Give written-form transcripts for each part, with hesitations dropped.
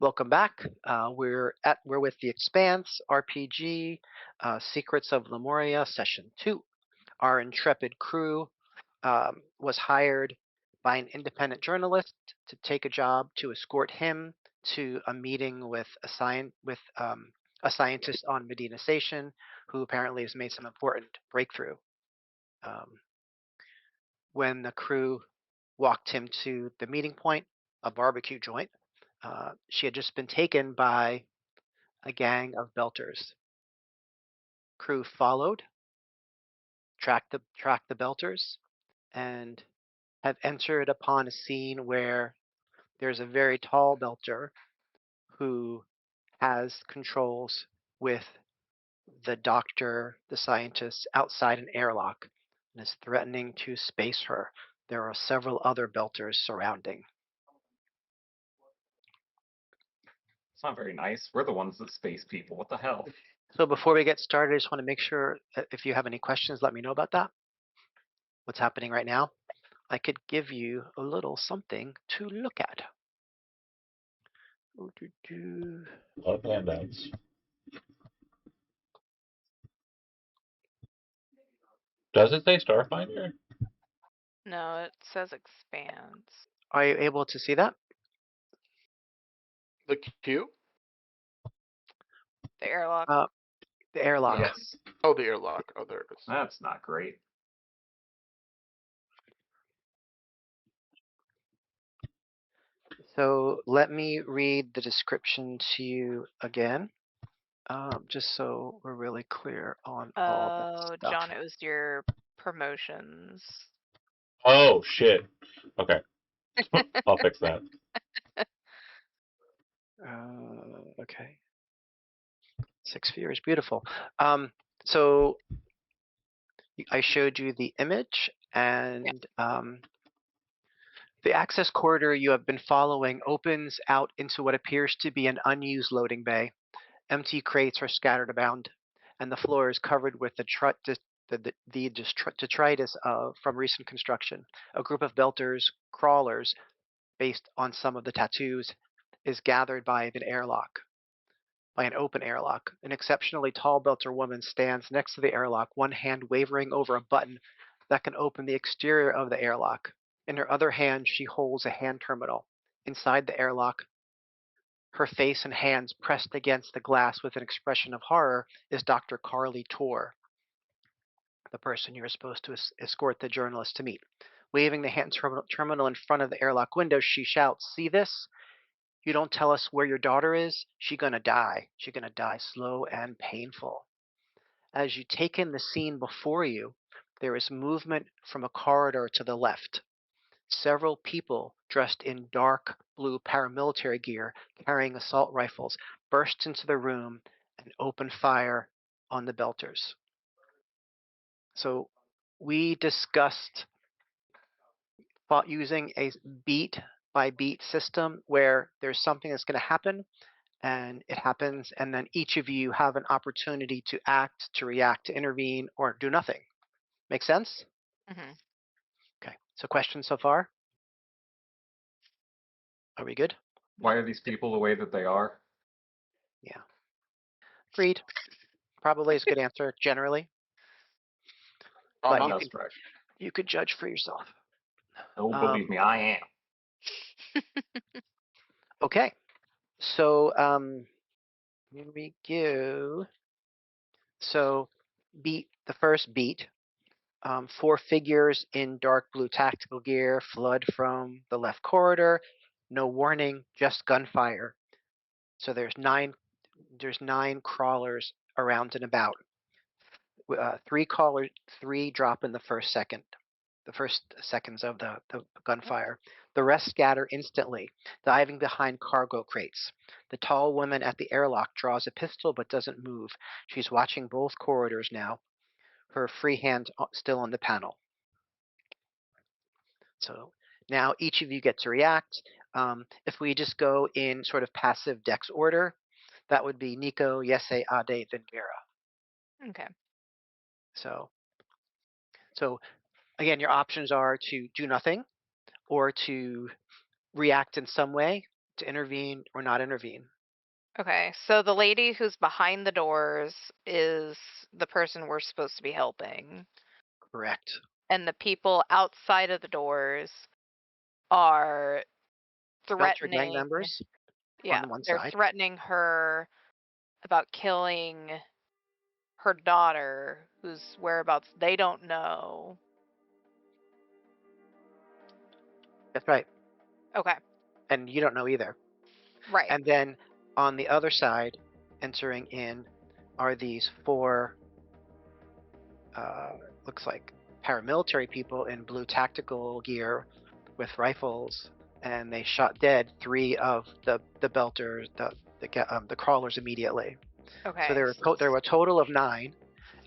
Welcome back. We're with the Expanse RPG, Secrets of Lemuria, Session 2. Our intrepid crew was hired by an independent journalist to take a job to escort him to a meeting with a scientist on Medina Station, who apparently has made some important breakthrough. When the crew walked him to the meeting point, a barbecue joint, she had just been taken by a gang of belters. Crew followed, tracked the belters, and have entered upon a scene where there's a very tall belter who has controls with the doctor, the scientist, outside an airlock and is threatening to space her. There are several other belters surrounding. It's not very nice. We're the ones that space people. What the hell? So before we get started, I just want to make sure if you have any questions, let me know about that. What's happening right now? I could give you a little something to look at. Love handouts. Does it say Starfinder? No, it says Expanse. Are you able to see that? The queue? The airlock. The airlock. Yes. Oh, the airlock. Oh, there it is. That's not great. So let me read the description to you again, just so we're really clear on all that stuff. John, it was your promotions. Oh, shit. Okay. I'll fix that. Okay. 6 viewers, beautiful. So I showed you the image, and the access corridor you have been following opens out into what appears to be an unused loading bay. Empty crates are scattered around, and the floor is covered with the detritus from recent construction. A group of belters, crawlers, based on some of the tattoos, is gathered by an open airlock. An exceptionally tall belter woman stands next to the airlock, one hand wavering over a button that can open the exterior of the airlock. In her other hand, she holds a hand terminal. Inside the airlock, her face and hands pressed against the glass with an expression of horror, is Dr. Carly Torr, the person you're supposed to escort the journalist to meet. Waving the hand terminal in front of the airlock window, she shouts, "See this? You don't tell us where your daughter is, she's gonna die. She's gonna die slow and painful." As you take in the scene before you, there is movement from a corridor to the left. Several people dressed in dark blue paramilitary gear, carrying assault rifles, burst into the room and open fire on the belters. So we discussed using a beat by beat system where there's something that's going to happen and it happens, and then each of you have an opportunity to act, to react, to intervene, or do nothing. Make sense? Mm-hmm. Okay. So questions so far? Are we good? Why are these people the way that they are? Yeah. Agreed. Probably is a good answer generally. But you could judge for yourself. Oh, believe me, I am. Okay. So here we go. So the first beat. 4 figures in dark blue tactical gear flood from the left corridor. No warning, just gunfire. So there's nine crawlers around and about. 3 drop in the first seconds of the gunfire. The rest scatter instantly, diving behind cargo crates. The tall woman at the airlock draws a pistol but doesn't move. She's watching both corridors now, her free hand still on the panel. So now each of you get to react. If we just go in sort of passive dex order, that would be Nico, Yese, Ade, then Vera. Okay. So again, your options are to do nothing or to react in some way. to intervene or not intervene. Okay, so the lady who's behind the doors is the person we're supposed to be helping, Correct. and the people outside of the doors are Belter gang threatening. members on Yeah, the one they're side. threatening her about killing her daughter, whose whereabouts they don't know. That's right. Okay, And you don't know either. right. And then on the other side, entering in, are these four, looks like paramilitary people in blue tactical gear with rifles, and they shot dead 3 of the belters, the crawlers immediately. Okay. So there were a total of 9,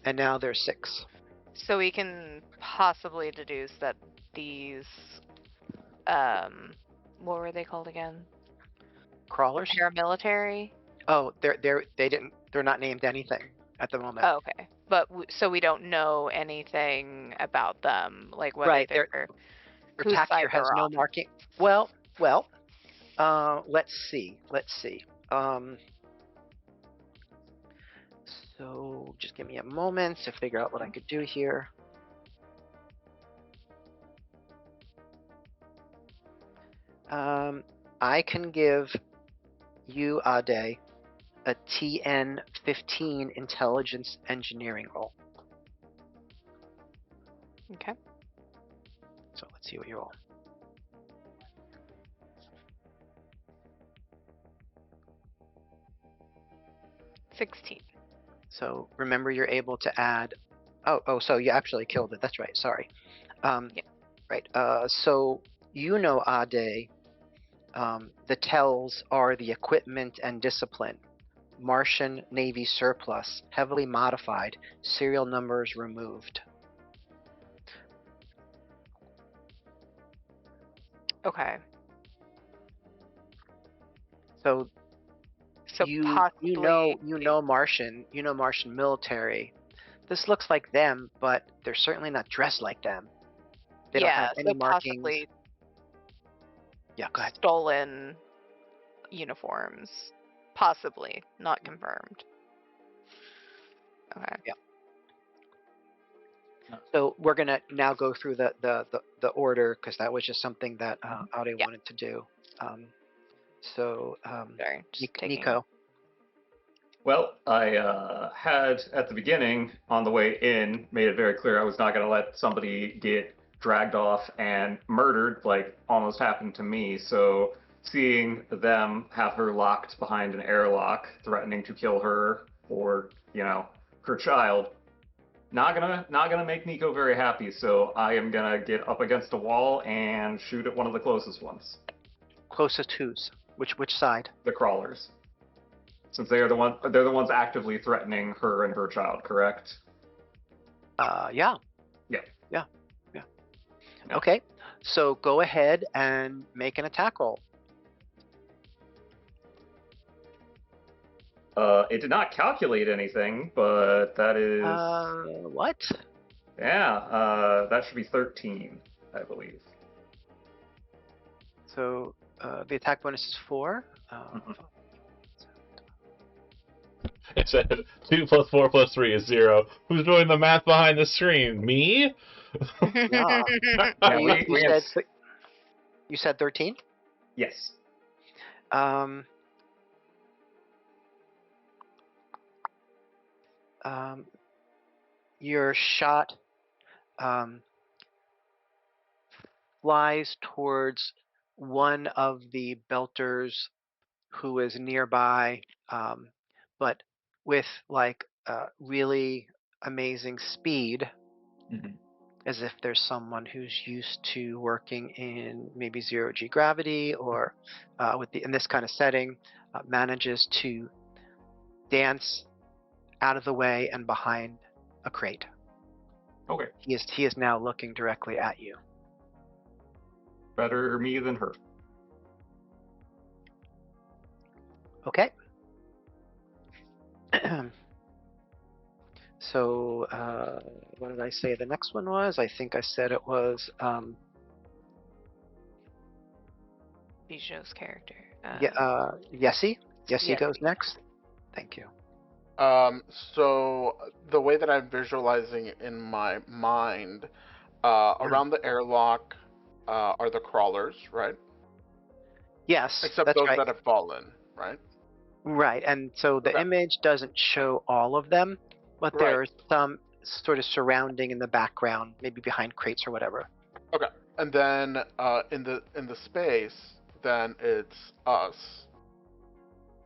and now there's 6 So we can possibly deduce that these, what were they called again? crawlers. Paramilitary. Oh, they're not named anything at the moment. Oh, okay, but so we don't know anything about them, like whether Right, they're their whose tac side here has they're no on. marking. Let's see. So just give me a moment to figure out what I could do here. I can give you, Ade, a TN 15 intelligence engineering roll. Okay. So let's see what you roll. $16. So remember, you're able to add. So you actually killed it. That's right. Sorry. Yeah. Right. So you know, Ade, the tells are the equipment and discipline. Martian Navy surplus, heavily modified, serial numbers removed. Okay. So So possibly you know Martian military. This looks like them, but they're certainly not dressed like them. They don't have yeah, any so markings. possibly Yeah, go ahead. stolen uniforms. Possibly, not confirmed. Okay. Yeah. So we're gonna now go through the order, because that was just something that Ade Yeah. wanted to do. Sorry, just taking. Nico. Well, I had at the beginning, on the way in, made it very clear I was not going to let somebody get dragged off and murdered, like almost happened to me. So seeing them have her locked behind an airlock, threatening to kill her or, her child, not gonna make Nico very happy. So I am gonna get up against a wall and shoot at one of the closest ones, Closest who's? Which side? the crawlers. Since they're the ones actively threatening her and her child, correct? Yeah. Yeah. Yeah. Yeah. Okay. So go ahead and make an attack roll. It did not calculate anything, but that is What? yeah. That should be 13, I believe. So the attack bonus is 4. It said 2 plus 4 plus 3 is 0. Who's doing the math behind the screen? Me? Yeah. Yeah, You said 13? yes. Your shot flies towards one of the belters who is nearby, but with like really amazing speed, Mhm. as if there's someone who's used to working in maybe zero G gravity or in this kind of setting, manages to dance out of the way and behind a crate. Okay. He is now looking directly at you. Better me than her. Okay. So what did I say the next one was? I think I said it was Bijou's character. Yessie? Yessie goes Yessie. next. Thank you. So the way that I'm visualizing it in my mind, around the airlock, are the crawlers, right? Yes, Except that's those right. that have fallen, right? Right, and so the Okay. image doesn't show all of them, but there Right. are some sort of surrounding in the background, maybe behind crates or whatever. Okay. And then in the space, then it's us.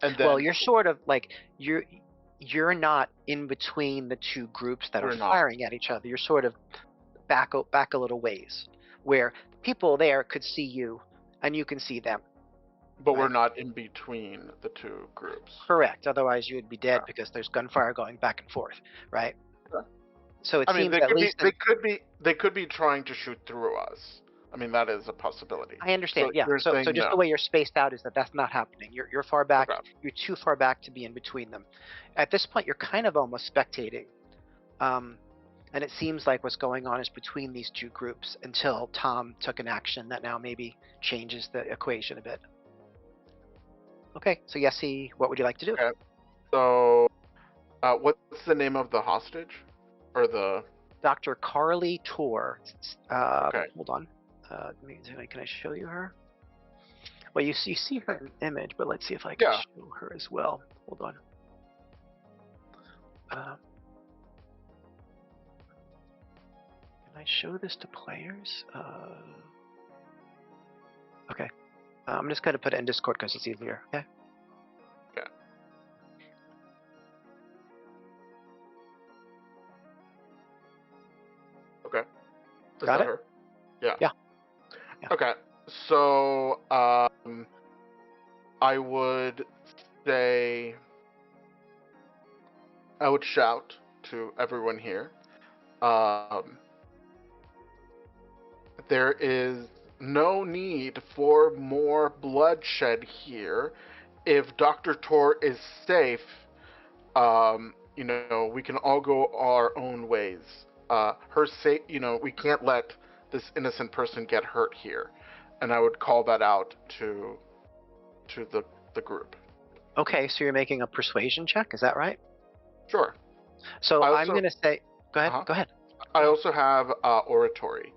And Well, then you're sort of like you're not in between the two groups that are we're not. firing at each other. You're sort of back a little ways, where people there could see you and you can see them. But we're Right. not in between the two groups. Correct. Otherwise, you would be dead Yeah. because there's gunfire going back and forth, right? Okay. So it I mean, seems at least they could be trying to shoot through us. I mean, that is a possibility. I understand. So Yeah. you're So saying just the no. way you're spaced out is that's not happening. You're far back. Okay. You're too far back to be in between them. At this point, you're kind of almost spectating. And it seems like what's going on is between these two groups until Tom took an action that now maybe changes the equation a bit. Okay, so Yessie, what would you like to do? Okay. So, what's the name of the hostage, or the? Dr. Carly Tor. Okay. Hold on. Can I show you her? Well, you see her image, but let's see if I can show her as well. Hold on. Can I show this to players? Okay. I'm just going to put it in Discord because it's easier. Okay. Okay. Okay. Is Got that it? her? Yeah. Yeah. Okay. So, I would say, I would shout to everyone here. There is no need for more bloodshed here. If Dr. Tor is safe, we can all go our own ways. We can't let this innocent person get hurt here. And I would call that out to the group. Okay, so you're making a persuasion check, is that right? Sure. So I'm also- going to say, go ahead. Go ahead. I also have oratory.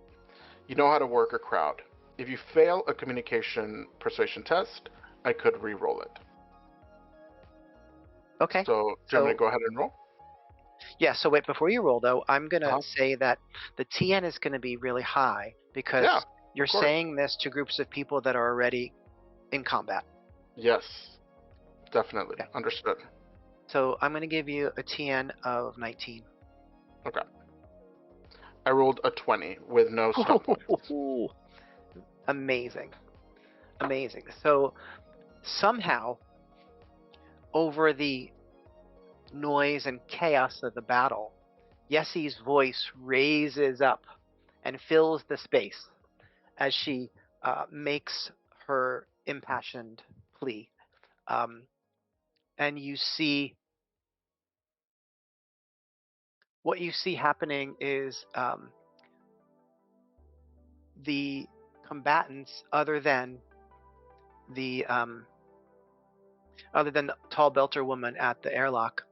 You know how to work a crowd. If you fail a communication persuasion test, I could re-roll it. Okay. So, do you want me to go ahead and roll? Yeah, so wait, before you roll, though, I'm going to Uh-huh. say that the TN is going to be really high because Yeah, you're course. saying this to groups of people that are already in combat. Yes, definitely. Okay. Understood. So I'm going to give you a TN of 19. Okay. I rolled a 20 with no stop point. Amazing. Amazing. So somehow, over the noise and chaos of the battle, Yessie's voice raises up and fills the space as she makes her impassioned plea. And you see, what you see happening is the combatants, other than the tall belter woman at the airlock,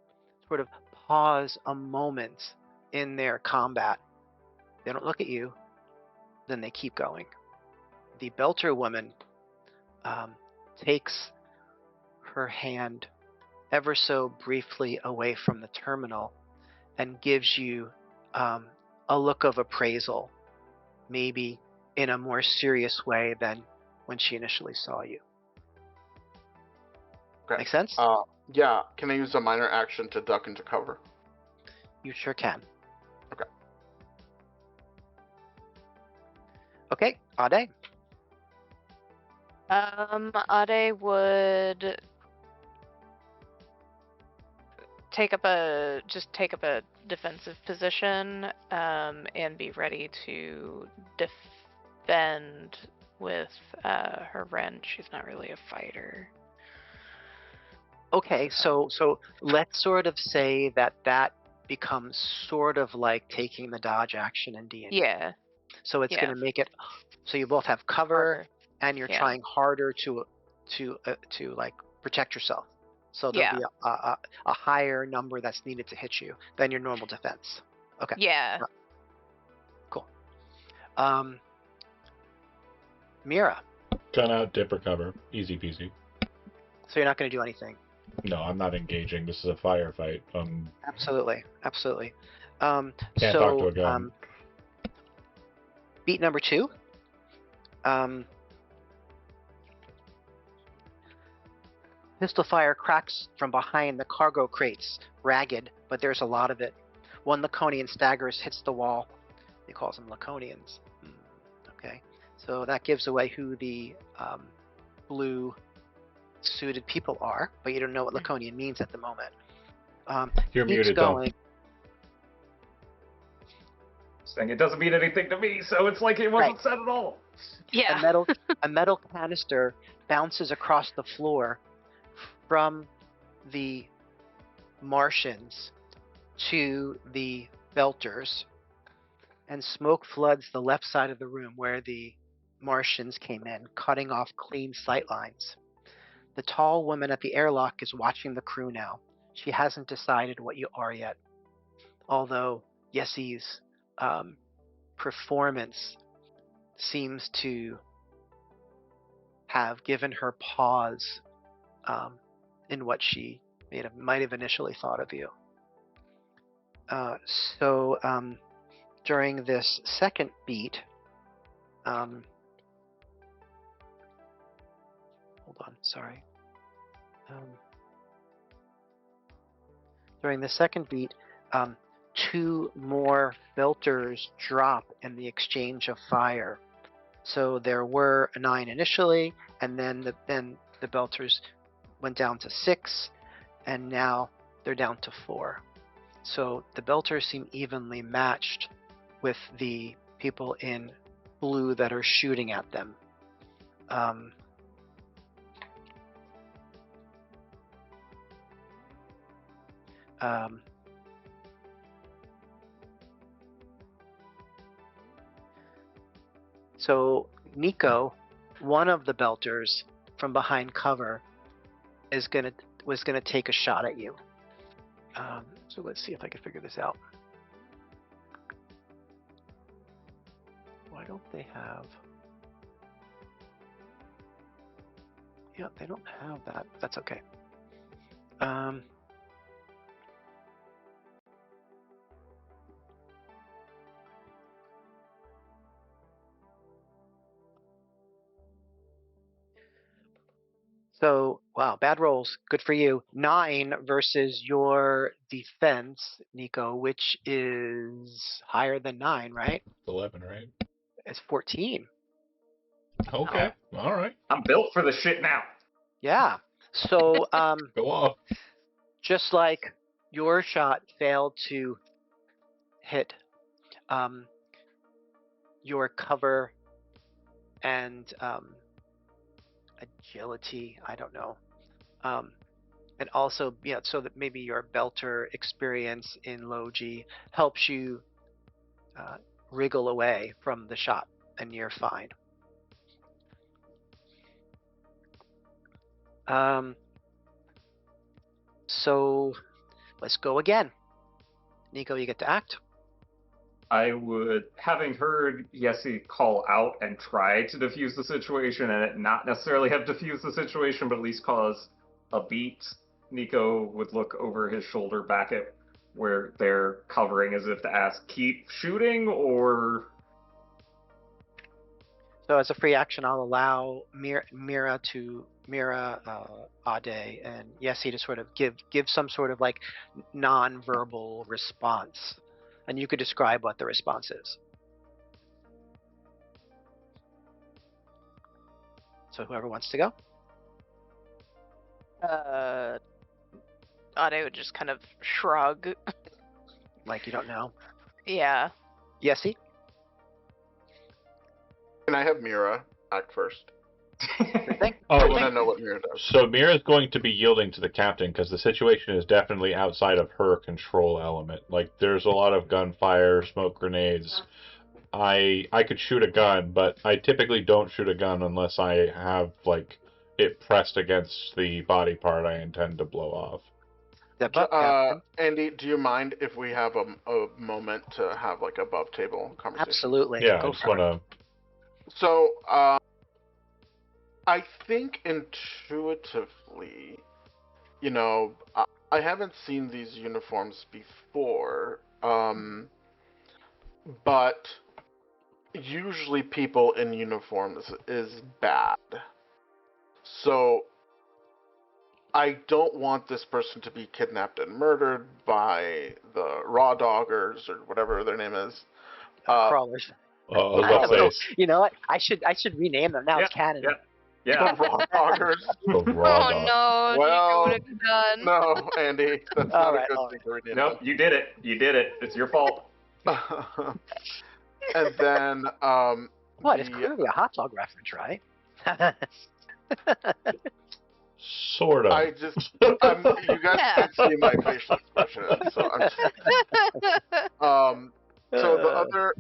sort of pause a moment in their combat. They don't look at you, then they keep going. The belter woman takes her hand ever so briefly away from the terminal and gives you a look of appraisal, maybe in a more serious way than when she initially saw you. Okay. Make sense? Yeah. Can I use a minor action to duck into cover? You sure can. Okay. Okay, Ade. Ade would take up a defensive position, and be ready to defend with her wrench. She's not really a fighter. Okay, so let's sort of say that becomes sort of like taking the dodge action in D&D. Yeah. So it's going to make it so you both have cover and you're Yeah. trying harder to like protect yourself. So there'll Yeah. be a higher number that's needed to hit you than your normal defense. Okay. Yeah. Cool. Mira. Gun out, dip, or cover. Easy peasy. So you're not going to do anything. No, I'm not engaging. This is a firefight. Absolutely. Can't talk to a gun. Beat number 2. Pistol fire cracks from behind the cargo crates, ragged, but there's a lot of it. One Laconian staggers, hits the wall. He calls them Laconians. Okay, so that gives away who the blue-suited people are, but you don't know what Laconian means at the moment. You're keeps muted, going. Saying it doesn't mean anything to me, so it's like it wasn't said at all. Yeah. A metal canister bounces across the floor from the Martians to the Belters, and smoke floods the left side of the room where the Martians came in, cutting off clean sight lines. The tall woman at the airlock is watching the crew now. She hasn't decided what you are yet, although Yessie's performance seems to have given her pause in what she might have initially thought of you. So during this second beat, hold on, sorry. During the second beat, 2 more Belters drop in the exchange of fire. So there were 9 initially, and then the Belters went down to 6, and now they're down to 4. So the Belters seem evenly matched with the people in blue that are shooting at them. So Nico, one of the Belters from behind cover, was gonna take a shot at you. So let's see if I can figure this out. Why don't they have? Yeah, they don't have that. That's okay. So, wow, bad rolls. Good for you. 9 versus your defense, Nico, which is higher than 9, right? 11, right? It's 14. Okay. All right. I'm built for the shit now. Yeah. So, Go off. just like your shot failed to hit your cover and agility, I don't know. And also, so that maybe your Belter experience in Logi helps you wriggle away from the shot, and you're fine. So let's go again. Nico, you get to act. I would, having heard Yessie call out and try to defuse the situation, and it not necessarily have diffused the situation, but at least cause a beat, Nico would look over his shoulder back at where they're covering as if to ask, keep shooting, or... So as a free action, I'll allow Mira, Ade, and Yessie to sort of give some sort of like non-verbal response. And you could describe what the response is. So whoever wants to go. Ade would just kind of shrug. Like you don't know. Yeah. Yessie? Can I have Mira act first? Sure thing. Oh, I want to know what Mira does. So Mira's going to be yielding to the captain because the situation is definitely outside of her control element. Like, there's a lot of gunfire, smoke grenades. I could shoot a gun, but I typically don't shoot a gun unless I have like it pressed against the body part I intend to blow off. Step up, Captain. Andy, do you mind if we have a moment to have like above table conversation? Absolutely. Yeah, I Go just for it. want to. So, I think intuitively, I haven't seen these uniforms before, but usually people in uniforms is bad. So, I don't want this person to be kidnapped and murdered by the raw doggers or whatever their name is. Crawlers. I was I about don't to know. say You know what? I should rename them. Now Yeah, it's canon. yeah. The raw doggers. the raw Oh dog. no, Well, what have you done? No, Andy, that's All not right, a good all thing to rename Nope, you did it. You did it. It's your fault. them. And then, What? It's clearly a hot dog reference, right? Sort of. you guys Yeah. can't see my facial expression,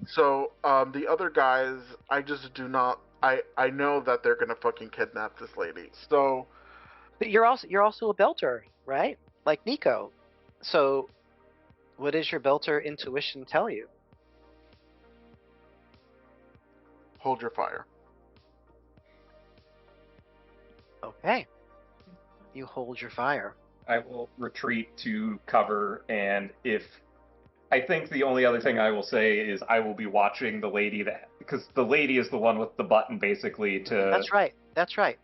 so the other guys, I just do not. I know that they're gonna fucking kidnap this lady. So But you're also a belter, right? Like Nico. So, what does your belter intuition tell you? hold your fire. Okay. You hold your fire. I will retreat to cover, and if I think the only other thing I will say is I will be watching the lady because the lady is the one with the button basically to. That's right. That's right.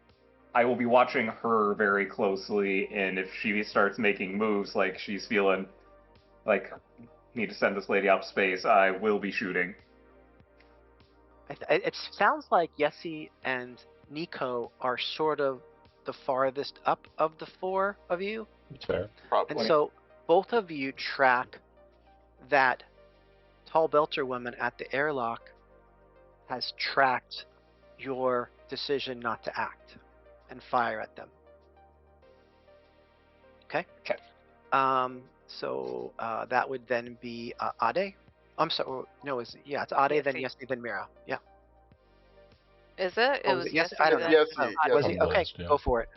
I will be watching her very closely, and if she starts making moves like she's feeling like need to send this lady up space, I will be shooting. It sounds like Yessie and Nico are sort of the farthest up of the four of you. It's fair. Probably. And so both of you track that tall belter woman at the airlock has tracked your decision not to act and fire at them. Okay? Okay. So that would then be Ade. I'm sorry. No, it's Ade, then Yessi, then Mira. Yeah. Is it? Oh, It was yes, Yessi I don't know. Yes, then- yes. Was he? Okay, Yeah. go for it.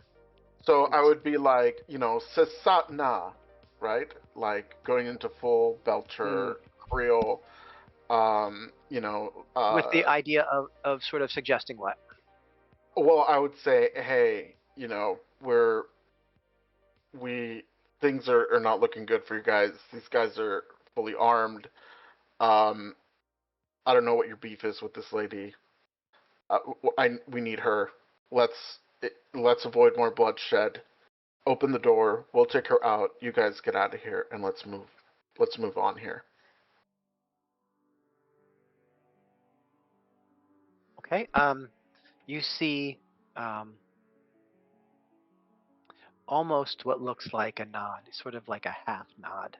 So I would be like, Sesatna, right? Like going into full Belcher Creole. With the idea of sort of suggesting what? Well, I would say, hey, things are not looking good for you guys. These guys are fully armed. I don't know what your beef is with this lady. We need her. Let's avoid more bloodshed. Open the door. We'll take her out. You guys get out of here and let's move on here. Okay. You see almost what looks like a nod, sort of like a half nod.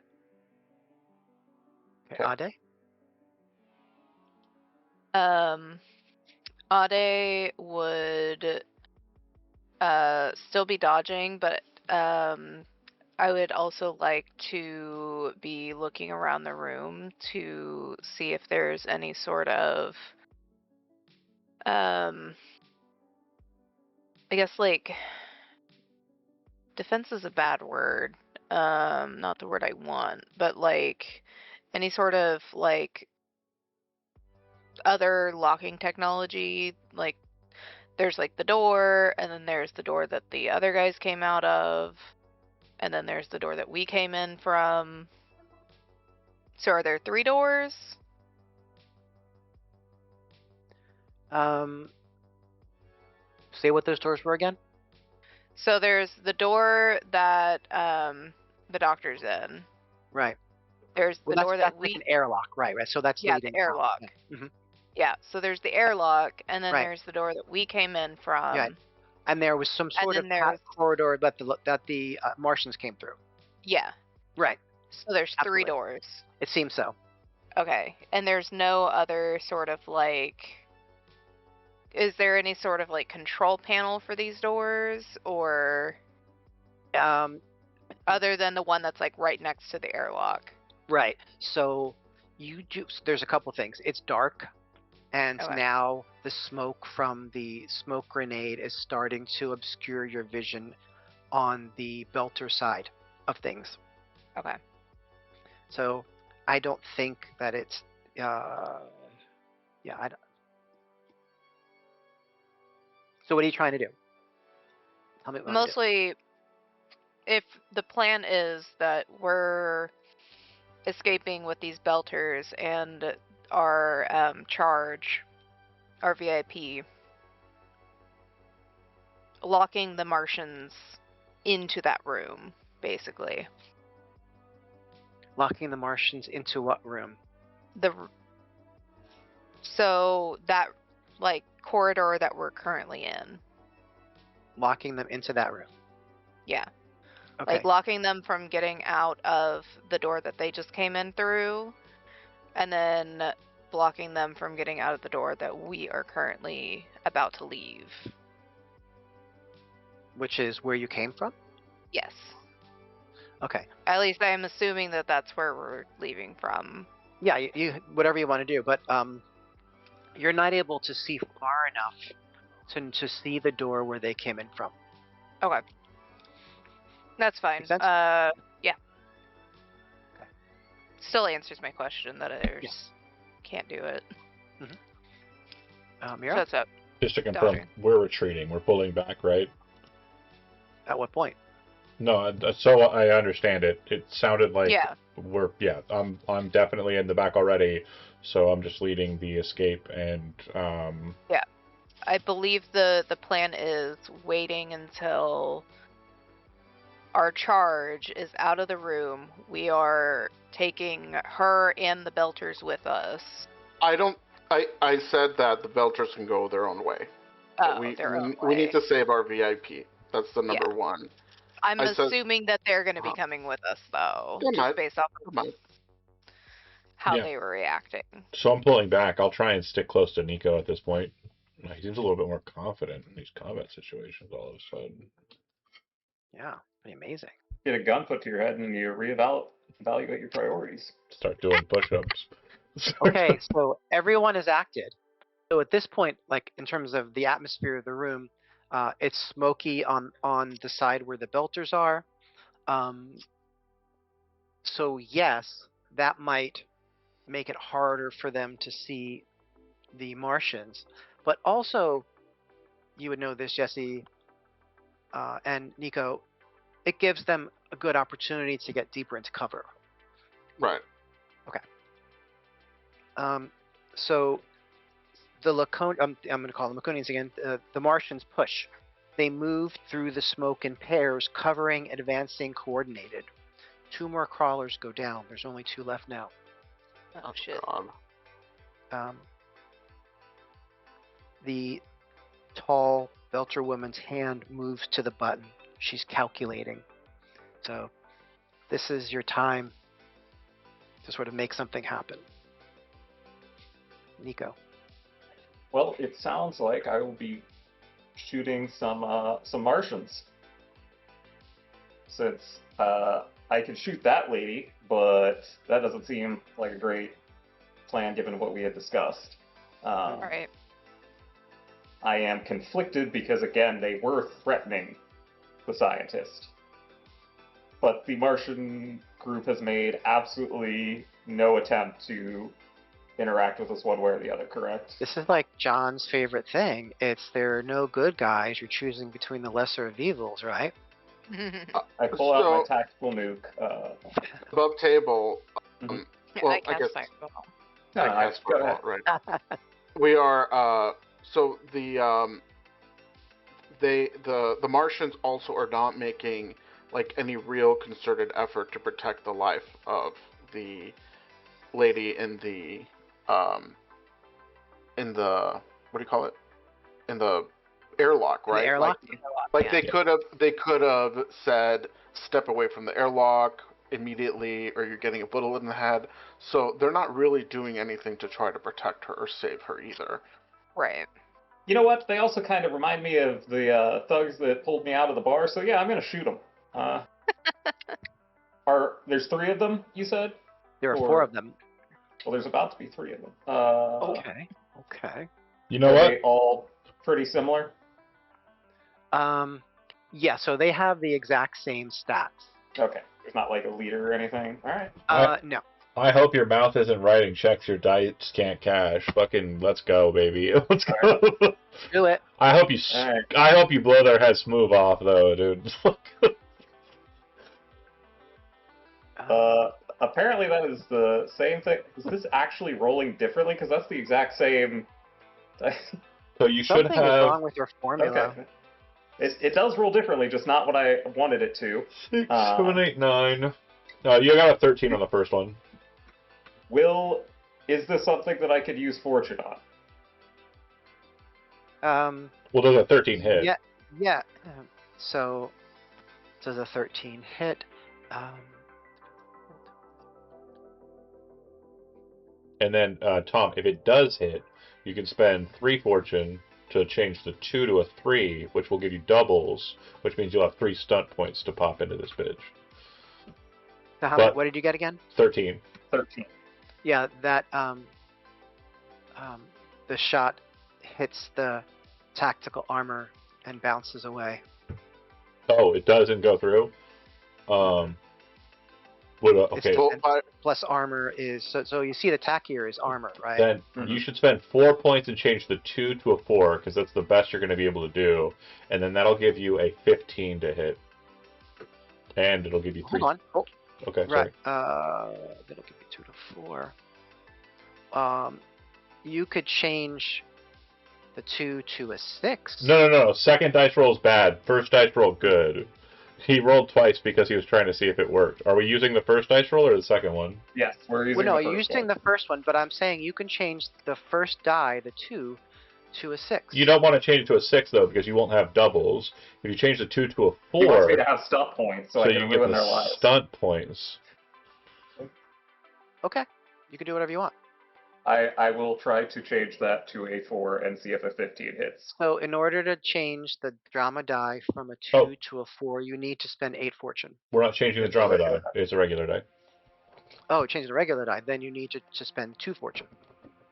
Okay, Ade? Ade would still be dodging, but I would also like to be looking around the room to see if there's any sort of I guess like defense is a bad word. Not the word I want, but like any sort of like other locking technology, like there's like the door, and then there's the door that the other guys came out of, and then there's the door that we came in from. So are there 3 doors? Say what those doors were again? So there's the door that the doctor's in. Right. There's the door that that's we like an airlock, right? So that's yeah, leading the airlock. out. Yeah. Mhm. Yeah, so there's the airlock, and then Right. there's the door that we came in from. Yeah. And there was some sort of then there's corridor that the Martians came through. Yeah. Right. So there's 3 Absolutely. doors. It seems so. Okay. And there's no other sort of like is there any sort of like control panel for these doors or other than the one that's like right next to the airlock? Right. So there's a couple things. It's dark And Okay. now the smoke from the smoke grenade is starting to obscure your vision on the belter side of things. Okay. So I don't think that it's yeah. So what are you trying to do? Tell me what you want to do. Mostly, if the plan is that we're escaping with these belters and our charge, our VIP, locking the Martians into that room, basically. Locking the Martians into what room? So that like corridor that we're currently in. Locking them into that room. Yeah. Okay. Like locking them from getting out of the door that they just came in through, and then blocking them from getting out of the door that we are currently about to leave. Which is where you came from? Yes. Okay. At least I'm assuming that that's where we're leaving from. Yeah, you whatever you want to do, but you're not able to see far enough to see the door where they came in from. Okay. That's fine. Make sense? Yeah. Okay. Still answers my question that I Yes. can't do it. Mira? So that's up. Just to confirm, Dodging. we're retreating. We're pulling back, right? At what point? No, so I understand it. It sounded like Yeah. I'm definitely in the back already, so I'm just leading the escape and Yeah. I believe the plan is waiting until our charge is out of the room. We are taking her and the Belters with us. I said that the Belters can go their own way. Oh, their own We need way. to save our VIP. That's the number one. I'm I said- assuming that they're going to be coming with us, though, They just might. based off of how Yeah. they were reacting. so I'm pulling back. I'll try and stick close to Nico at this point. He seems a little bit more confident in these combat situations all of a sudden. Yeah, pretty amazing. Get a gun put to your head and you evaluate your priorities. Start doing push-ups. Okay, so everyone is acted. So at this point, like in terms of the atmosphere of the room, it's smoky on the side where the belters are. So yes, that might make it harder for them to see the Martians. But also, you would know this, Jesse and Nico, it gives them a good opportunity to get deeper into cover. Right. So the I'm going to call them Laconians again. The Martians push. They move through the smoke in pairs, covering, advancing, coordinated. 2 more crawlers go down. There's only 2 left now. Oh, shit. God. The tall Belcher woman's hand moves to the button. She's calculating. So this is your time to sort of make something happen. Nico. Well, it sounds like I will be shooting some Martians. Since I can shoot that lady, but that doesn't seem like a great plan given what we had discussed. All right. I am conflicted because, again, they were threatening the scientist. But the Martian group has made absolutely no attempt to interact with us one way or the other, correct? This is like John's favorite thing. It's there are no good guys. You're choosing between the lesser of evils, right? I pull out my tactical nuke. Above table. Mhm. Well, I I cast guess. Fireball. No, I I- cast go Fireball, ahead. right. We are so the Martians also are not making like any real concerted effort to protect the life of the lady in the what do you call it? In the airlock, right? The airlock? Like Yeah. they could have said step away from the airlock immediately or you're getting a bullet in the head. So they're not really doing anything to try to protect her or save her either. Right. You know what? They also kind of remind me of the thugs that pulled me out of the bar, so yeah, I'm going to shoot them. There's 3 of them, you said? There are Or- 4 of them. Well, there's about to be 3 of them. Okay. Okay. You know Are what? they all pretty similar? Yeah, so they have the exact same stats. Okay. There's not like a leader or anything. All right. No. I hope your mouth isn't writing checks your dice can't cash. Fucking let's go, baby. Let's go. Do it. I hope you. All right. I hope you blow their head smooth off, though, dude. Apparently that is the same thing. Is this actually rolling differently? Because that's the exact same. So you should something is have wrong with your formula. Okay. It does roll differently, just not what I wanted it to. 6, 7, 8, 9. No, you got a 13 on the first one. Is this something that I could use fortune on? Well, there's a 13 hit. Yeah. So does a 13 hit? And then, Tom, if it does hit, you can spend 3 fortune to change the 2 to a 3, which will give you doubles, which means you'll have 3 stunt points to pop into this bitch. So But- what did you get again? 13. 13. Yeah, that the shot hits the tactical armor and bounces away. Oh, it doesn't go through? Okay. It's full, Plus armor is so you see the tack here is armor, right? Then Mhm. you should spend 4 points and change the 2 to a 4, because that's the best you're going to be able to do. And then that'll give you a 15 to hit. And it'll give you 3. Hold on. Oh, Okay, right. sorry. That'll give you 2 to 4. You could change the 2 to a 6. No. Second dice roll is bad. First dice roll good. He rolled twice because he was trying to see if it worked. Are we using the first dice roll or the second one? Yes, we're using Well, no, the you're first using one. the first one, but I'm saying you can change the first die, the 2, to a 6. You don't want to change it to a 6, though, because you won't have doubles. If you change the 2 to a He wants 4, me to have stunt points so I you can can get ruin the their lives. stunt points. Okay. You can do whatever you want. I will try to change that to a 4 and see if a 15 hits. So in order to change the drama die from a 2 Oh. to a 4, you need to spend 8 fortune. We're not changing the It's a drama regular die. It's a regular die. Oh, change the regular die. Then you need to spend 2 fortune.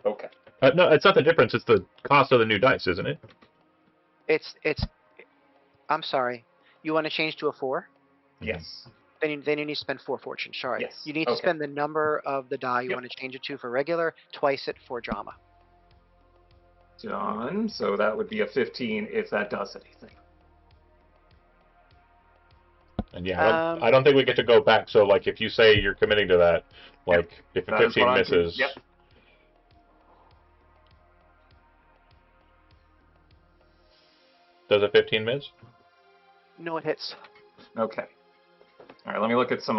Okay. No, it's not the difference. It's the cost of the new dice, isn't it? It's I'm sorry. You want to change to a 4? Yes. Then you need to spend 4 fortune. Sorry. Yes, You need to okay. spend the number of the die you Yep. want to change it to for regular, twice it for drama. Done. So that would be a 15 if that does anything. And yeah, I don't think we get to go back. So, like, if you say you're committing to that, like, if a That is 15 what I'm misses, Yep. does a 15 miss? No, it hits. Okay. All right. Let me look at some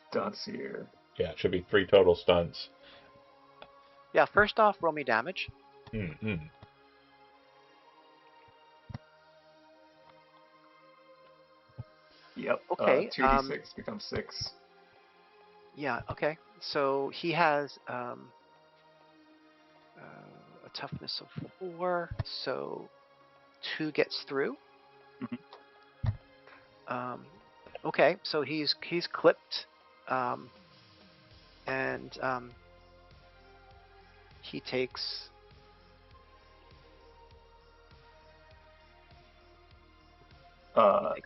stunts here. Yeah, it should be 3 total stunts. Yeah, first off, roll me damage. Mm-hmm. Yep. Okay, 2d6 becomes 6. Yeah, okay. So he has a toughness of 4, so 2 gets through. Okay, so he's clipped, and he takes.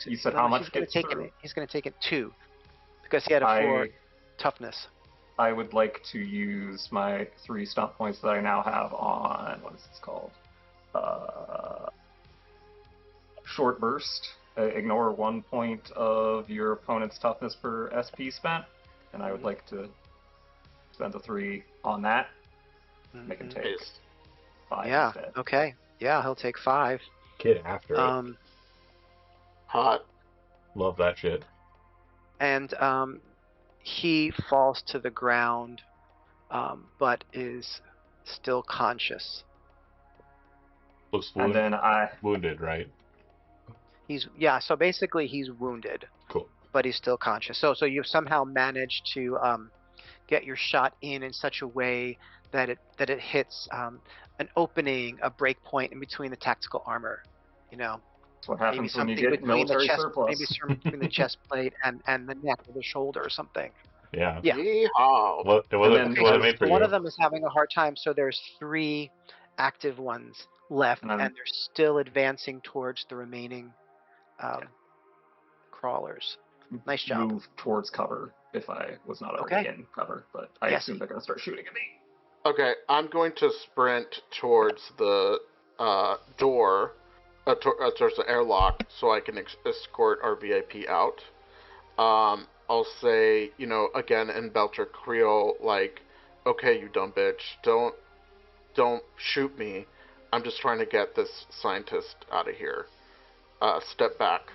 You said how much He's gonna gets take through? it. He's gonna take it 2 because he had a 4 toughness. I would like to use my 3 stunt points that I now have on, what is this called? Short burst. Ignore 1 point of your opponent's toughness per SP spent, and I would like to spend the 3 on that. Make him take 5 Yeah. instead. Okay. Yeah, he'll take 5. Get after it. hot. Love that shit. And he falls to the ground, but is still conscious. Looks And then wounded, right? So basically he's wounded, Cool. but he's still conscious. So you've somehow managed to get your shot in such a way that it hits an opening, a break point in between the tactical armor. You know, that's what maybe happens when you something get between the military chest, surplus. maybe something between the chest plate and the neck or the shoulder or something. Yeah. Yeah. Yeehaw. Well, it And wasn't, then it Okay, wasn't so, made for so one you. of them is having a hard time, so there's 3 active ones left, And and then they're still advancing towards the remaining yeah, crawlers. Nice job. move towards cover if I was not already Okay. in cover, but I Yes. assume they're going to start shooting at me. Okay, I'm going to sprint towards the door, towards the airlock, so I can escort our VIP out. I'll say, again in Belcher Creole, like, okay, you dumb bitch, don't shoot me. I'm just trying to get this scientist out of here. Step back.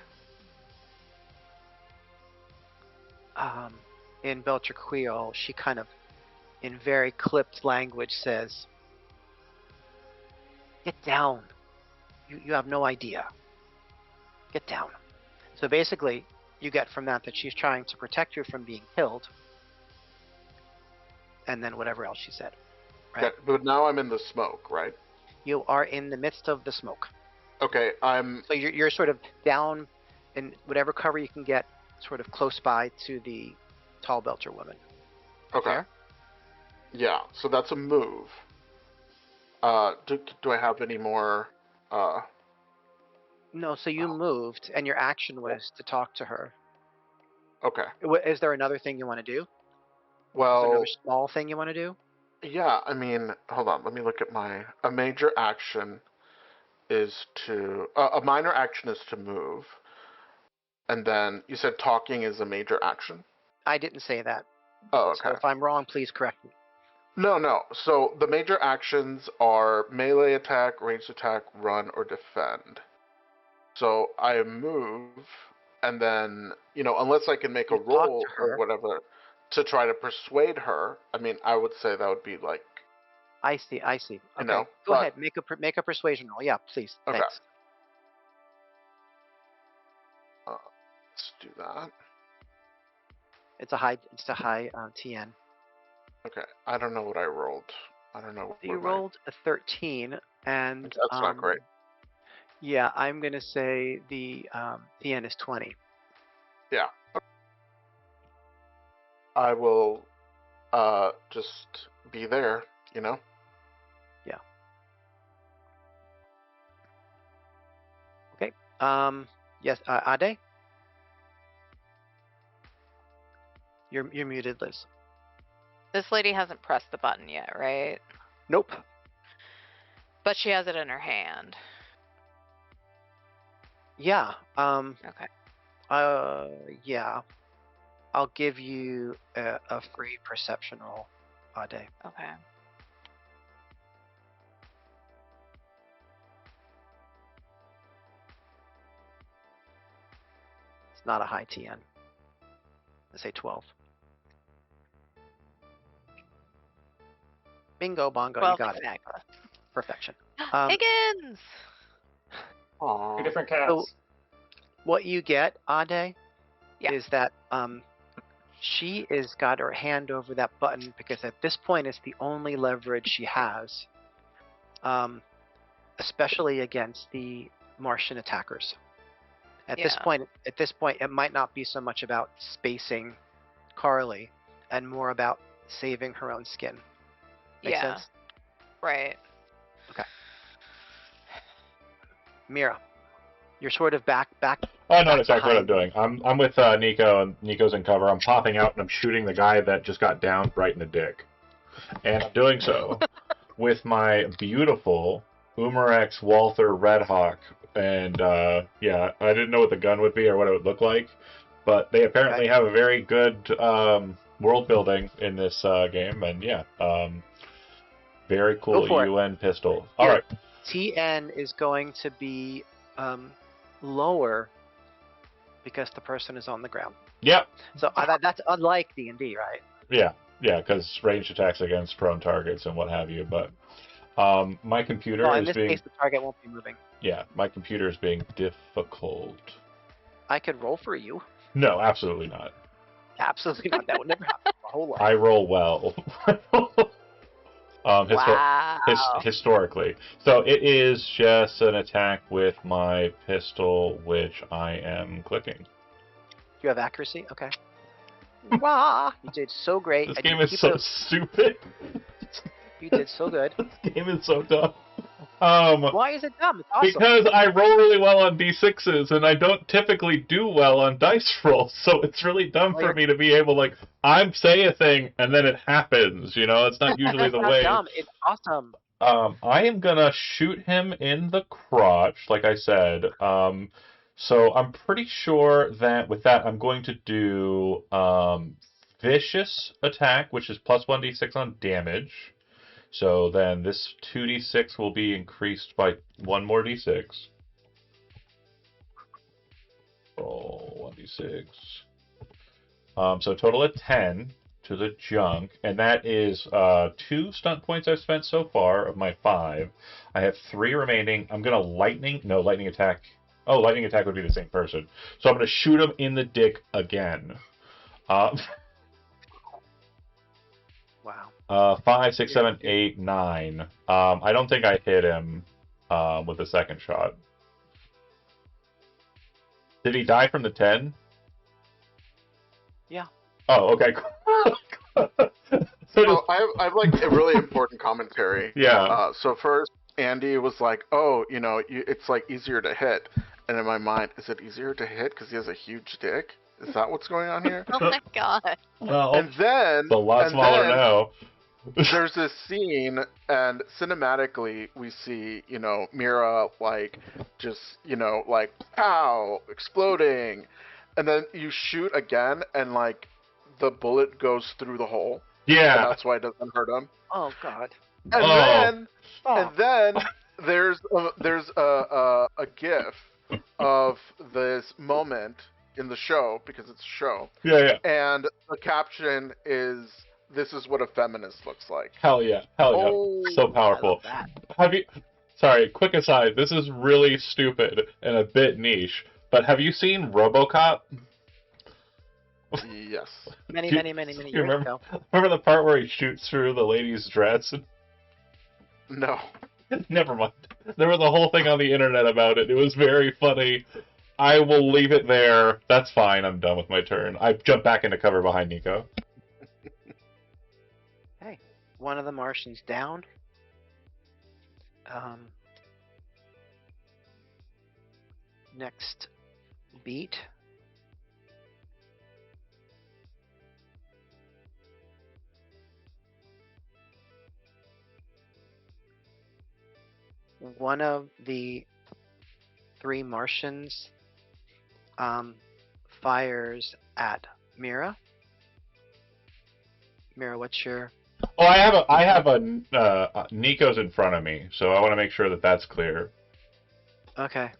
In Belcher Creole, she kind of, in very clipped language, says, "Get down. You have no idea. Get down." So basically, you get from that she's trying to protect you from being killed, and then whatever else she said. Right? Okay, but now I'm in the smoke, right? You are in the midst of the smoke. Okay, So you're sort of down in whatever cover you can get, sort of close by to the tall Belcher woman. okay. Fair? Yeah, so that's a move. Do I have any more? No, so you moved, and your action was to talk to her. Okay. Is there another thing you want to do? Is there Well, another small thing you want to do? yeah. I mean, hold on. Let me look at a major action is a minor action is to move, and then you said talking is a major action. I didn't say that. Oh, So okay. if I'm wrong, please correct me. No. So the major actions are melee attack, ranged attack, run, or defend. So I move, and then, unless I can make a You talk roll to or her. whatever to try to persuade her, I mean, I would say that would be like, I see. Okay, go but, ahead. Make a persuasion roll. Yeah, please. Okay. Thanks. Let's do that. It's a high TN. Okay, I don't know what I rolled. I don't know. You rolled a 13, and That's not great. Yeah, I'm gonna say the TN is 20. Yeah. I will just be there, Yeah. Okay. Yes, Ade? You're muted, Liz. This lady hasn't pressed the button yet, right? Nope. But she has it in her hand. Yeah. Okay. Yeah. I'll give you a free perception roll, Ade. Okay. It's not a high TN. Let's say 12. Bingo bongo, you got exactly. it. Perfection. Higgins! Aww. 2 different cats. So what you get, Ade, Yeah. is that she is got her hand over that button because at this point it's the only leverage she has, especially against the Martian attackers. At this point, it might not be so much about spacing Carly and more about saving her own skin. Make sense? Right. Okay. Mira, you're sort of back. I know exactly what I'm doing. I'm with Nico, and Nico's in cover. I'm popping out, and I'm shooting the guy that just got downed right in the dick. And I'm doing so with my beautiful Umarex Walther Redhawk. And, yeah, I didn't know what the gun would be or what it would look like. But they apparently have a very good world building in this game. And, yeah, very cool UN pistol. All right. TN is going to be lower because the person is on the ground. Yep. So that's unlike D&D, right? Yeah, because ranged attacks against prone targets and what have you. But my computer in is this being... case, the target won't be moving. Yeah, my computer is being difficult. I could roll for you. No, absolutely not. Absolutely not. That would never happen my whole life. I roll well. Historically. So it is just an attack with my pistol, which I am clicking. You have accuracy? Okay. Wah! You did so great. This and game you is keep so the- stupid. You did so good. This game is so dumb. Why is it dumb? It's awesome. Because I roll really well on d6s, and I don't typically do well on dice rolls, so it's really dumb Well, for me to be able, like, I'm say a thing, and then it happens, you know? It's not usually It's the not way. dumb. It's awesome. I am gonna shoot him in the crotch, like I said. So I'm pretty sure that with that, I'm going to do vicious attack, which is plus 1d6 on damage. So then this 2d6 will be increased by one more d6. Roll 1d6. So total of 10 to the junk, and that is 2 stunt points I've spent so far of my 5. I have 3 remaining. I'm gonna lightning attack. Oh, lightning attack would be the same person. So I'm gonna shoot him in the dick again. Wow. 5, 6, 7, 8, 9. I don't think I hit him with the second shot. Did he die from the 10? Yeah. Oh, okay. So I have like a really important commentary. Yeah. So first, Andy was like, "Oh, it's like easier to hit," and in my mind, is it easier to hit because he has a huge dick? Is that what's going on here? Oh my god. Well, And then it's a lot smaller now. there's this scene, and cinematically we see, Mira like just, like pow, exploding, and then you shoot again, and like the bullet goes through the hole. And Yeah. that's why it doesn't hurt him. Oh God. And Oh. then there's a gif of this moment in the show because it's a show, Yeah. and the caption is, "This is what a feminist looks like." Hell yeah. Oh, So powerful. I love that. Have you? Sorry, quick aside. This is really stupid and a bit niche. But have you seen RoboCop? Yes. Many You years remember? ago. Remember the part where he shoots through the lady's dress? No. Never mind. There was a whole thing on the internet about it. It was very funny. I will leave it there. That's fine. I'm done with my turn. I jump back into cover behind Nico. Hey, one of the Martians down. Next beat. One of the 3 Martians fires at Mira. Mira, what's your... Oh, I have a Nico's in front of me, so I want to make sure that that's clear. Okay.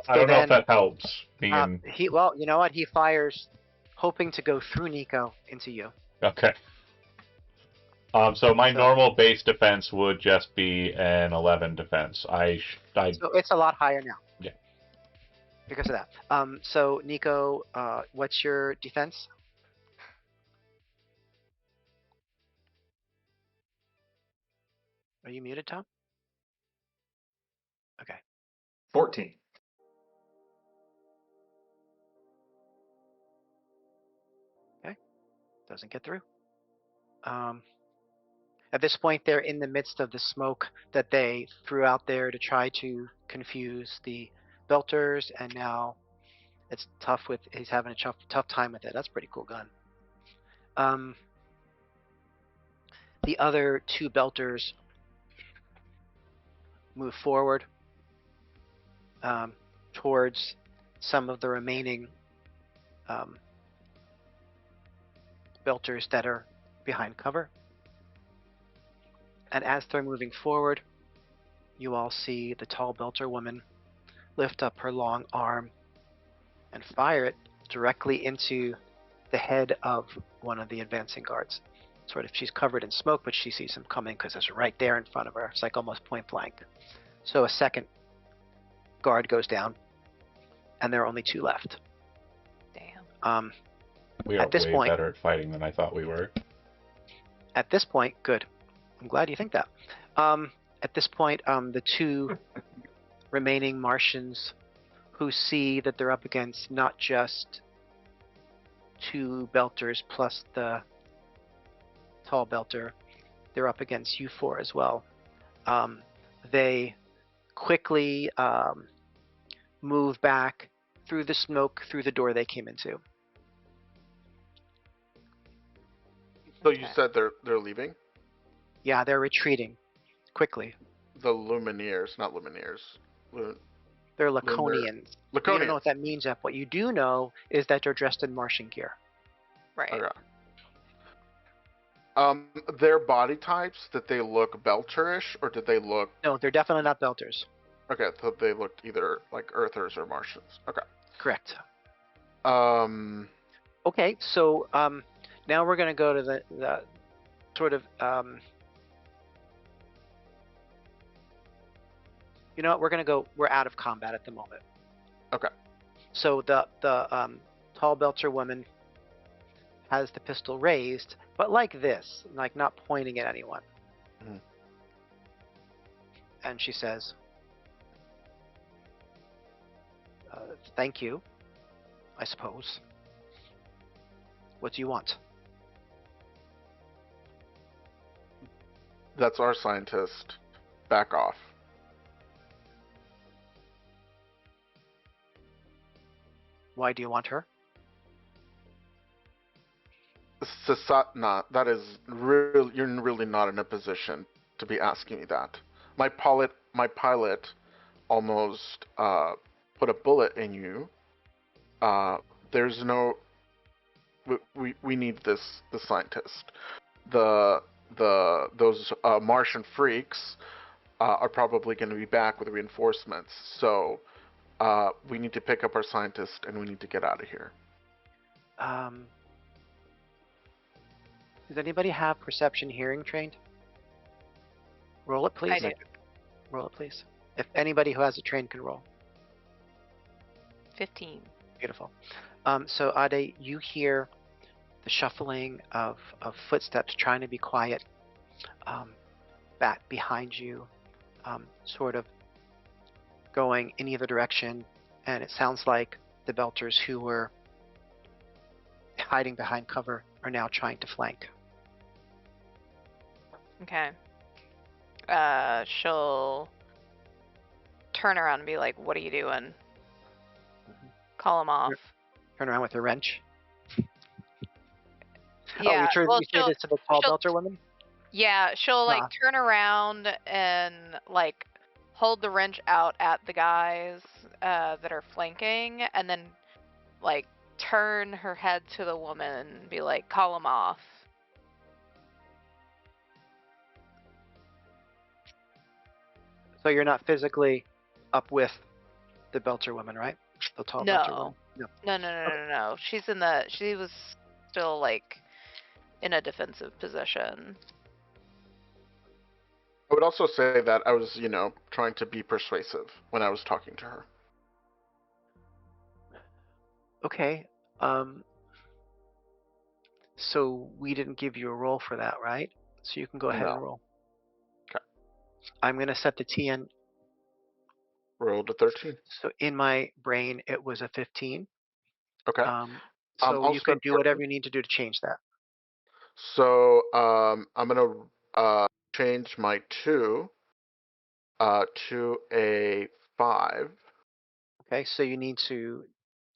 I don't know if then, that helps. Being Well, you know what? He fires, hoping to go through Nico into you. okay. So my normal base defense would just be an 11 defense. So it's a lot higher now. Yeah. Because of that. So Nico, what's your defense? Are you muted, Tom? Okay. 14. Okay. Doesn't get through. At this point, they're in the midst of the smoke that they threw out there to try to confuse the Belters, and now it's tough with. He's having a tough time with it. That's a pretty cool gun. The other 2 Belters move forward towards some of the remaining Belters that are behind cover. And as they're moving forward, you all see the tall Belter woman lift up her long arm and fire it directly into the head of one of the advancing guards. Sort of, she's covered in smoke, but she sees him coming because it's right there in front of her. It's like almost point blank. So a second guard goes down, and there are only 2 left. Damn. we are at this way point- better at fighting than I thought we were. At this point, good. I'm glad you think that. At this point, the 2 remaining Martians who see that they're up against not just 2 belters plus the tall belter. They're up against you 4 as well. They quickly move back through the smoke through the door they came into. So you said they're leaving? Yeah, they're retreating quickly. The Lumineers, not Lumineers. They're Laconians. You don't know Laconians. what that means yet. What you do know is that they're dressed in Martian gear. Right. Okay. Their body types, did they look Belterish or did they look? No, they're definitely not belters. Okay, so they looked either like Earthers or Martians. Okay. Correct. Um. Okay, so now we're going to go to the sort of you know what? We're out of combat at the moment. Okay. So the tall belcher woman has the pistol raised, but like this, like not pointing at anyone. Mhm. And she says, "Thank you, I suppose. What do you want?" That's our scientist. Back off. Why do you want her? Sasatna, that is real. You're really not in a position to be asking me that. My pilot almost put a bullet in you. There's no. We need the scientist. Those Martian freaks are probably going to be back with reinforcements. So we need to pick up our scientist and we need to get out of here. Does anybody have perception hearing trained? Roll it, please. I do. Roll it, please. If anybody who has it trained can roll. 15. Beautiful. So Ade, you hear the shuffling of footsteps trying to be quiet back behind you, sort of going in either direction, and it sounds like the belters who were hiding behind cover are now trying to flank. Okay. She'll turn around and be like, "What are you doing?" Call him off. Turn around with a wrench. Yeah. You say she'll, this to the tall she'll- belter woman? Yeah, she'll like Ah. turn around and like hold the wrench out at the guys that are flanking, and then like turn her head to the woman and be like, "Call him off." So you're not physically up with the belter woman, right? The tall belter No. woman? No. No. She was still like in a defensive position. I would also say that I was, trying to be persuasive when I was talking to her. Okay. So we didn't give you a roll for that, right? So you can go ahead and No. roll. Okay. I'm going to set the TN. Rolled a 13. So in my brain, it was a 15. Okay. So you can do whatever you need to do to change that. So I'm gonna change my 2 to a 5. Okay, so you need to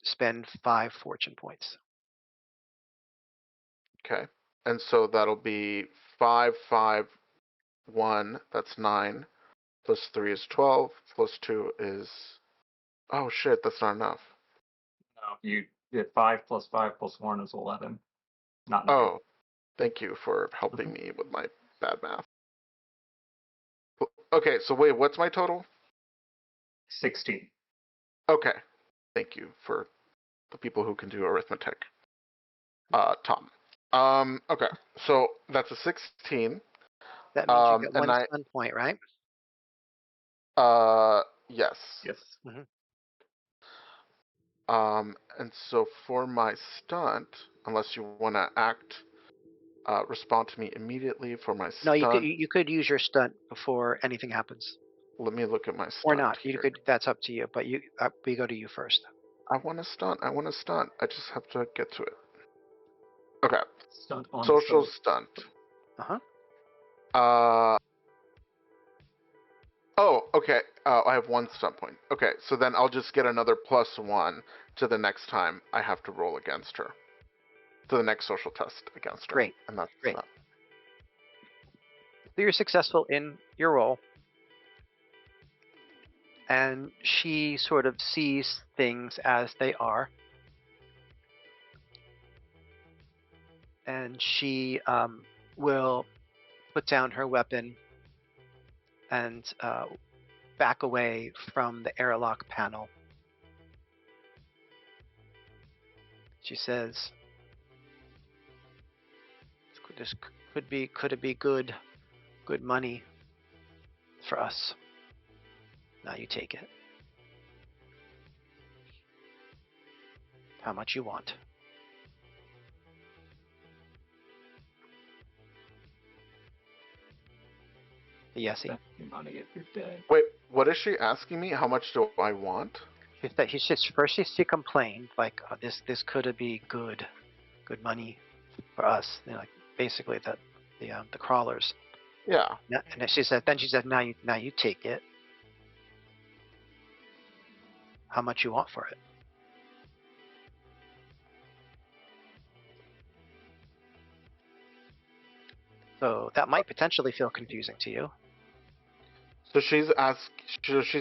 spend 5 fortune points. Okay, and so that'll be 5, 5, 1. That's 9. Plus 3 is 12. Plus 2 is. Oh shit, that's not enough. No, you did 5 plus 5 plus 1 is 11. Not 9. Oh, thank you for helping me with my bad math. Okay, so wait, what's my total? 16. Okay, thank you for the people who can do arithmetic. Tom. Okay, so that's a 16. That means you get and one stun point, right? Yes. Yes. Mm-hmm. And so for my stunt, unless you want to respond to me immediately for my No, stunt. you could use your stunt before anything happens, Let me look at my stunt. or not. Here. You could. That's up to you. But we go to you first. I want to stunt. I just have to get to it. Okay. Stunt on the Social spot. stunt. Uh-huh. Oh, okay. I have 1 stunt point. Okay, so then I'll just get another +1 to the next time I have to roll against her. To the next social test against her. Great. And that's Great. that. So you're successful in your role, and she sort of sees things as they are, and she will put down her weapon and back away from the airlock panel. She says, "This could it be good money for us? Now you take it. How much you want?" Yesy. Spend your money if you're dead. Wait, what is she asking me? How much do I want? She complained like, this could be good money for us. You know, like basically the crawlers. Yeah. And then she said, now you take it. How much you want for it? So that might potentially feel confusing to you. So she's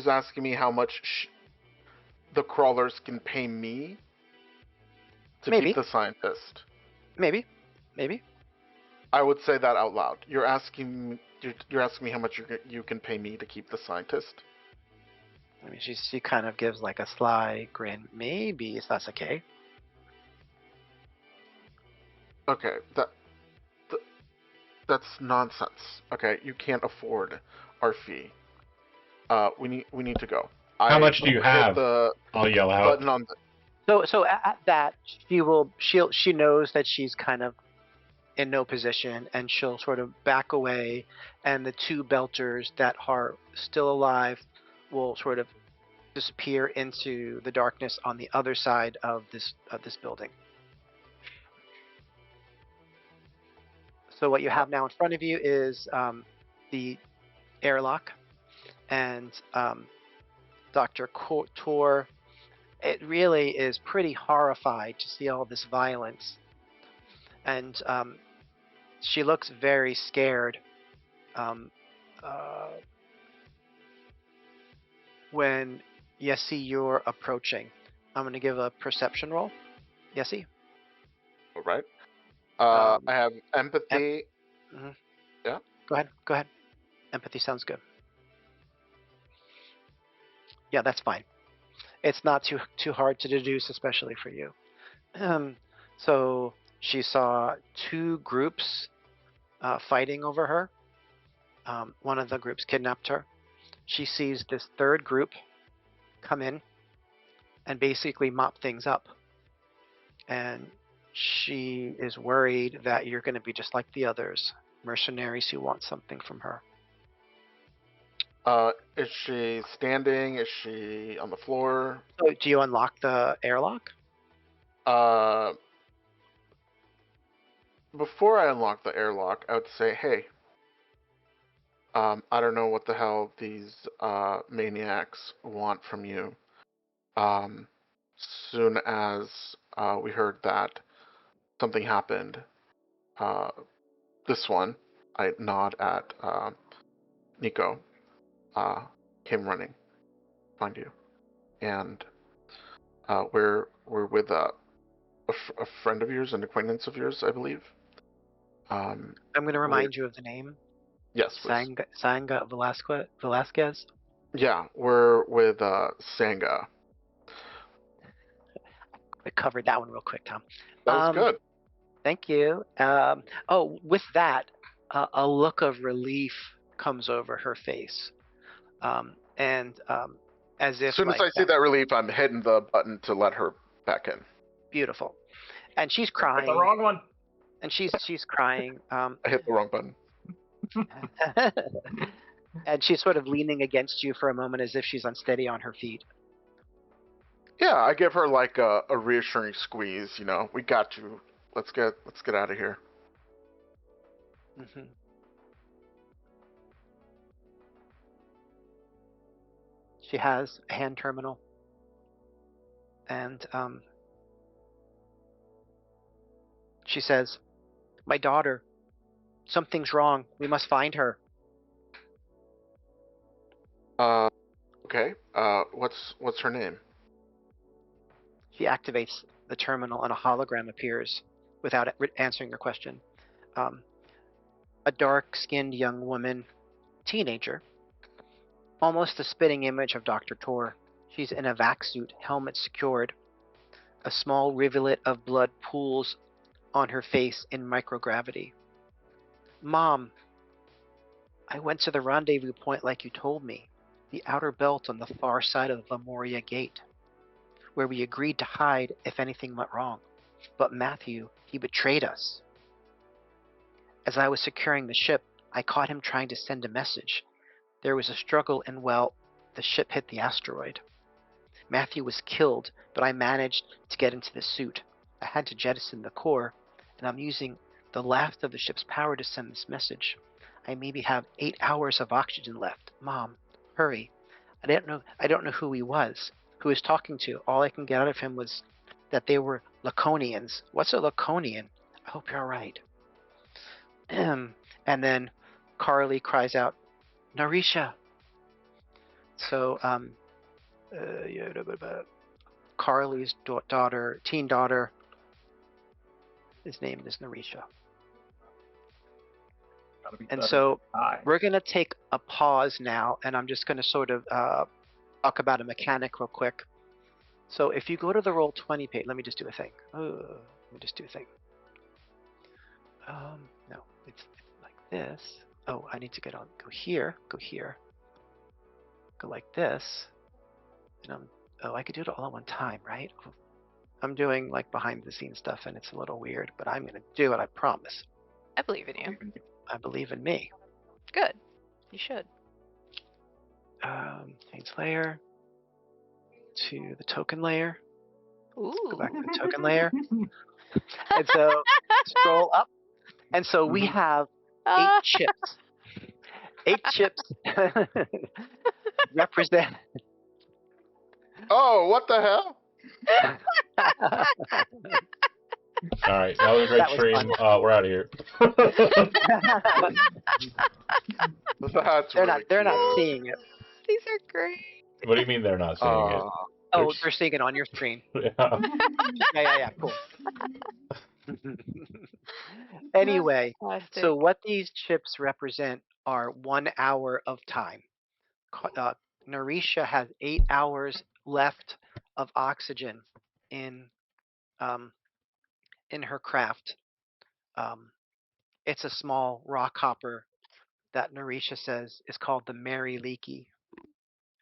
asking me how much the crawlers can pay me to Maybe. keep the scientist. Maybe. I would say that out loud. You're asking me how much you can pay me to keep the scientist. I mean, she kind of gives like a sly grin. Maybe if that's okay. Okay, that's nonsense. Okay, you can't afford our fee. We need to go. How much do you have? The I'll yell out. button on the. So at that, she knows that she's kind of in no position, and she'll sort of back away, and the 2 belters that are still alive will sort of disappear into the darkness on the other side of this building. So what you have now in front of you is the airlock, and Dr. Tor. It really is pretty horrified to see all this violence, and she looks very scared when Yessie, you're approaching. I'm going to give a perception roll. Yessie? All right. I have empathy. Mhm. Yeah. Go ahead. Empathy sounds good. Yeah, that's fine. It's not too hard to deduce, especially for you. So she saw 2 groups fighting over her. One of the groups kidnapped her. She sees this 3rd group come in and basically mop things up. And she is worried that you're going to be just like the others, mercenaries who want something from her. Is she standing? Is she on the floor? So do you unlock the airlock? Before I unlock the airlock, I would say, hey, I don't know what the hell these maniacs want from you. Soon as we heard that something happened, this one, I nod at Nico, came running, find you, and we're with a friend of yours, an acquaintance of yours, I believe. I'm going to remind you of the name. Yes, please. Sanga Velasquez. Yeah, we're with Sanga. I covered that one real quick, Tom. That was good. Thank you. With that, a look of relief comes over her face, and as if As soon as like I see that relief, I'm hitting the button to let her back in. beautiful, and she's Hit crying. the wrong one. And she's crying. I hit the wrong button. And she's sort of leaning against you for a moment as if she's unsteady on her feet. Yeah, I give her like a reassuring squeeze. You know, we got you. let's get out of here. Mm-hmm. She has a hand terminal, and she says, "My daughter, something's wrong. We must find her." Okay. What's her name? She activates the terminal, and a hologram appears without answering your question. A dark-skinned young woman, teenager, almost the spitting image of Dr. Tor. She's in a vac suit, helmet secured. A small rivulet of blood pools on her face in microgravity. "Mom, I went to the rendezvous point like you told me, the outer belt on the far side of the Lemuria gate, where we agreed to hide if anything went wrong. But Matthew, he betrayed us. As I was securing the ship, I caught him trying to send a message. There was a struggle and, well, the ship hit the asteroid. Matthew was killed, but I managed to get into the suit. I had to jettison the core, and I'm using the last of the ship's power to send this message. I maybe have 8 hours of oxygen left. Mom, hurry. I don't know who he was, who he was talking to. All I can get out of him was that they were Laconians. What's a Laconian? I hope you're all right." And then Carly cries out, "Narisha." So Carly's daughter, teen daughter, his name is Narisha. And so we're going to take a pause now, and I'm just going to sort of talk about a mechanic real quick. So if you go to the Roll20 page, let me just do a thing. No, it's like this. Oh, I need to go here, go like this. And I could do it all at one time, right? I'm doing like behind the scenes stuff, and it's a little weird, but I'm going to do it, I promise. I believe in you. I believe in me. Good. You should. Change layer to the token layer. Ooh. Go back to the token layer. And so scroll up. And so we have 8 chips. 8 chips represent. Oh, what the hell? All right, that was a great stream. We're out of here. That's they're not seeing it. These are great. What do you mean they're not seeing it? Oh, they're seeing it on your screen. Yeah. Yeah, cool. Anyway, so what these chips represent are 1 hour of time. Narisha has 8 hours left of oxygen in her craft. It's a small rock hopper that Narisha says is called the Mary Leakey.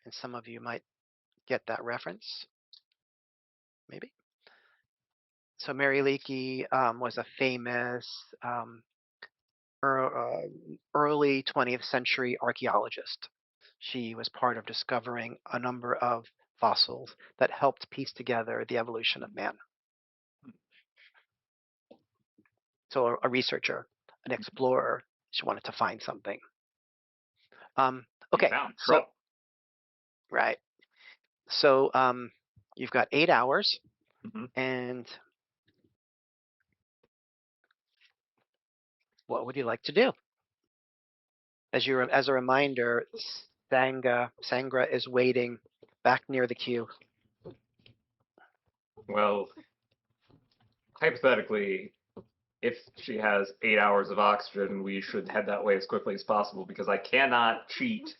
And some of you might get that reference, maybe. So Mary Leakey was a famous early 20th century archaeologist. She was part of discovering a number of fossils that helped piece together the evolution of man. So a researcher, an explorer, she wanted to find something. Okay, so right. So you've got 8 hours, and what would you like to do? As a reminder, Sangra is waiting back near the queue. Well, hypothetically, if she has 8 hours of oxygen, we should head that way as quickly as possible because I cannot cheat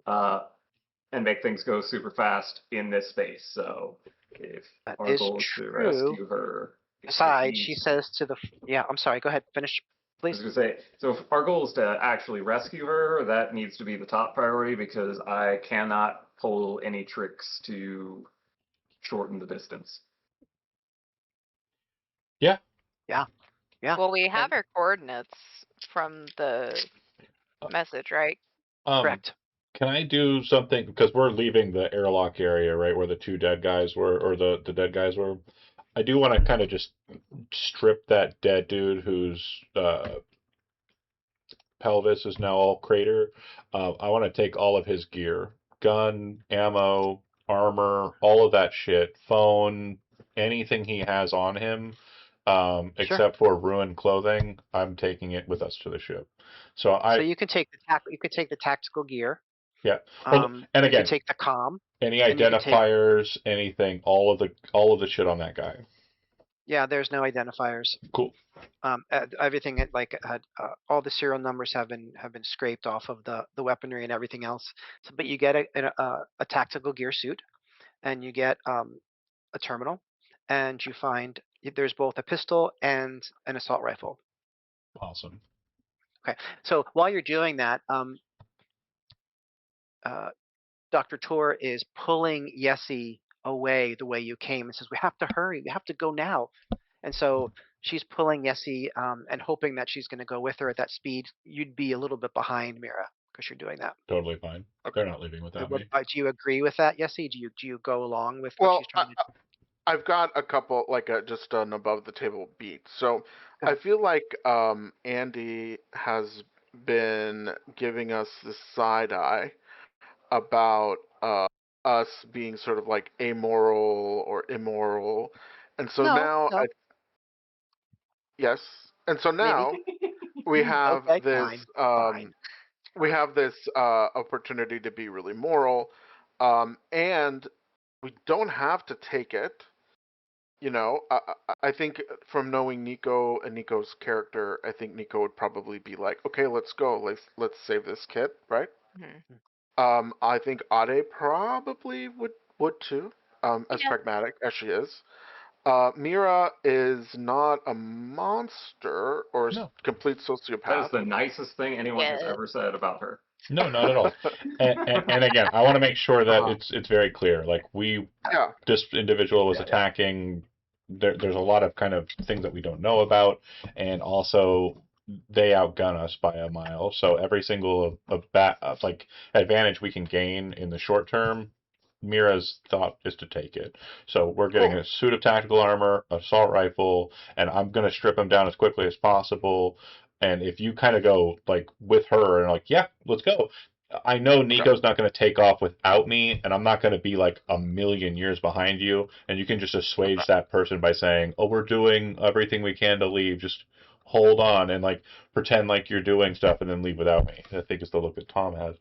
and make things go super fast in this space. So if our goal is to rescue her, besides, she says to the I'm sorry. Go ahead, finish, please. I was gonna say, so if our goal is to actually rescue her, that needs to be the top priority because I cannot pull any tricks to shorten the distance. Yeah. Well, we have her coordinates from the message, right? Correct. Can I do something because we're leaving the airlock area, right, where the 2 dead guys were, or the dead guys were? I do want to kind of just strip that dead dude whose pelvis is now all crater. I want to take all of his gear, gun, ammo, armor, all of that shit, phone, anything he has on him, Sure. except for ruined clothing. I'm taking it with us to the ship. So So you can take the tactical gear. yeah. Well, and You can again, take the comm. any and you can take identifiers, anything, all of the shit on that guy. Yeah, there's no identifiers. Cool. Everything all the serial numbers have been scraped off of the weaponry and everything else. So, but you get a tactical gear suit, and you get a terminal, and you find there's both a pistol and an assault rifle. Awesome. Okay, so while you're doing that, Dr. Tor is pulling Yessie away the way you came and says, "We have to hurry. We have to go now." And so she's pulling Yessie and hoping that she's going to go with her at that speed. You'd be a little bit behind Mira because you're doing that. Totally fine. Okay. They're not leaving without me. Do you agree with that, Yessie? Do you go along with what Well, she's trying to do? I've got a couple, like just an above the table beat. So Okay. I feel like Andy has been giving us this side eye about us being sort of like amoral or immoral, and so now No, yes, and so maybe. now we have Okay, this fine. opportunity to be really moral, and we don't have to take it. You know, I think from knowing Nico and Nico's character, I think Nico would probably be like, "Okay, let's go. Let's save this kid," right? Mhm. I think Ade probably would too, as Yeah. pragmatic as she is. Mira is not a monster or No. complete That is sociopath. the nicest thing anyone has Yeah. ever said about her. No, not at all. And again, I want to make sure that Uh-huh. it's very clear. Like Yeah, this individual was Yeah. attacking. There's a lot of kind of things that we don't know about, and also they outgun us by a mile. So every single like advantage we can gain in the short term, Mira's thought is to take it. So we're getting cool. a suit of tactical armor, assault rifle, and I'm gonna strip him down as quickly as possible. And if you kind of go like with her and like, yeah, let's go. I know Nico's not going to take off without me, and I'm not going to be like a million years behind you. And you can just assuage that person by saying, "Oh, we're doing everything we can to leave. Just hold on," and like pretend like you're doing stuff, and then leave without me. I think it's the look that Tom has.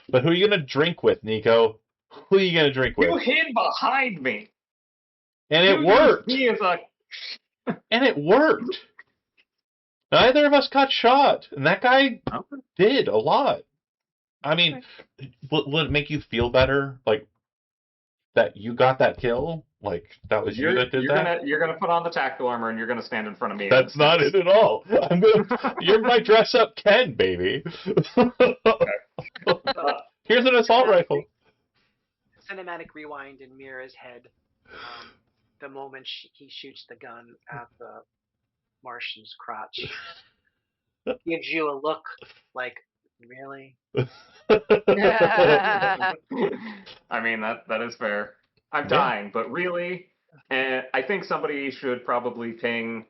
But who are you going to drink with, Nico? Who are you going to drink with? You hid behind me. And You it used worked. me as a And it worked. Neither of us got shot, and that guy did a lot. I mean, would it make you feel better, like that you got that kill? Like that was you that did that? You're gonna put on the tactical armor and you're gonna stand in front of me. That's not it at all. You're my dress up Ken, baby. Here's an assault rifle. Cinematic rewind in Mira's head. The moment he shoots the gun at the Martian's crotch, gives you a look like, really? I mean that is fair. I'm Yeah. dying, but really, and I think somebody should probably ping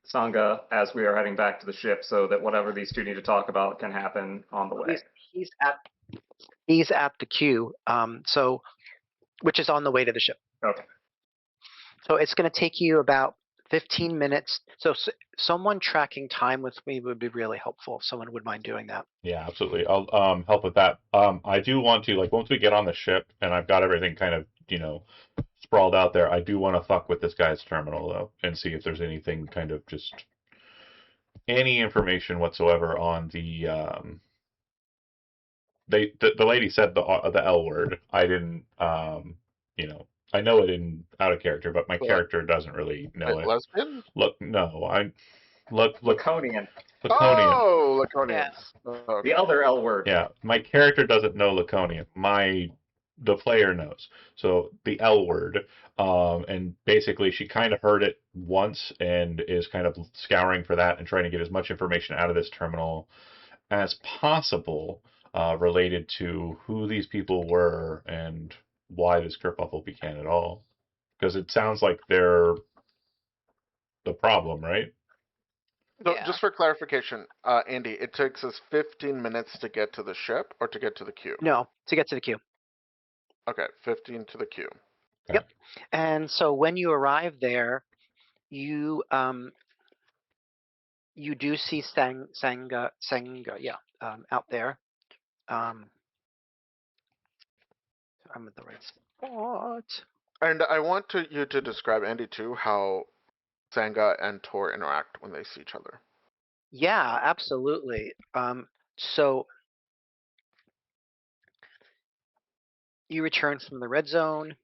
Sangha as we are heading back to the ship, so that whatever these two need to talk about can happen on the way. He's at the queue, which is on the way to the ship. Okay. So it's going to take you about 15 minutes. So someone tracking time with me would be really helpful. If someone would mind doing that. Yeah, absolutely. I'll help with that. I do want to, like, once we get on the ship and I've got everything kind of, sprawled out there, I do want to fuck with this guy's terminal though and see if there's anything kind of just any information whatsoever on the lady said the L word. I didn't I know it in out of character, but my character doesn't really know it. Lesbian? Look, no, look Laconian. Laconian. Oh, Laconians. Okay. The other L word. Yeah, my character doesn't know Laconian. The player knows. So the L word, and basically she kind of heard it once and is kind of scouring for that and trying to get as much information out of this terminal as possible, related to who these people were and why this kerfuffle began at all. Because it sounds like they're the problem, right? So Yeah. just for clarification, Andy, it takes us 15 minutes to get to the ship or to get to the queue. No, to get to the queue. Okay, 15 to the queue. Yep. And so when you arrive there, you you do see Sangha, yeah, out there. I'm at the right spot. And I want you to describe, Andy, too, how Sangha and Tor interact when they see each other. Yeah, absolutely. So you return from the red zone.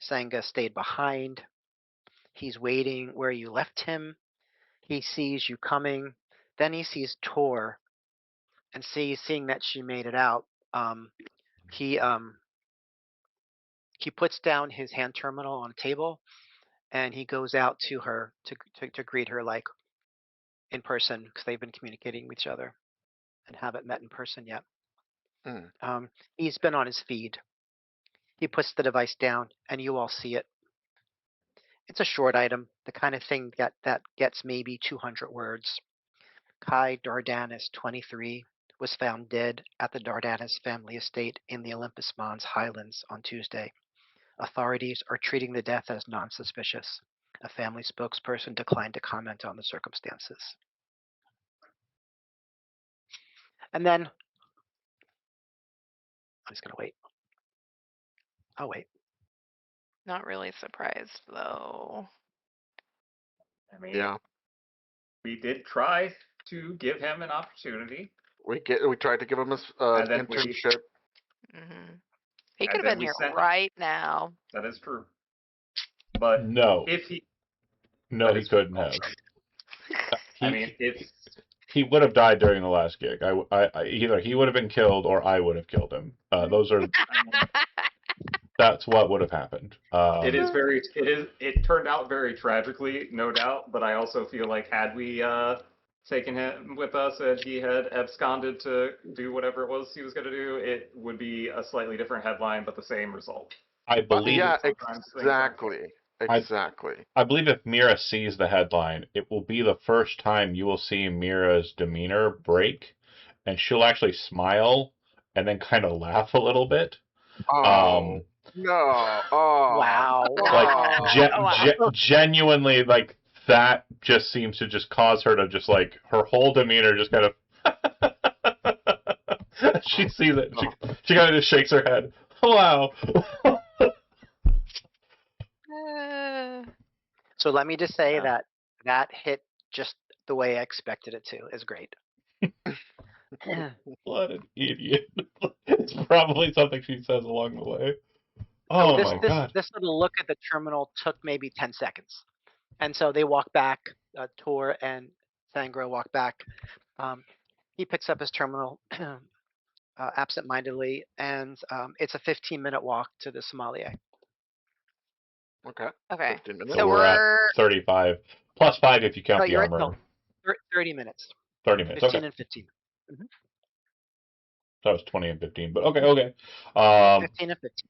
Sangha stayed behind. He's waiting where you left him. He sees you coming. Then he sees Tor, and seeing that she made it out. Um, he he puts down his hand terminal on a table, and he goes out to her to greet her like in person because they've been communicating with each other and haven't met in person yet. Mm. He's been on his feed. He puts the device down, and you all see it. It's a short item, the kind of thing that gets maybe 200 words. Kai Dardanus, 23, was found dead at the Dardanus family estate in the Olympus Mons Highlands on Tuesday. Authorities are treating the death as non-suspicious. A family spokesperson declined to comment on the circumstances. And then I'm just going to wait. I'll wait. Not really surprised though. I mean, Yeah, we did try to give him an opportunity, we tried to give him an and then internship. Hmm He could and have then been we here sent. right now. That is true. But No, if he, no, that he is couldn't also have. true. I mean, He if he would have died during the last gig. Either he would have been killed or I would have killed him. Those are I mean, that's what would have happened. it turned out very tragically, no doubt. But I also feel like had we taken him with us and he had absconded to do whatever it was he was going to do, it would be a slightly different headline, but the same result. I believe Yeah, Sometimes things don't. exactly. I Exactly. I believe if Mira sees the headline, it will be the first time you will see Mira's demeanor break, and she'll actually smile and then kind of laugh a little bit. Oh, Um, no. Oh, Wow. like oh. genuinely, like that just seems to just cause her to just like her whole demeanor just kind of. She sees it. She kind of just shakes her head. Wow. So let me just say Yeah. that hit just the way I expected it to. Is great. What an idiot. It's probably something she says along the way. So Oh my god. this little look at the terminal took maybe 10 seconds, and so they walk back. Tor and Sangra walk back. He picks up his terminal absent-mindedly, and it's a 15-minute walk to the sommelier. Okay. Okay. 15 minutes. So So we're at we're 35 plus 5 if you count No, the you're at armor. 30 minutes. 30 minutes. 15 Okay. and 15. Mhm. That was 20 and 15, but okay. Um 15 and 15.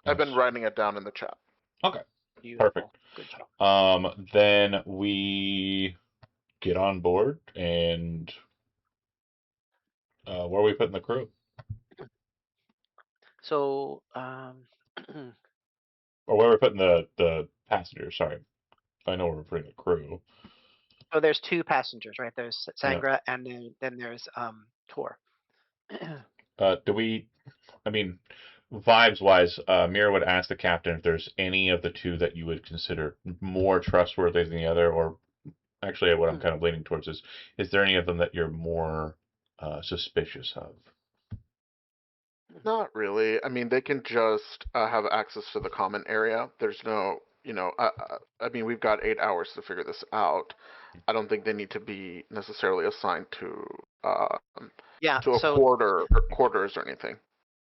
I've been nice. writing it down in the chat. Okay. Beautiful. Perfect. Good job. Then we get on board and where are we putting the crew? So Or where are we putting the passengers, sorry. I know where we're putting the crew. so there's two passengers, right? There's Yeah. Sangra, and then there's Tor. Do we I mean, vibes wise, Mira would ask the captain if there's any of the two that you would consider more trustworthy than the other, or actually, what I'm kind of leaning towards is there any of them that you're more suspicious of? Not really. I mean, they can just have access to the common area. There's no, I mean, we've got 8 hours to figure this out. I don't think they need to be necessarily assigned to Yeah. a So quarters or anything.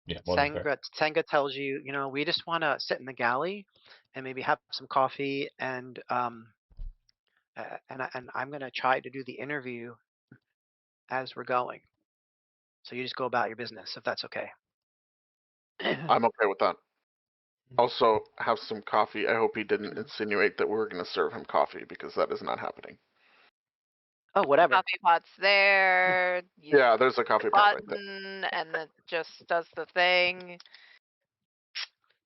Yeah, more than fair. Sangra tells you, we just want to sit in the galley and maybe have some coffee, and I'm going to try to do the interview as we're going. So you just go about your business if that's okay. I'm okay with that. also have some coffee. I hope he didn't insinuate that we were going to serve him coffee, because that is not happening. Oh, whatever. Coffee pot's there. You Yeah, there's a coffee pot right there. button, and it just does the thing.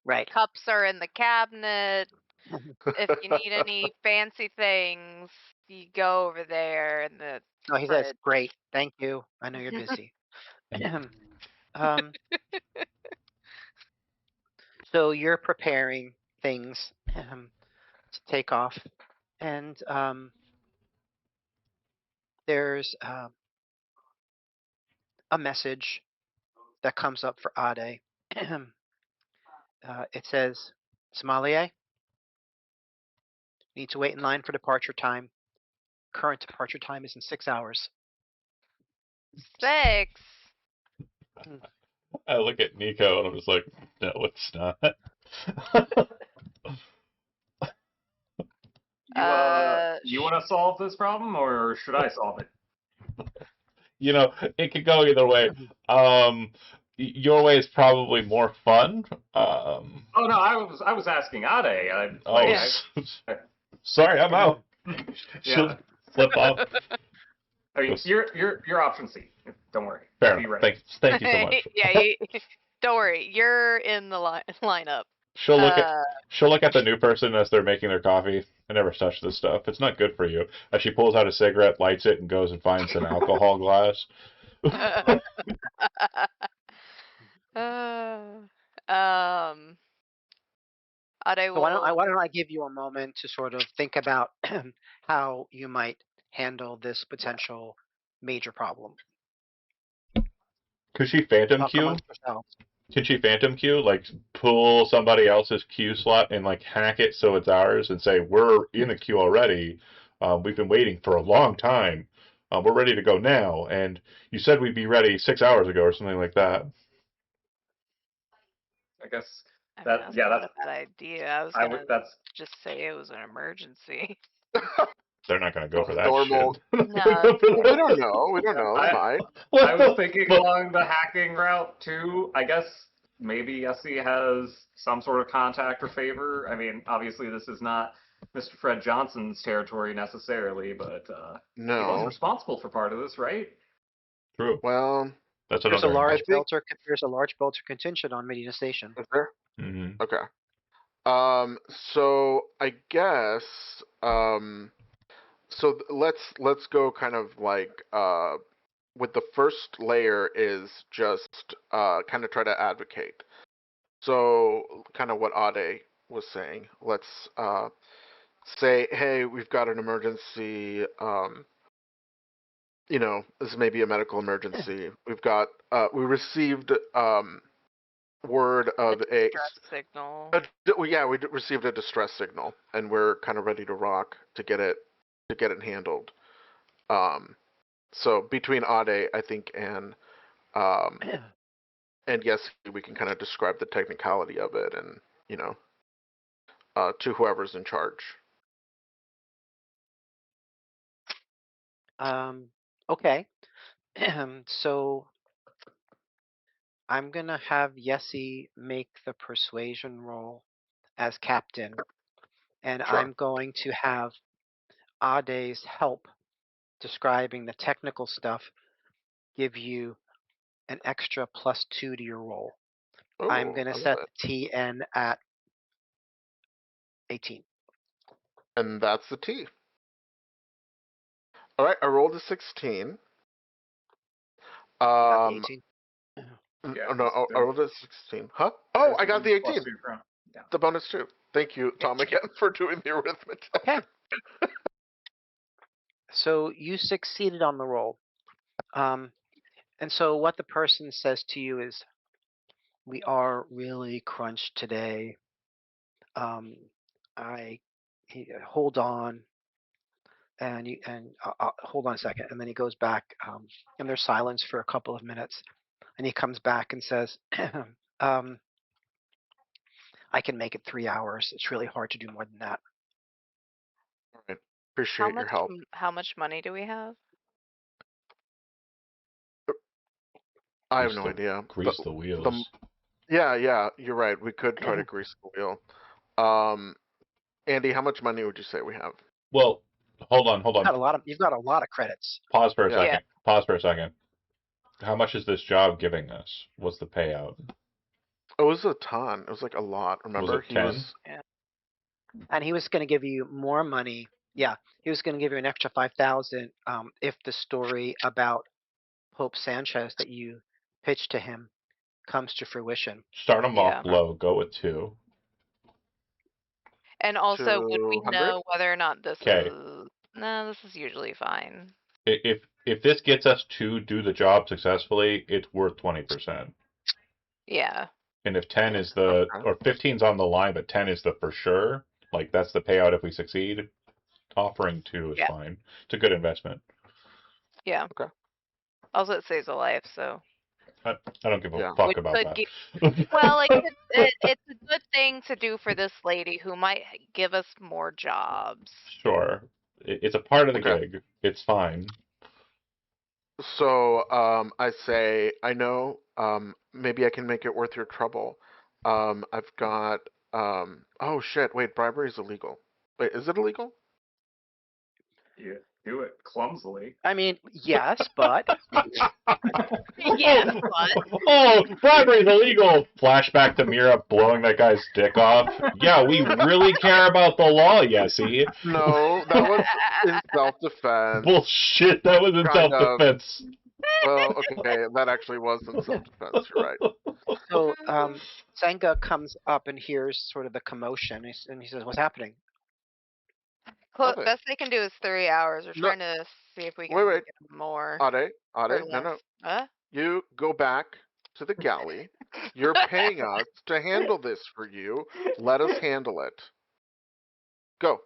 Right. Cups are in the cabinet. If you need any fancy things, you go over there in the Oh, he says, fridge. "Great, thank you. I know you're busy." um, so you're preparing things to take off, and there's a message that comes up for Ade. It says, "Somalia, need to wait in line for departure time. Current departure time is in 6 hours." 6. I look at Nico and I'm just like, no, it's not. You want to solve this problem, or should I solve it? It could go either way. Your way is probably more fun. Oh no, I was asking Ade. Sorry, I'm out. She'll Yeah. flip off. I mean, your option C. Don't worry. Fair Be enough. ready. Thank you so much. Yeah, don't worry. You're in the lineup. She'll look at the new person as they're making their coffee. I never touch this stuff. It's not good for you. As she pulls out a cigarette, lights it, and goes and finds an alcohol glass. Ade So will. why don't I give you a moment to sort of think about how you might handle this potential major problem? Could she phantom Talk Q? amongst yourselves. Can she phantom Q? Like pull somebody else's Q slot and like hack it so it's ours and say we're in the queue already. We've been waiting for a long time. We're ready to go now, and you said we'd be ready 6 hours ago or something like that. I guess I mean, that that's yeah, not that's a bad idea. I was I gonna would that's just say it was an emergency. They're not going to go for that Normal. shit. No. We don't know. We don't know. It might. I was thinking along the hacking route too. I guess maybe Yessie has some sort of contact or favor. I mean, obviously this is not Mr. Fred Johnson's territory necessarily, but he was No. responsible for part of this, right? True. Well, That's There's a another. large think- there's a large belter contingent on Medina Station. is there? Mm-hmm. Okay. So I guess so let's go kind of like with the first layer is just kind of try to advocate. So kind of what Ade was saying. Let's say, hey, we've got an emergency. This may be a medical emergency. We've got we received word of a Distress signal. we received a distress signal, and we're kind of ready to rock to get it handled. So between Ade, I think, and yes, we can kind of describe the technicality of it, and to whoever's in charge. Okay. So I'm gonna have Yessie make the persuasion roll as captain, and Sure. I'm going to have Ade's help describing the technical stuff give you an extra +2 to your roll. Ooh, I'm gonna I love set it. the TN at 18. And that's the T. All right, I rolled a 16. You got the 18? Yeah, No, I rolled a 16. Huh? Oh, I got the 18. Yeah. The bonus 2. Thank you, Tom, again, for doing the arithmetic. Okay. So you succeeded on the roll. And so what the person says to you is, we are really crunched today. Hold on, and hold on a second, and then he goes back, and there's silence for a couple of minutes, and he comes back and says, I can make it 3 hours. It's really hard to do more than that. All right. Appreciate your help. How much money do we have? I have no idea. Grease the wheels. Yeah, you're right. We could try to grease the wheel. Andy, how much money would you say we have? Well, hold on. You've got a lot of credits. Pause for a Yeah. Yeah. second. Pause for a second. How much is this job giving us? What's the payout? It was a ton. It was like a lot. Was Remember, it 10? And he was going to give you more money. Yeah, he was going to give you an extra 5,000 if the story about Pope Sanchez that you pitched to him comes to fruition. Start them Yeah. off low. Go with 2. And also, would we 200? know whether or not this 'Kay. is? No, this is usually fine. If this gets us to do the job successfully, it's worth 20%. Yeah. And if 10 is the Okay. or 15's on the line, but 10 is the for sure, like that's the payout if we succeed. Offering 2 is Yeah. fine. It's a good investment. Yeah. Okay. Also, it saves a life, so. I don't give a Yeah. fuck Which about could that. Well, it's a good thing to do for this lady who might give us more jobs. Sure. It's a part of the Okay. gig. It's fine. So, I say, I know, maybe I can make it worth your trouble. I've got, oh shit, wait, bribery is illegal. Wait, is it illegal? You do it clumsily. I mean, yes, but Yes, but Oh, bribery's illegal. Flashback to Mira blowing that guy's dick off. Yeah, we really care about the law, Yessie. No, that was in self-defense. Bullshit, that was in Kind of. self-defense. Well, okay, that actually was in self-defense. You're right. so Senga comes up and hears sort of the commotion, and he says, "What's happening?" Nothing. best they can do is 3 hours. We're No. trying to see if we can Wait. get more Ade, or no, no. less. Huh? You go back to the galley. You're paying us to handle this for you. Let us handle it. Go.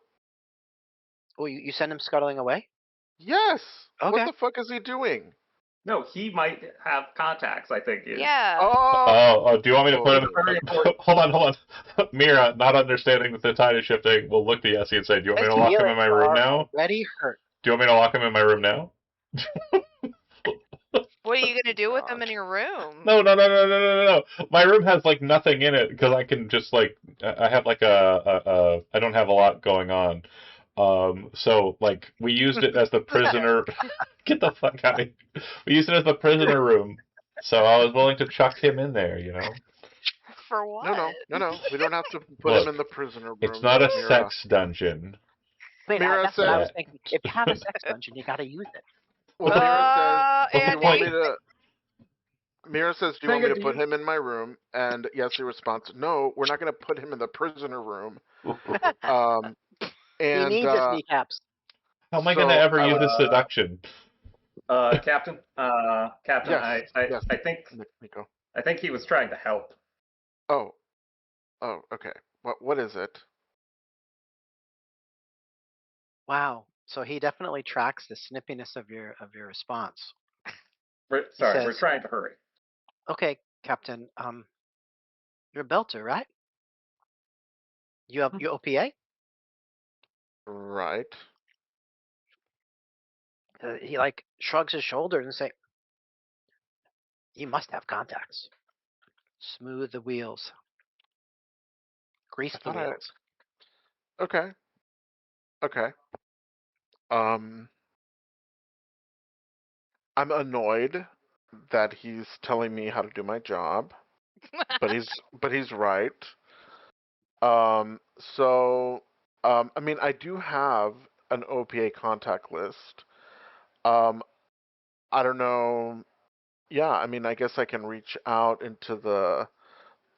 Oh, you send him scuttling away? Yes. Okay. What the fuck is he doing? No, he might have contacts. I think is. Yeah. Oh. Do you want me to put him? Very important. Hold on. Mira, not understanding that the tide is shifting, will look to Yessie and say, "Do you want me to His lock him in feelings my room are now? already hurt. Do you want me to lock him in my room now?" What are you gonna do with them God. in your room? No. My room has like nothing in it because I can just like I have like I don't have a lot going on. So like we used it as the prisoner. Get the fuck out! We used it as the prisoner room. So I was willing to chuck him in there, you know. For what? No. We don't have to put Look, him in the prisoner room. It's not a Mira. sex dungeon. Wait, Mira that's what I was said- thinking. If you have a sex dungeon, you got to use it. Well, Mira says, "Do you want me Andy. to?" Mira says, "Do you want me to put him in my room?" And Yessie responds, "No, we're not going to put him in the prisoner room." And He needs his kneecaps. How am I going to So, ever I use would- this seduction? Captain. Captain. Yes, yes. I think Nico. I think he was trying to help. Oh, okay. What is it? Wow. So he definitely tracks the snippiness of your response. We're says- trying to hurry. Okay, Captain. You're a belter, right? You have your OPA? Right. He like shrugs his shoulders and say, "You must have contacts. Smooth the wheels. Grease the thought I- wheels." Okay. I'm annoyed that he's telling me how to do my job, but he's right. I mean, I do have an OPA contact list. I don't know. Yeah, I mean, I guess I can reach out into the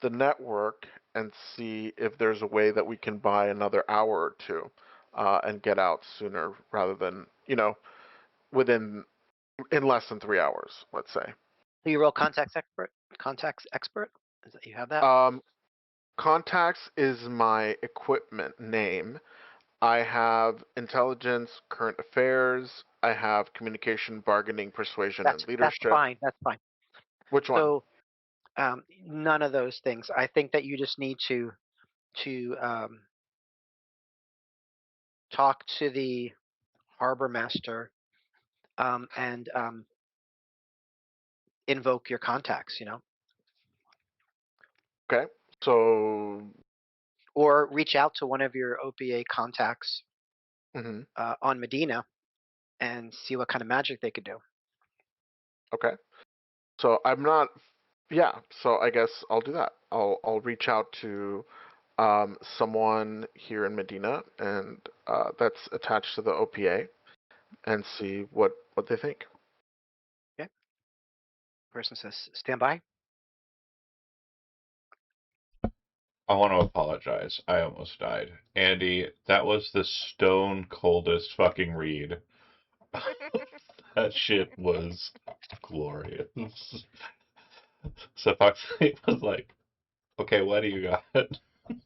network and see if there's a way that we can buy another hour or two, and get out sooner rather than, in less than 3 hours, let's say. So you roll contacts expert? Contacts expert? Is that you have that? Contacts is my equipment name. I have intelligence, current affairs. I have communication, bargaining, persuasion, and leadership. That's fine. Which one? So none of those things. I think that you just need to talk to the harbor master and invoke your contacts. Okay. So. Or reach out to one of your OPA contacts Mhm. on Medina and see what kind of magic they could do. Okay. So I'm not. Yeah. So I guess I'll do that. I'll reach out to someone here in Medina and that's attached to the OPA and see what they think. Okay. Person says, stand by. I want to apologize. I almost died. Andy, that was the stone coldest fucking read. That shit was glorious. So Foxy was like, okay, what do you got?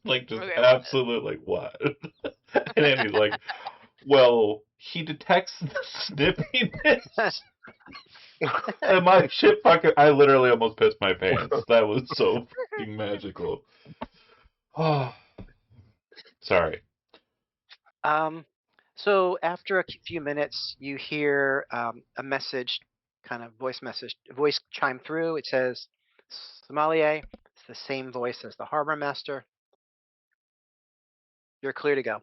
Like, just Okay, what? absolutely what? And Andy's like, well, he detects the snippiness. And my shit fucking, I literally almost pissed my pants. That was so fucking magical. Oh, sorry. So after a few minutes, you hear a message, kind of voice chime through. It says, Sommelier. It's the same voice as the harbor master. You're clear to go.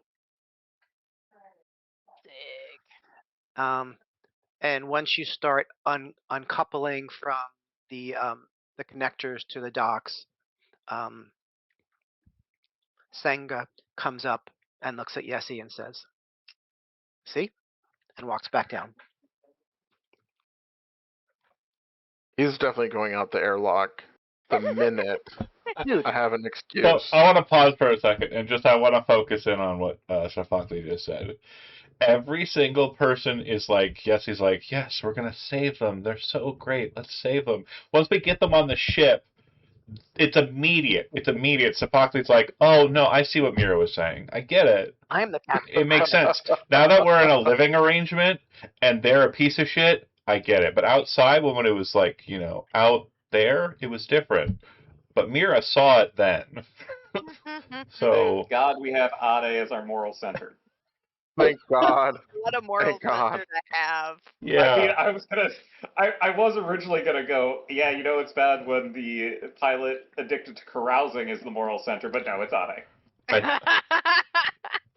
Sick. And once you start uncoupling from the connectors to the docks, Senga comes up and looks at Yessi and says, "See," and walks back down. He's definitely going out the airlock the minute Dude, I have an So excuse. I want to pause for a second and I want to focus in on what Shafakli just said. Every single person is like, yes, he's like, yes, we're gonna save them. They're so great. Let's save them. Once we get them on the ship, it's immediate. It's immediate. Shafakli's like, oh no, I see what Mira was saying. I get it. I am the captain. It makes sense. Now that we're in a living arrangement and they're a piece of shit, I get it. But outside, when it was like, out there, it was different. But Mira saw it then. So Thank God we have Ade as our moral center. Thank God. What a moral Thank God. center to have. yeah, I mean, I was originally gonna go, yeah, it's bad when the pilot addicted to carousing is the moral center, but no, it's Ade.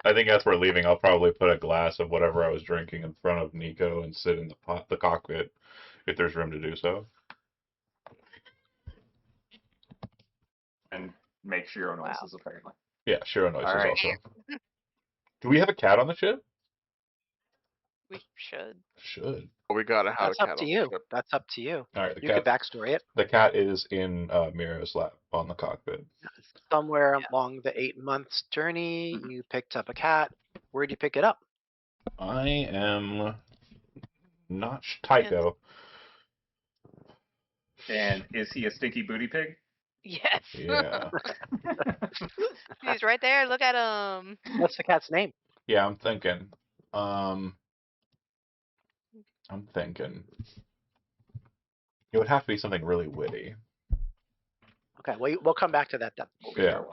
I think as we're leaving, I'll probably put a glass of whatever I was drinking in front of Nico and sit in the cockpit if there's room to do so. And make Shiro noises, Wow. apparently. Yeah, Shiro noises All right. also. Do we have a cat on the ship? We should. Should. We gotta have That's a up cat to on you. the ship. That's up to you. All right, You could backstory it. the cat is in Mira's lap on the cockpit. Somewhere Yeah. along the 8 months journey, you picked up a cat. Where'd you pick it up? I am not Tycho. And is he a stinky booty pig? Yes. Yeah. He's right there. Look at him. What's the cat's name? Yeah, I'm thinking. It would have to be something really witty. Okay, we'll come back to that then. Yeah.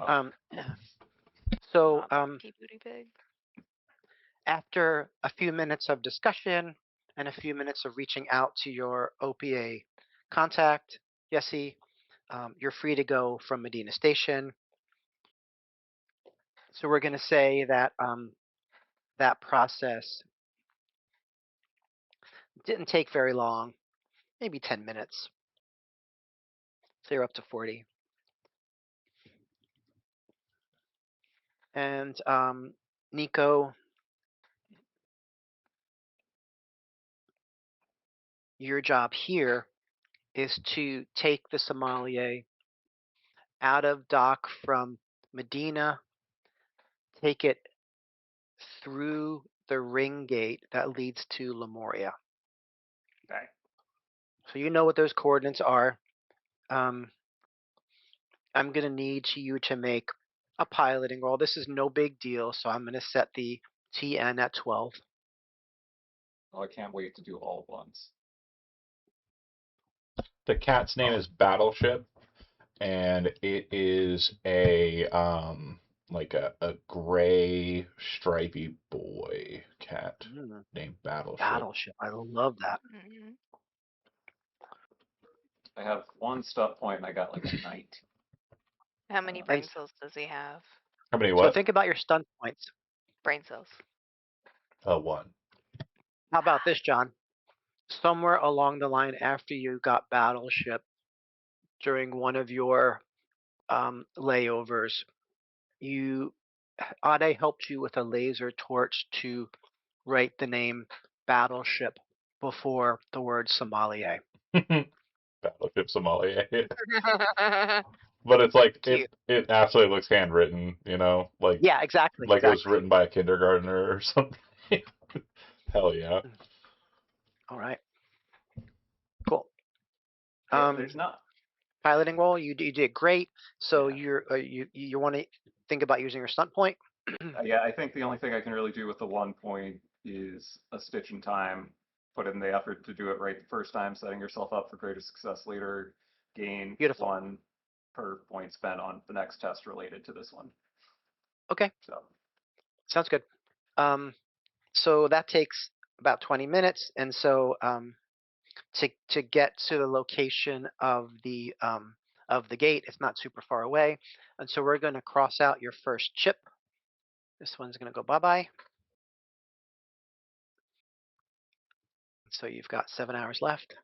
So Stinky booty pig. after a few minutes of discussion and a few minutes of reaching out to your OPA contact, Yessi, you're free to go from Medina Station. So we're going to say that that process didn't take very long, maybe 10 minutes. So you're up to 40. And Nico, your job here is to take the sommelier out of dock from Medina, take it through the ring gate that leads to Lemuria. Okay. So you know what those coordinates are. I'm going to need you to make a piloting roll. This is no big deal, so I'm going to set the TN at 12. Oh, I can't wait to do all at once. The cat's name is Battleship, and it is a like a gray stripy boy cat named Battleship. Battleship. I love that. Mm-hmm. I have one stuff point and I got like a 19. How many And brain cells does he have? How many so what? think about your stun points. Brain cells. One. How about this, John? Somewhere along the line after you got Battleship during one of your layovers, Ade helped you with a laser torch to write the name Battleship before the word Somalia. Battleship Somalia. But it's like Cute. it absolutely looks handwritten, like Yeah, exactly, it was exactly. written by a kindergartner or something. Hell yeah. All right, cool. Yeah, there's not. Piloting roll, you did great. So Yeah. you want to think about using your stunt point. Yeah, I think the only thing I can really do with the 1 point is a stitch in time. Put in the effort to do it right the first time, setting yourself up for greater success later. Gain Beautiful. 1 per point spent on the next test related to this one. Okay, So sounds good. So that takes about 20 minutes, and so to get to the location of the gate, it's not super far away, and so we're going to cross out your first chip. This one's going to go bye-bye. So you've got 7 hours left.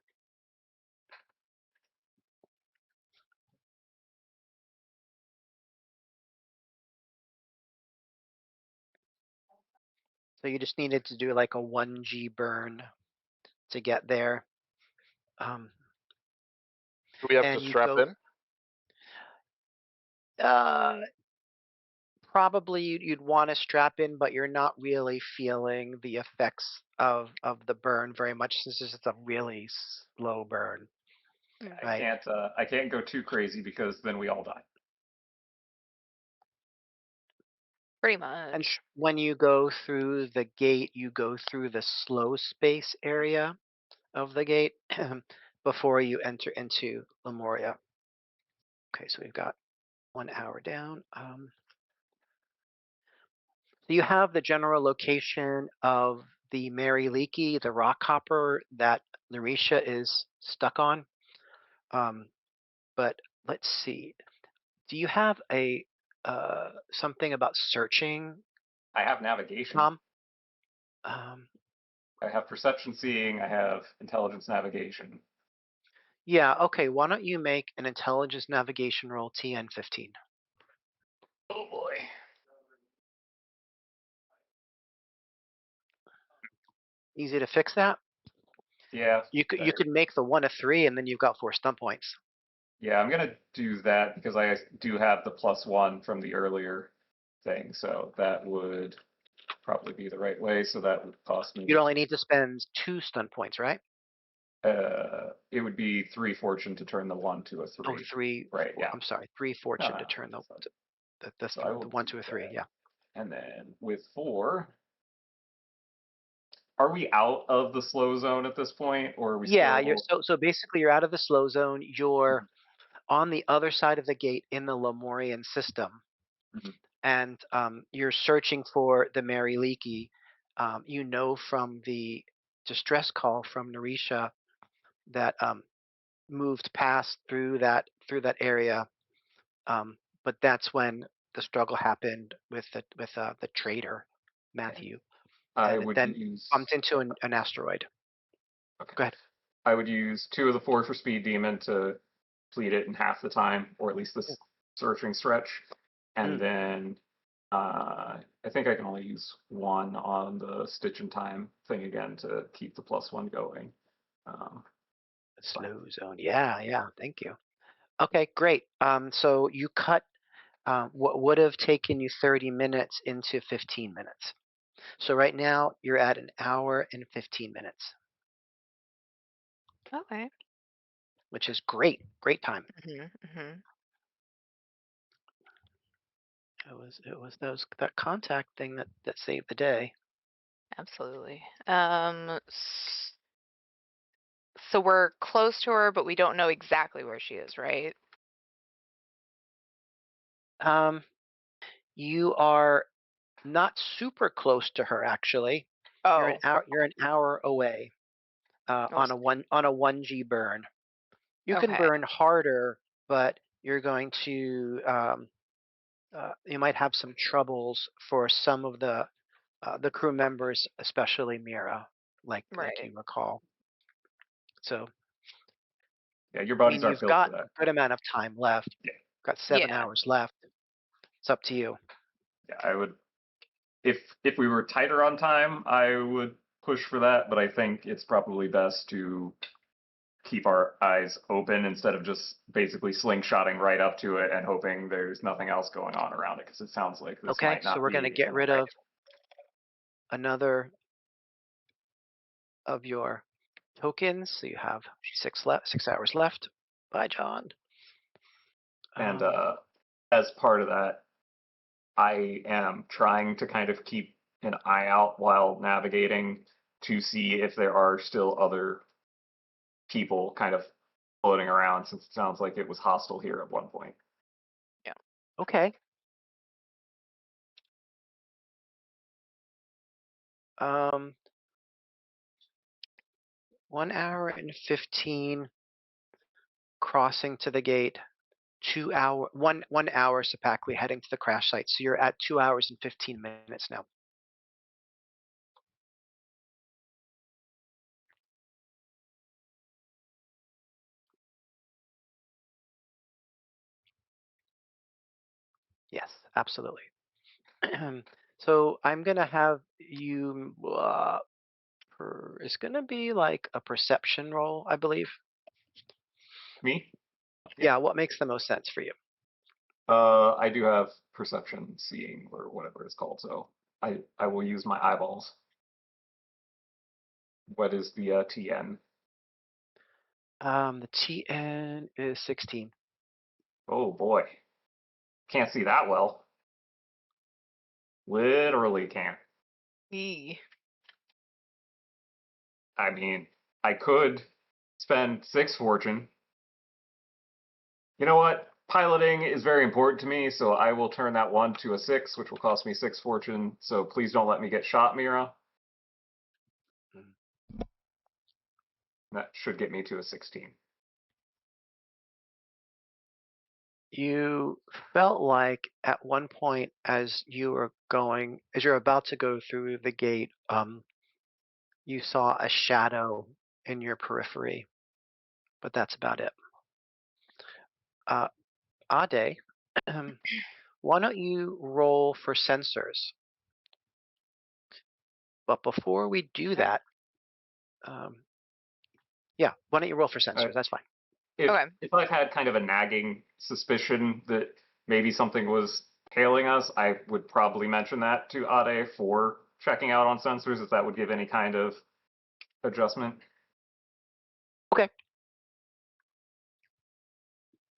So you just needed to do like a 1G burn to get there. Do we have to And you strap go, in? probably you'd want to strap in, but you're not really feeling the effects of the burn very much since it's a really slow burn, right? I can't go too crazy because then we all die. Pretty And much. when you go through the gate, you go through the slow space area of the gate before you enter into Lemuria. Okay, so we've got 1 hour down. So you have the general location of the Mary Leakey, the rock hopper that Narisha is stuck on. But let's see. Do you have a something about searching, I have navigation. Tom? Um, I have perception seeing. I have intelligence navigation. yeah. Okay. Why don't you make an intelligence navigation roll TN 15? Oh boy. Easy to fix that. Yeah. You could make the 1 a 3, and then you've got 4 stunt points. Yeah, I'm gonna do that because I do have the +1 from the earlier thing, so that would probably be the right way. So that would cost You'd me. only need to spend 2 stunt points, right? It would be 3 fortune to turn the 1 to a Oh, 3. 3. Right? Yeah. I'm sorry, 3 No, fortune to no. turn So, so I the will 1 do to a 3. that. Yeah. And then with 4, are we out of the slow zone at this point, or are we Yeah. You're still? so basically you're out of the slow zone. You're on the other side of the gate in the Lemurian system, Mhm. and you're searching for the Mary Leakey. You know from the distress call from Narisha that moved past through that area, but that's when the struggle happened with the traitor Okay. Matthew, I and it would then use. bumped into an asteroid. Okay. Go ahead. I would use 2 of the 4 for speed demon to complete it in half the time, or at least this searching stretch. And Mm, then I think I can only use 1 on the stitch in time thing again to keep the +1 going. It's fine. slow zone. Yeah, yeah. Thank you. Okay, great. So you cut what would have taken you 30 minutes into 15 minutes. So right now you're at 1 hour and 15 minutes, Okay. which is great. Great time. Mhm. Mhm. It was that contact thing that saved the day. Absolutely. So we're close to her, but we don't know exactly where she is, right? Um, you are not super close to her actually. Oh. You're an hour away Oh. on a 1G burn. You can Okay. burn harder, but you're going to you might have some troubles for some of the crew members, especially Mira, like Right. you recall. So, Yeah, your I bodies mean, aren't you've built for got a that. good amount of time left. Yeah, Got 7 hours Yeah. left. It's up to you. yeah. I would, if we were tighter on time, I would push for that. But I think it's probably best to keep our eyes open instead of just basically slingshotting right up to it and hoping there's nothing else going on around it, because it sounds like this Okay, might so not we're going to be get an rid of ideal. another of your tokens. So you have 6 hours left. Bye, John. And Um, as part of that, I am trying to kind of keep an eye out while navigating to see if there are still other people kind of floating around, since it sounds like it was hostile here at one point. okay. Um, 1 hour and 15 crossing to the gate. 2 hour, 1 hour Sapacally heading to the crash site. So you're at 2 hours and 15 minutes now. Yes, absolutely. So I'm gonna have you. It's gonna be like a perception roll, I believe. Me? Yeah, what makes the most sense for you? I do have perception, seeing, or whatever it's called, so I will use my eyeballs. What is the TN? The TN is 16. Oh boy, can't see that well. Literally can't. Eee. I mean, I could spend 6 fortune. You know what? Piloting is very important to me, so I will turn that 1 to a 6, which will cost me 6 fortune. So please don't let me get shot, Mira. Mm. That should get me to a 16. You felt like at one point as you're about to go through the gate, you saw a shadow in your periphery, but that's about it. Uh, Ade, why don't you roll for sensors? But before we do Okay. that, yeah, why don't you roll for Uh, sensors? That's fine. if Okay. if I've had kind of a nagging suspicion that maybe something was tailing us, I would probably mention that to Ade for checking out on sensors, if that would give any kind of adjustment. Okay.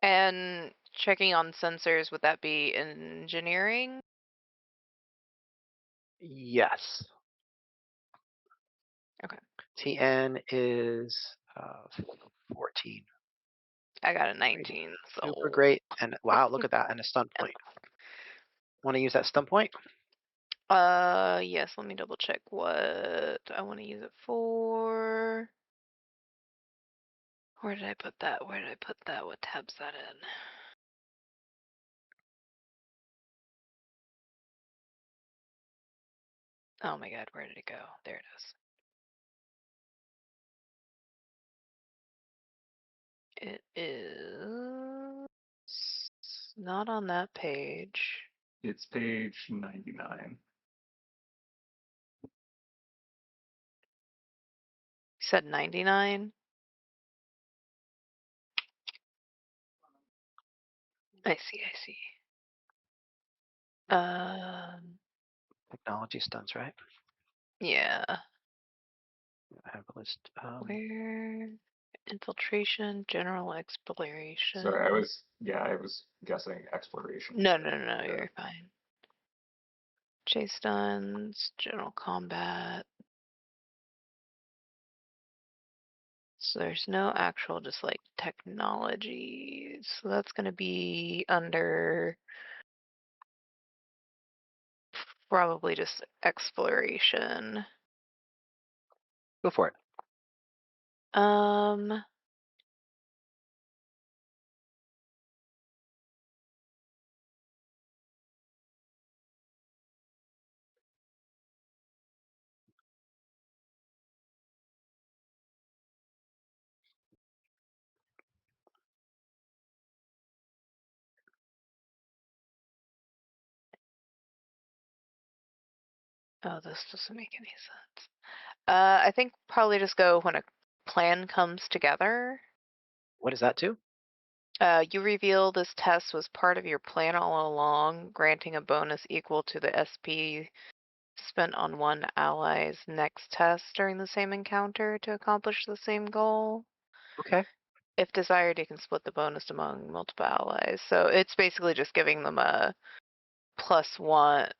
And checking on sensors, would that be engineering? Yes. Okay. TN is 14. I got a Great. 19, Super so great. And wow, look at that. And a stun point. Want to use that stun point? yes, let me double check what I want to use it for. Where did I put that? Where did I put that? What tab's that in? Oh my god, where did it go? There it is. It is not on that page. It's page 99. You said 99? I see, I see. Technology stuns, right? Yeah. I have a list. Where? Infiltration, general Sorry, exploration. I was guessing exploration. No, no, no, no, Yeah. you're fine. Chase stuns, general combat. So there's no actual just like technology. So that's going to be under probably just exploration. Go for it. Um, Oh, this doesn't make any sense. I think probably just go when a plan comes together. What does that do? You reveal this test was part of your plan all along, granting a bonus equal to the SP spent on one ally's next test during the same encounter to accomplish the same goal. Okay. If desired, you can split the bonus among multiple allies. So it's basically just giving them a +1,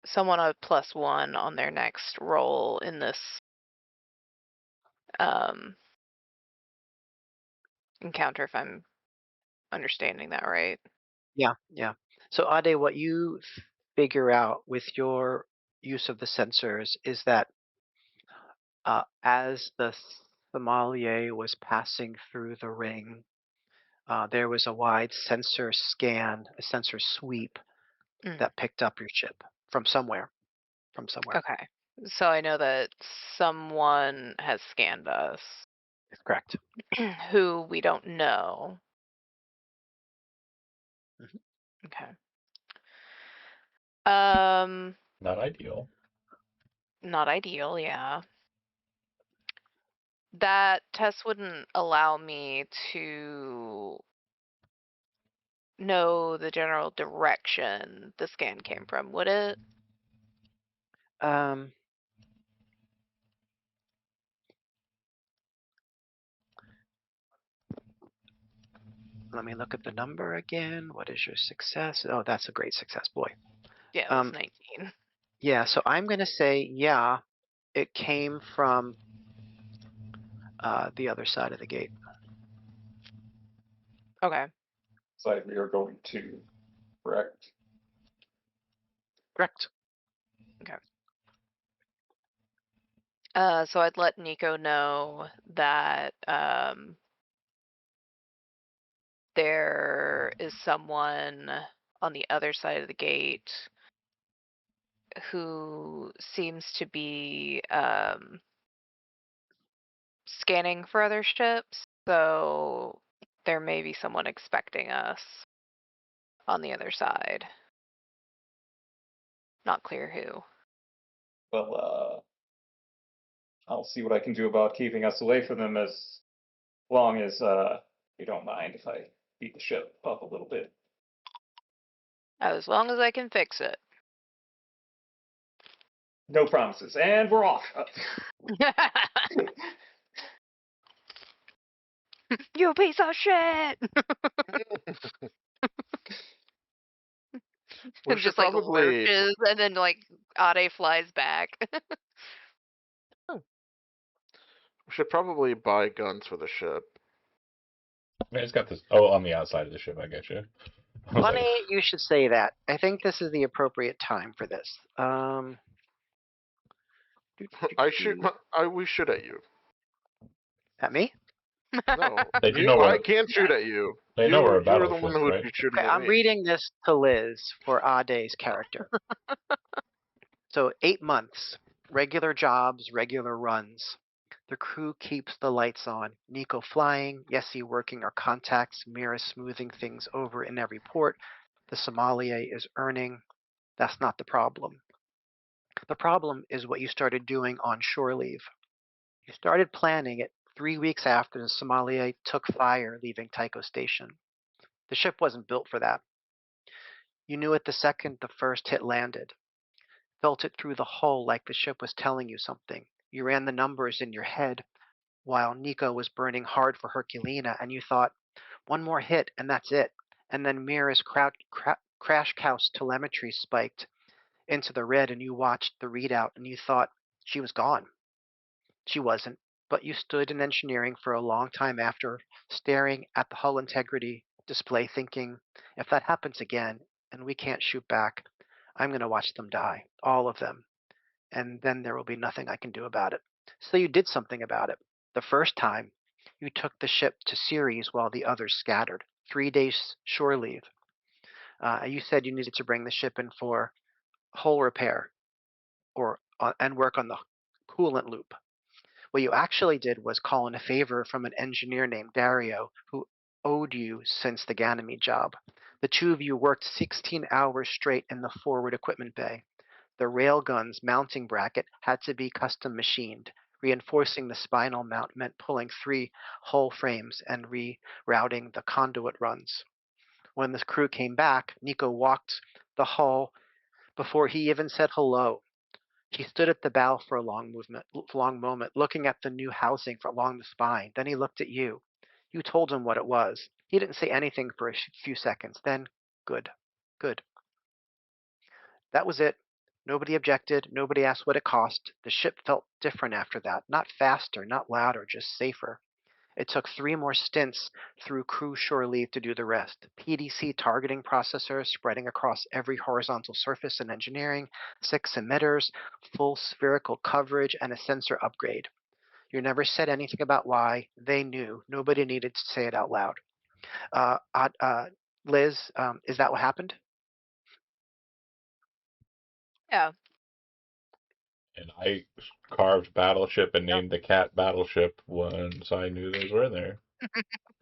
someone a +1 on their next roll in this um, encounter, if I'm understanding that right. Yeah, yeah. So Ade, what you figure out with your use of the sensors is that as the sommelier was passing through the ring, there was a wide sensor scan, a sensor sweep Mm. that picked up your ship from somewhere. From somewhere. Okay. So I know that someone has scanned us Correct. who we don't know. Mhm. Okay. Not ideal. Not ideal, yeah. That test wouldn't allow me to know the general direction the scan came from, would it? Um, Let me look at the number again. What is your success? Oh, that's a great success, boy. Yeah, it was Um, 19. yeah, so I'm going to say, yeah, it came from the other side of the gate. Okay. Side we are going to, correct? Correct. Okay. So I'd let Nico know that there is someone on the other side of the gate who seems to be scanning for other ships. So there may be someone expecting us on the other side. Not clear who. Well, I'll see what I can do about keeping us away from them as long as you don't mind if I beat the ship up a little bit. As long as I can fix it. No promises, and we're off. You piece of shit! We And should just like probably lurches, and then like Ade flies back. buy guns for the ship. Man, it's got this. Oh, on the outside of the ship, I get you. I was like, Funny you should say that. I think this is the appropriate time for this. We shoot at you. At me? No, they do you. know I where can't shoot at you. they know we're a You're the one battleship, who would right? be shooting Okay, at I'm me. reading this to Liz for Ade's character. So 8 months, regular jobs, regular runs. The crew keeps the lights on. Nico flying, Yessi working our contacts, Mira smoothing things over in every port. The sommelier is earning. That's not the problem. The problem is what you started doing on shore leave. You started planning it 3 weeks after the sommelier took fire leaving Tycho Station. The ship wasn't built for that. You knew it the second the first hit landed. Felt it through the hull like the ship was telling you something. You ran the numbers in your head while Nico was burning hard for Herculina, and you thought, one more hit and that's it. And then Mira's crash course telemetry spiked into the red, and you watched the readout and you thought she was gone. She wasn't, but you stood in engineering for a long time after, staring at the hull integrity display, thinking, if that happens again and we can't shoot back, I'm going to watch them die, all of them, and then there will be nothing I can do about it. So you did something about it. The first time, you took the ship to Ceres while the others scattered. 3 days shore leave. You said you needed to bring the ship in for hull repair and work on the coolant loop. What you actually did was call in a favor from an engineer named Dario who owed you since the Ganymede job. The two of you worked 16 hours straight in the forward equipment bay. The railgun's mounting bracket had to be custom machined. Reinforcing the spinal mount meant pulling 3 hull frames and rerouting the conduit runs. When the crew came back, Nico walked the hull before he even said hello. He stood at the bow for a long moment, looking at the new housing along the spine. Then he looked at you. You told him what it was. He didn't say anything for a few seconds. Then, good. That was it. Nobody objected. Nobody asked what it cost. The ship felt different after that. Not faster, not louder, just safer. It took 3 more stints through crew shore leave to do the rest. PDC targeting processors spreading across every horizontal surface in engineering, 6 emitters, full spherical coverage, and a sensor upgrade. You never said anything about why. They knew. Nobody needed to say it out loud. Liz, is that what happened? Yeah. And I carved Battleship and named the cat Battleship once I knew those were in there.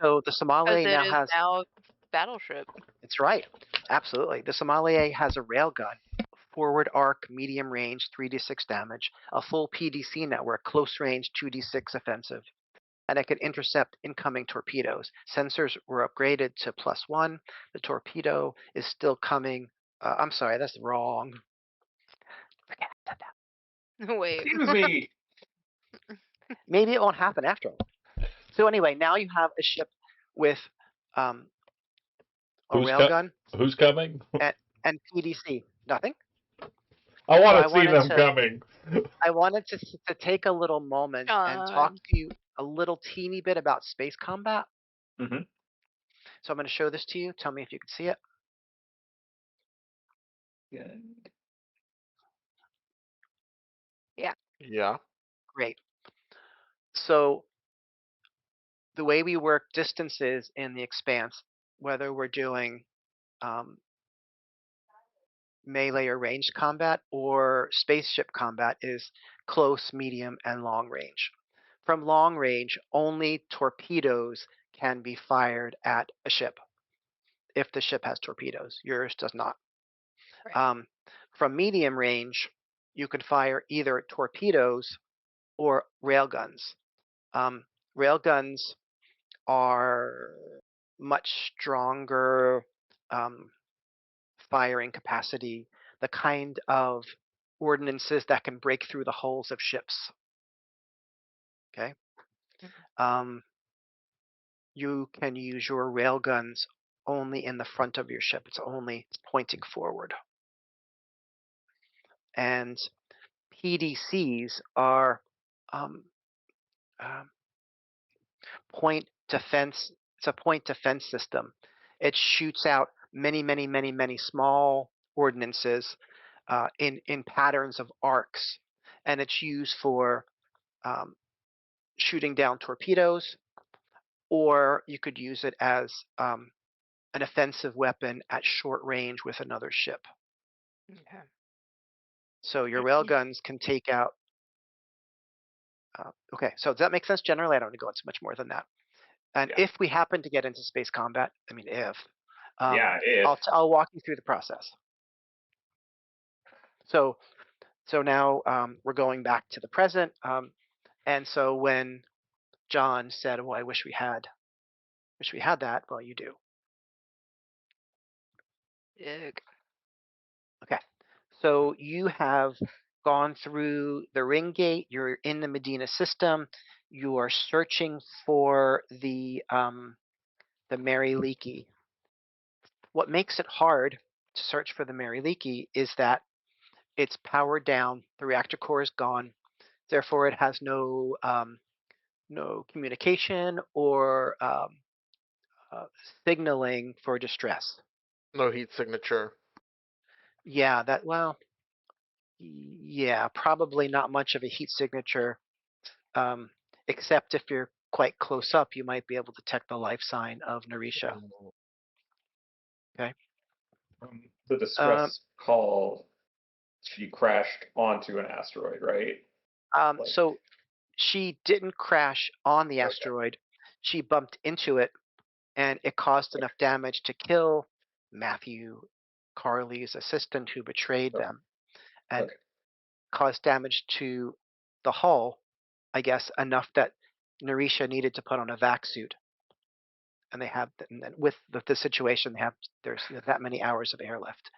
So the Because Somalia it now is has. now a battleship. It's right. Absolutely. The Somalia has a railgun, forward arc, medium range, 3d6 damage, a full PDC network, close range, 2d6 offensive, and it can intercept incoming torpedoes. Sensors were upgraded to +1. The torpedo is still coming. I'm sorry, that's wrong. Forget I said that. Wait. Excuse me. Maybe it won't happen after all. So anyway, now you have a ship with a railgun Who's coming? and PDC. Nothing. I So want I to see wanted them to coming. I wanted to take a little moment and talk John. to you a little teeny bit about space combat. Mm-hmm. So I'm going to show this to you. Tell me if you can see it. Yeah. Great. So the way we work distances in the Expanse, whether we're doing melee or ranged combat or spaceship combat, is close, medium, and long range. From long range, only torpedoes can be fired at a ship if the ship has torpedoes. Yours does not. Right. From medium range, you can fire either torpedoes or railguns. Railguns are much stronger firing capacity, the kind of ordnances that can break through the hulls of ships. Okay. You can use your railguns only in the front of your ship. It's only pointing forward. And PDCs are point defense. It's a point defense system. It shoots out many small ordnances in patterns of arcs, and it's used for shooting down torpedoes, or you could use it as an offensive weapon at short range with another ship. Okay. So your railguns can take out. Okay, so does that make sense? Generally, I don't want to go into much more than that. And Yeah. if we happen to get into space combat, I mean, Yeah, if. I'll walk you through the process. So now we're going back to the present. And so when John said, "Well, I wish we had that," well, you do. Dig. Okay. So you have gone through the ring gate. You're in the Medina system. You are searching for the Mary Leakey. What makes it hard to search for the Mary Leakey is that it's powered down. The reactor core is gone. Therefore, it has no communication or signaling for distress. No heat signature. Yeah, yeah, probably not much of a heat signature, except if you're quite close up, you might be able to detect the life sign of Narisha. Okay. The distress call, she crashed onto an asteroid, right? So she didn't crash on the asteroid. She bumped into it, and it caused enough damage to kill Matthew, Carly's assistant who betrayed them. and Okay. cause damage to the hull, I guess, enough that Narisha needed to put on a vac suit. And they have, and then with the situation, there's that many hours of air left.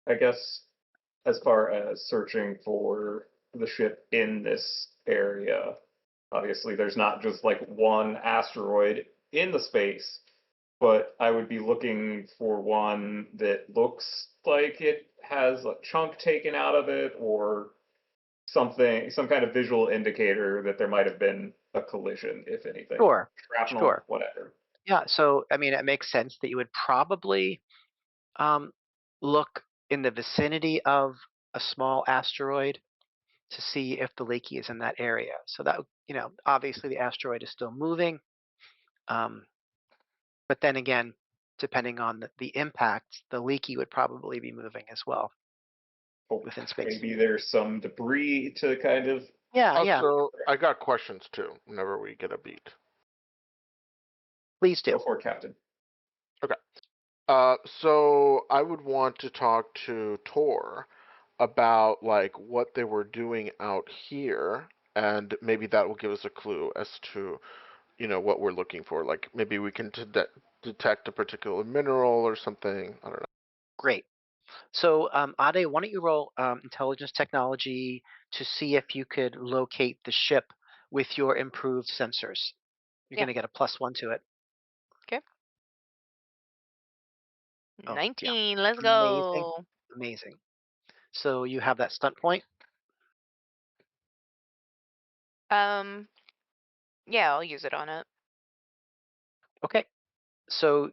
I guess as far as searching for the ship in this area, obviously there's not just like one asteroid in the space, but I would be looking for one that looks like it has a chunk taken out of it or something, some kind of visual indicator that there might have been a collision, if anything. Sure, Shrapnel, sure. whatever. Yeah, so I mean, it makes sense that you would probably um, look in the vicinity of a small asteroid to see if the leaky is in that area. So that, obviously the asteroid is still moving, um, but then again, depending on the impact, the leaky would probably be moving as well Oh, within space. maybe there's some debris to kind of. Yeah, yeah. Also, I got questions too. Whenever we get a beat. Please Go do. for it, Captain. Okay. So I would want to talk to Tor about like what they were doing out here, and maybe that will give us a clue as to what we're looking for. Like maybe we can detect a particular mineral or something. I don't know. Great. So, Ade, why don't you roll intelligence technology to see if you could locate the ship with your improved sensors. You're Yeah. going to get a +1 to it. Okay. Oh, yeah. 19. Let's Amazing. go. Amazing. So you have that stunt point. Um, yeah, I'll use it on it. Okay. So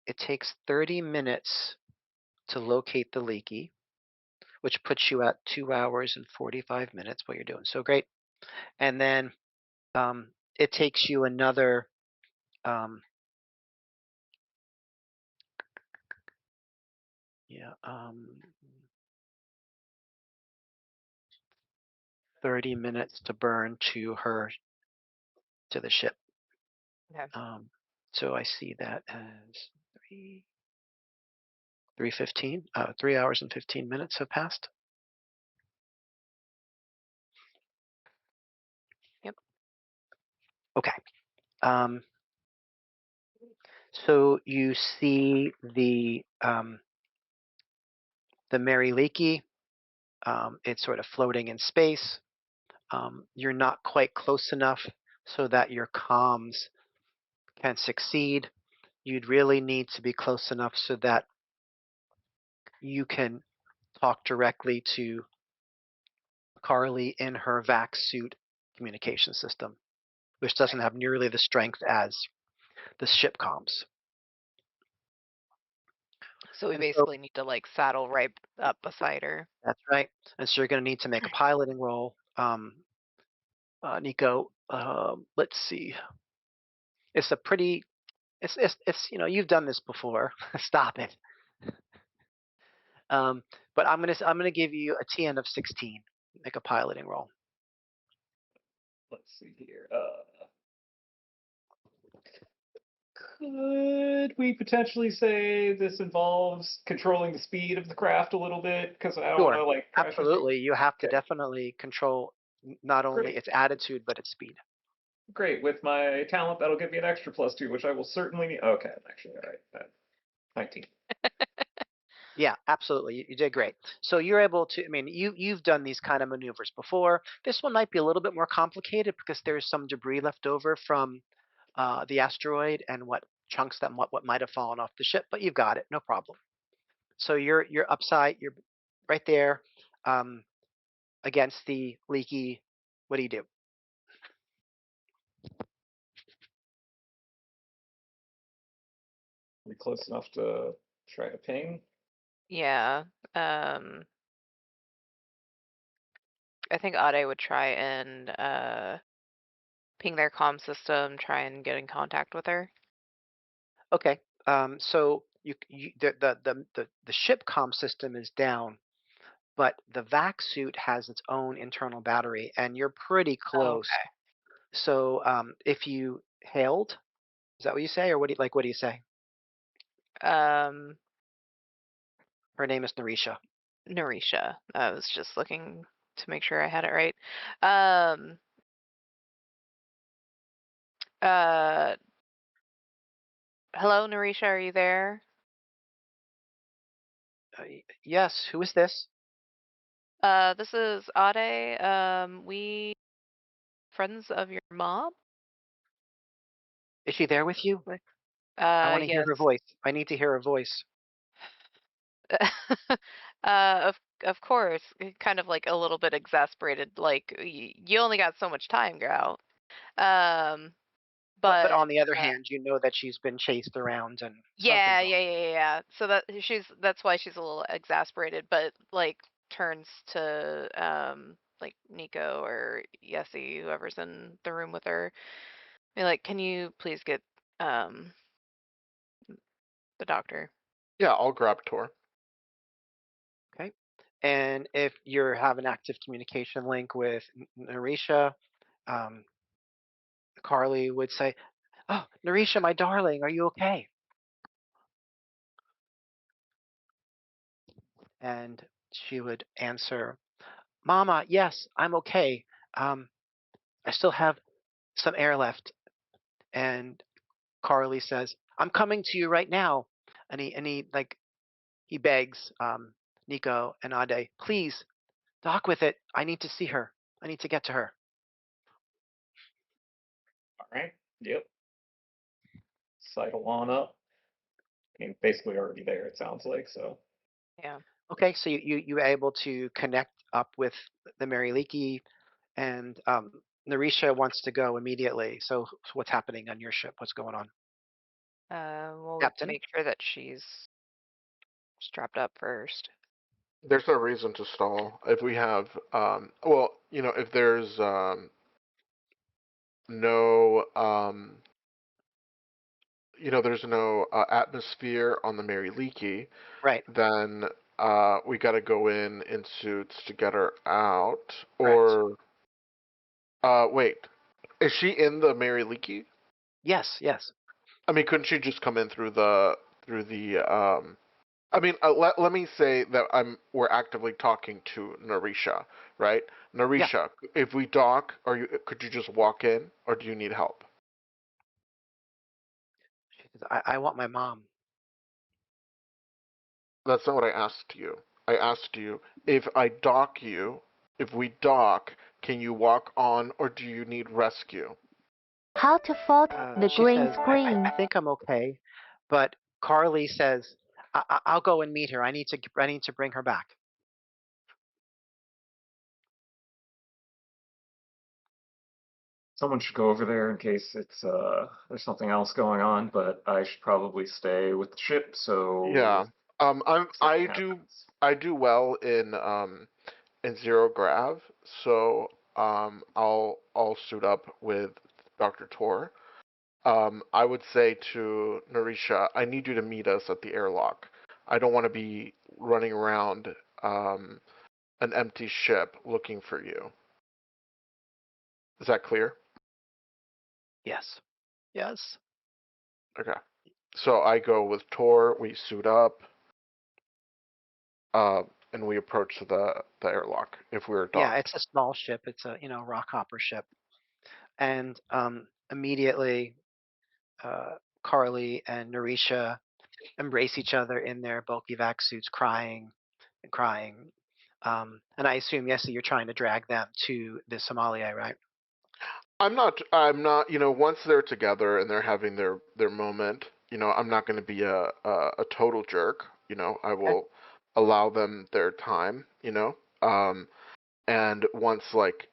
it takes 30 minutes to locate the leaky, which puts you at 2 hours and 45 minutes. What you're doing so great. And then it takes you another um, yeah 30 minutes to burn to the ship. Okay. So I see that as 3:15. 3 hours and 15 minutes have passed. Yep. Okay. So you see the Mary Leakey. It's sort of floating in space. You're not quite close enough so that your comms can succeed. You'd really need to be close enough so that you can talk directly to Carly in her vac suit communication system, which doesn't have nearly the strength as the ship comms. So we And so basically need to like saddle right up beside her. that's right. And so you're going to need to make a piloting roll. Nico, let's see. It's a pretty, it's you've done this before. Stop it. But I'm gonna give you a TN of 16. Make a piloting roll. Let's see here. Could we potentially say this involves controlling the speed of the craft a little bit? Because I don't want Sure, to like crash into. absolutely. You have to Okay, definitely control not only great, its attitude but its speed. great. With my talent, that'll give me an extra +2, which I will certainly need. Okay, I'm actually all right. 19. Yeah, absolutely. You did great. So you're able to. I mean, you've done these kind of maneuvers before. This one might be a little bit more complicated because there's some debris left over from the asteroid and what chunks that what might have fallen off the ship. But you've got it, no problem. So you're upside. You're right there um, against the leaky. What do you do? Are we close enough to try to ping? Yeah. Um, I think Ade would try and ping their comm system, try and get in contact with her. Okay. So the ship comm system is down, but the vac suit has its own internal battery, and you're pretty Oh, close. okay. So if you hailed, is that what you say, or what do you say? Um, Her name is Narisha. Narisha. I was just looking to make sure I had it right. Um, uh, Hello, Narisha, are you there? Yes, who is this? This is Ade. We friends of your mom? Is she there with you? Like, I want to hear yes. her voice. I need to hear her voice. Of course, kind of like a little bit exasperated. Like you only got so much time, girl. Um, But but on the other hand, you know that she's been chased around and yeah, something's off. yeah, yeah, yeah, yeah. So that's why she's a little exasperated, but like turns to like Nico or Yessie, whoever's in the room with her. Be like, can you please get um the doctor? Yeah, I'll grab Tor. Okay. And if you have an active communication link with Narisha, um, Carly would say, "Oh, Narisha, my darling, are you okay?" And she would answer, "Mama, yes, I'm okay. Um, I still have some air left." And Carly says, "I'm coming to you right now." And he like he begs Nico and Ade, "Please, dock with it. I need to see her. I need to get to her." All right. Yep. Sidle on up. I mean, basically already there. It sounds like so. Yeah. Okay, so you were able to connect up with the Mary Leakey, and Narisha wants to go immediately. So what's happening on your ship? What's going on, We'll Captain? make sure that she's strapped up first. There's no reason to stall if we have, well, if there's no, there's no atmosphere on the Mary Leakey, Right, then we got to go in suits to get her out. correct. Or, wait, is she in the Mary Leakey? Yes, yes. I mean, couldn't she just come in through the I mean, let me say that we're actively talking to Narisha, right? Yeah. Narisha, if we dock, could you just walk in, or do you need help? She says, I want my mom. That's not what I asked you. I asked you if we dock, can you walk on, or do you need rescue? How to fault the She green says, screen. I think I'm okay, but Carly says, I'll go and meet her. I need to bring her back. Someone should go over there in case it's there's something else going on, but I should probably stay with the ship Yeah. so I'm something happens. I do well in zero grav, so I'll suit up with Dr. Tor. I would say to Narisha, I need you to meet us at the airlock. I don't want to be running around an empty ship looking for you. Is that clear? Yes, yes. Okay. So I go with Tor, we suit up, uh, and we approach the airlock if we're Yeah, docked. it's a small ship. It's a rock hopper ship, and immediately Carly and Narisha embrace each other in their bulky vac suits, crying and crying. And I assume, yes, you're trying to drag them to the Somalia, right? I'm not, once they're together and they're having their moment, I'm not going to be a total jerk. I Okay. will allow them their time, and once, like,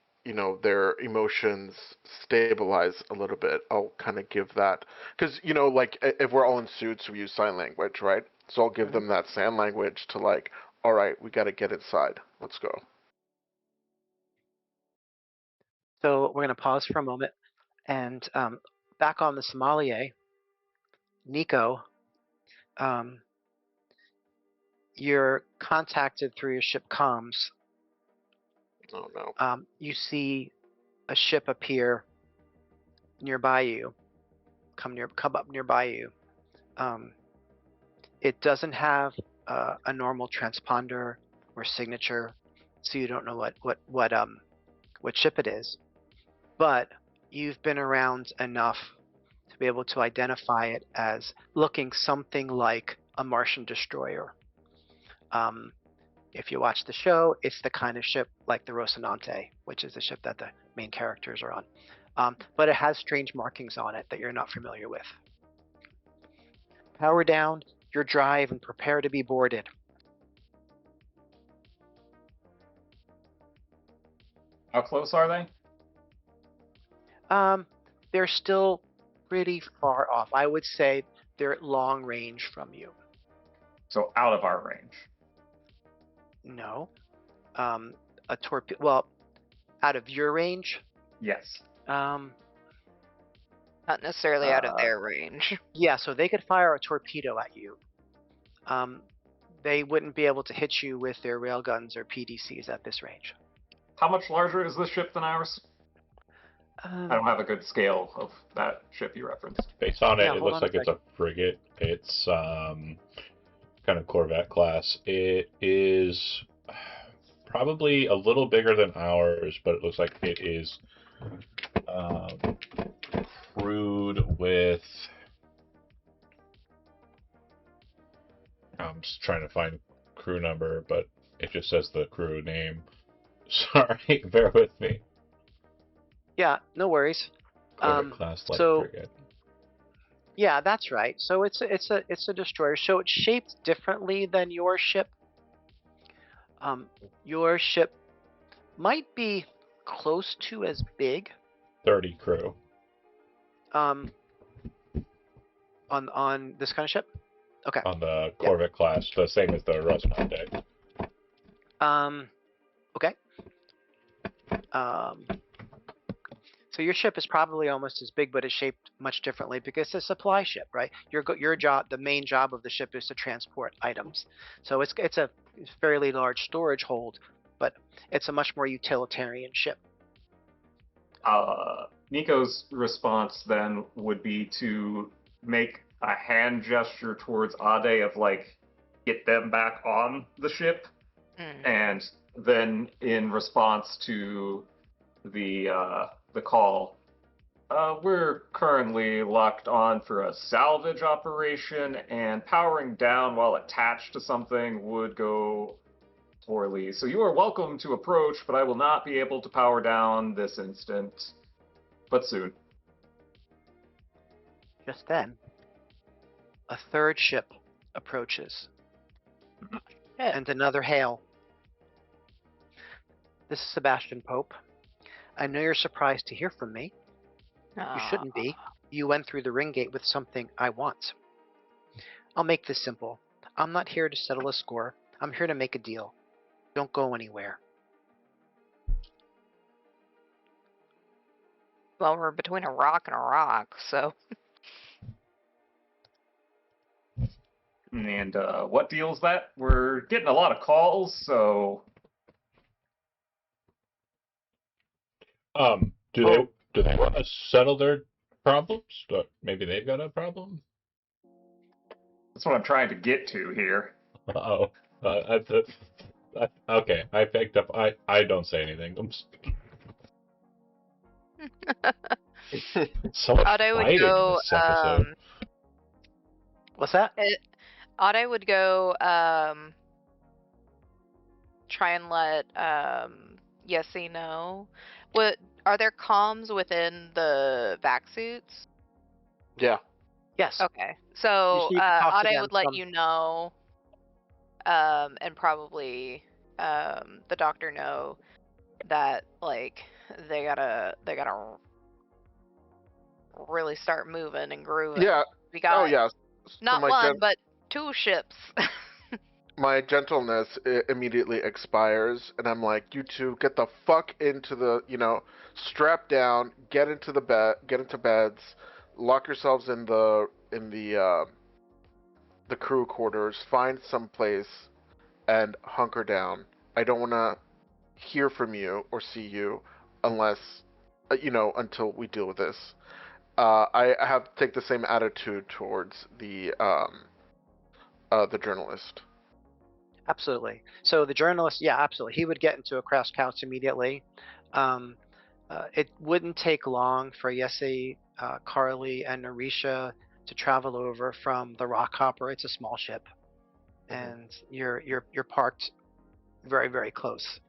their emotions stabilize a little bit, I'll kind of give that, because, like, if we're all in suits, we use sign language, right? So I'll give hmm them that sign language to, like, all right, we got to get inside. Let's go. So we're going to pause for a moment, and back on the Somalia, Nico, um, you're contacted through your ship comms. Oh no. You see a ship appear nearby you, come up nearby you. Um, It doesn't have a normal transponder or signature, so you don't know what ship it is. But you've been around enough to be able to identify it as looking something like a Martian destroyer. If you watch the show, it's the kind of ship like the Rocinante, which is the ship that the main characters are on. But it has strange markings on it that you're not familiar with. Power down your drive and prepare to be boarded. How close are they? They're still pretty far off. I would say they're at long range from you. So out of our range. No. A torpedo. Well, out of your range. Yes. Not necessarily out of their range. Yeah, so they could fire a torpedo at you. They wouldn't be able to hit you with their railguns or PDCs at this range. How much larger is this ship than ours? I don't have a good scale of that ship you referenced. Based on it, Yeah, it hold looks on a like it's a frigate. It's kind of Corvette class. It is probably a little bigger than ours, but it looks like it is crewed with. I'm just trying to find crew number, but it just says the crew name. Sorry, bear with me. Yeah, no worries. Corvette class light so frigate. yeah, that's right. So it's a destroyer. So it's shaped differently than your ship. Your ship might be close to as big. 30 crew. On this kind of ship. Okay. On the Corvette class, the same as the Rocinante. Okay. So your ship is probably almost as big, but it's shaped much differently because it's a supply ship, right? Your job, the main job of the ship is to transport items. So it's a fairly large storage hold, but it's a much more utilitarian ship. Nico's response then would be to make a hand gesture towards Ade of like, get them back on the ship, and then in response to the call, we're currently locked on for a salvage operation, and powering down while attached to something would go poorly. So you are welcome to approach, but I will not be able to power down this instant, but soon. Just then, a third ship approaches, and another hail. This is Sebastian Pope. I know you're surprised to hear from me. You shouldn't be. You went through the ring gate with something I want. I'll make this simple. I'm not here to settle a score. I'm here to make a deal. Don't go anywhere. Well, we're between a rock and a rock, so. And what deal is that? We're getting a lot of calls, so. Do they want to settle their problems? Maybe they've got a problem. That's what I'm trying to get to here. Okay, I picked up. I don't say anything. So much Ade would fighting go. in this episode. What's that? Ade would go. Try and let Yessie know. What are there comms within the vac suits? Yeah. Yes. Okay, so You can talk to Ade them would let from- you know, and probably the doctor know that like they gotta really start moving and grooving. Yeah. We got Oh yeah. not my one but two ships. my gentleness immediately expires, and I'm like, you two get the fuck into the, strap down, get into beds, lock yourselves in the crew quarters, find some place, and hunker down. I don't want to hear from you or see you unless, until we deal with this. I have to take the same attitude towards the the journalist. Absolutely. So the journalist, yeah, absolutely. He would get into a crash couch immediately. It wouldn't take long for Yessie, Carly, and Narisha to travel over from the Rockhopper. It's a small ship, and you're parked very, very close.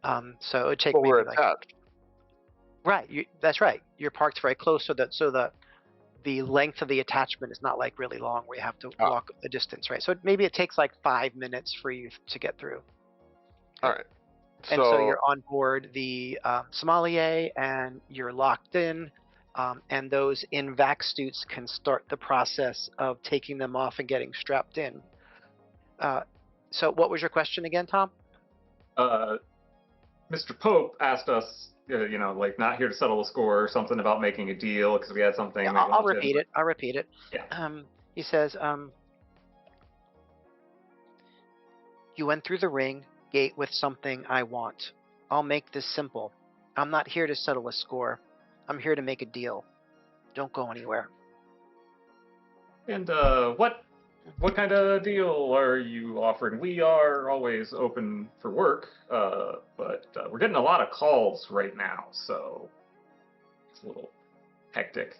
So it would take Well, we're maybe like attached. right. That's right. You're parked very close, so the length of the attachment is not like really long, where you have to walk a distance, right? So maybe it takes like 5 minutes for you to get through. All right. And so you're on board the sommelier, and you're locked in, and those in vac suits can start the process of taking them off and getting strapped in. So what was your question again, Tom? Mr. Pope asked us, like not here to settle a score or something about making a deal because we had something. Yeah, we I'll wanted, repeat it. I'll repeat it. Yeah. He says, you went through the ring gate with something I want. I'll make this simple. I'm not here to settle a score. I'm here to make a deal. Don't go anywhere. And what kind of deal are you offering? We are always open for work, but we're getting a lot of calls right now, so it's a little hectic.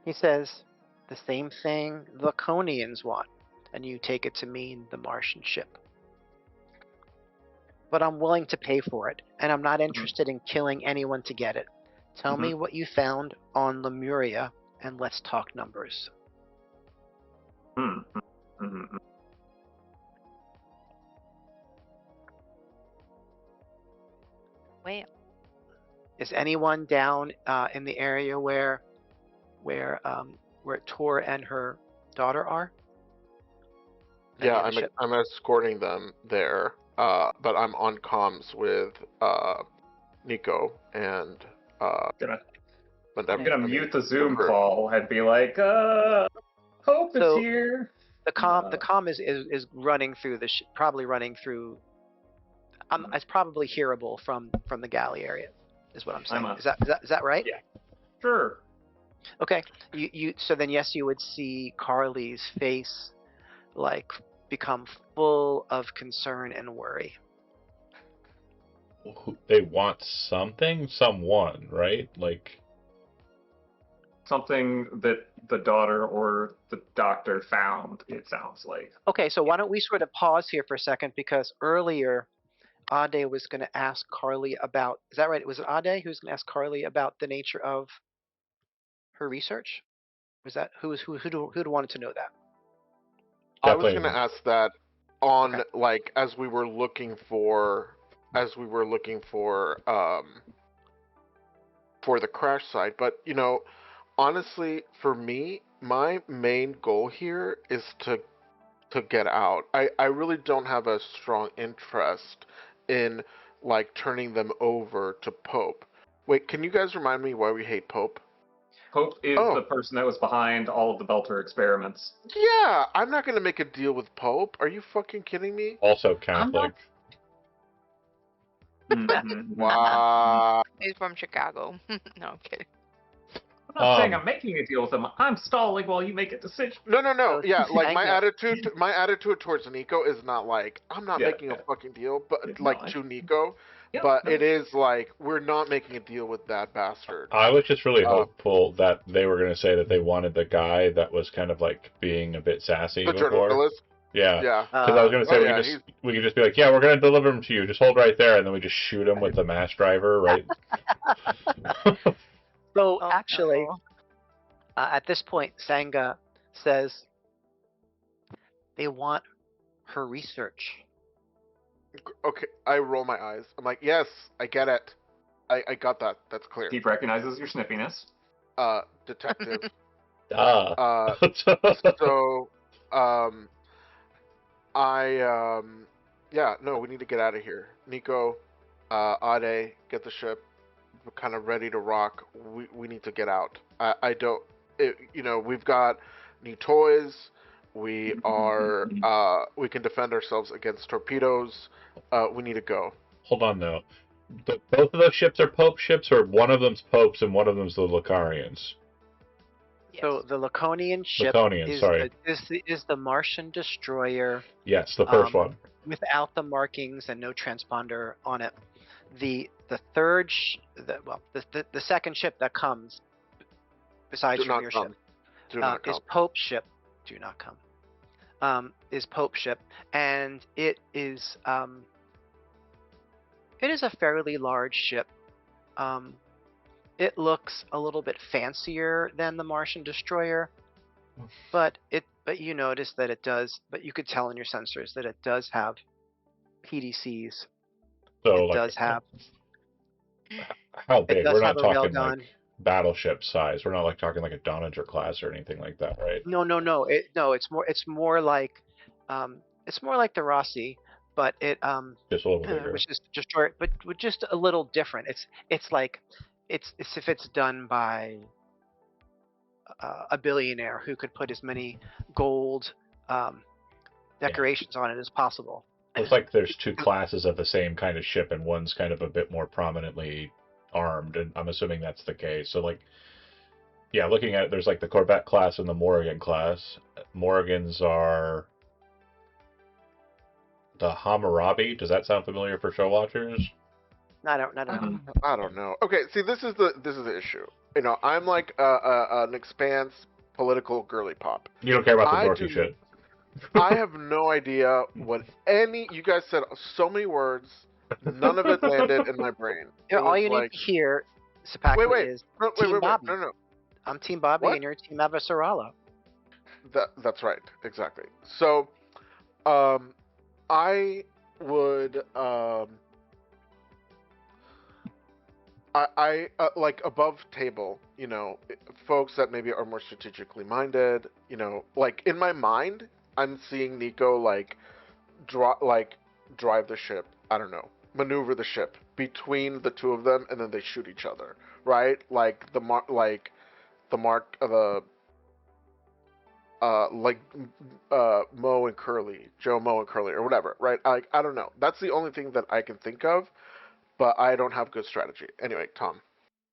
He says, the same thing the Laconians want, and you take it to mean the Martian ship. But I'm willing to pay for it, and I'm not interested in killing anyone to get it. Tell me what you found on Lemuria, and let's talk numbers. Well, is anyone down in the area where Tor and her daughter are? Yeah, I'm escorting them there, but I'm on comms with Nico and. I'm gonna mute the Zoom call and be like, Hope is here. The comm is running through probably running through. It's probably hearable from the galley area, is what I'm saying. Is that right? Yeah. Sure. Okay. So then yes, you would see Carly's face like become full of concern and worry. They want someone, right? Like something that the daughter or the doctor found, it sounds like. Okay, so why don't we sort of pause here for a second, because earlier Ade was going to ask Carly about, is that right? Was it Ade who was going to ask Carly about the nature of her research? Was that who'd wanted to know that? I was going to ask that on like as we were looking for the crash site, but honestly, for me, my main goal here is to get out. I really don't have a strong interest in like turning them over to Pope. Wait, can you guys remind me why we hate Pope? Pope is the person that was behind all of the Belter experiments. Yeah, I'm not going to make a deal with Pope. Are you fucking kidding me? Also Catholic. Wow. He's from Chicago. No, I'm kidding. I'm not saying I'm making a deal with him. I'm stalling while you make a decision. No. Yeah, like my attitude towards Nico is not like I'm not making a fucking deal, but to Nico. It is like we're not making a deal with that bastard. I was just really hopeful that they were going to say that they wanted the guy that was kind of like being a bit sassy before. Journalist? Yeah. Because I was going to say we could just be like, yeah, we're going to deliver him to you. Just hold right there, and then we just shoot him with the mass driver, right? So actually, at this point, Sangha says they want her research. Okay, I roll my eyes. I'm like, yes, I get it. I got that. That's clear. He recognizes your snippiness. Detective. We need to get out of here. Nico, Ade, get the ship. We're kind of ready to rock. We need to get out. We've got new toys. We can defend ourselves against torpedoes. We need to go. Hold on, though. Both of those ships are Pope ships, or one of them's Pope's and one of them's the Lucarians? Yes. So the Laconian ship Laconian, sorry. is the Martian destroyer Yes, the first one. without the markings and no transponder on it. The third, the second ship that comes besides Do from not your come. ship Do not come. is Pope's ship. Do not come. Is Pope's ship, and it is a fairly large ship. It looks a little bit fancier than the Martian destroyer, but you notice that it does. But you could tell in your sensors that it does have PDCs. So, It like, does have. how It big? does We're have not a talking railgun. like battleship size. We're not like talking like a Donninger class or anything like that, right? No. It's more like the Rossi, but it Just a little bigger. which is destroyer, but with just a little different. It's like it's if it's done by a billionaire who could put as many gold decorations on it as possible. Looks like there's two classes of the same kind of ship, and one's kind of a bit more prominently armed, and I'm assuming that's the case. So, like, yeah, looking at it, there's like the Corvette class and the Morrigan class. Morrigans are the Hammurabi. Does that sound familiar for show watchers? I don't know. I don't know. Okay, see, this is the issue. You know, I'm like an Expanse political girly pop. You don't care about the I dorky do- shit. I have no idea what any. You guys said so many words. None of it landed in my brain. It All was you like, need to hear, Sapakli, wait. is No, Team Bobby. No. I'm Team Bobby, What? and you're Team Avasarala. That's right. Exactly. So, I would I like above table, you know, folks that maybe are more strategically minded, you know, like in my mind, I'm seeing Nico like drive the ship. I don't know, maneuver the ship between the two of them, and then they shoot each other, right? Like the mark, Mo and Curly, Joe, Mo and Curly, or whatever, right? I don't know. That's the only thing that I can think of, but I don't have good strategy. Anyway, Tom.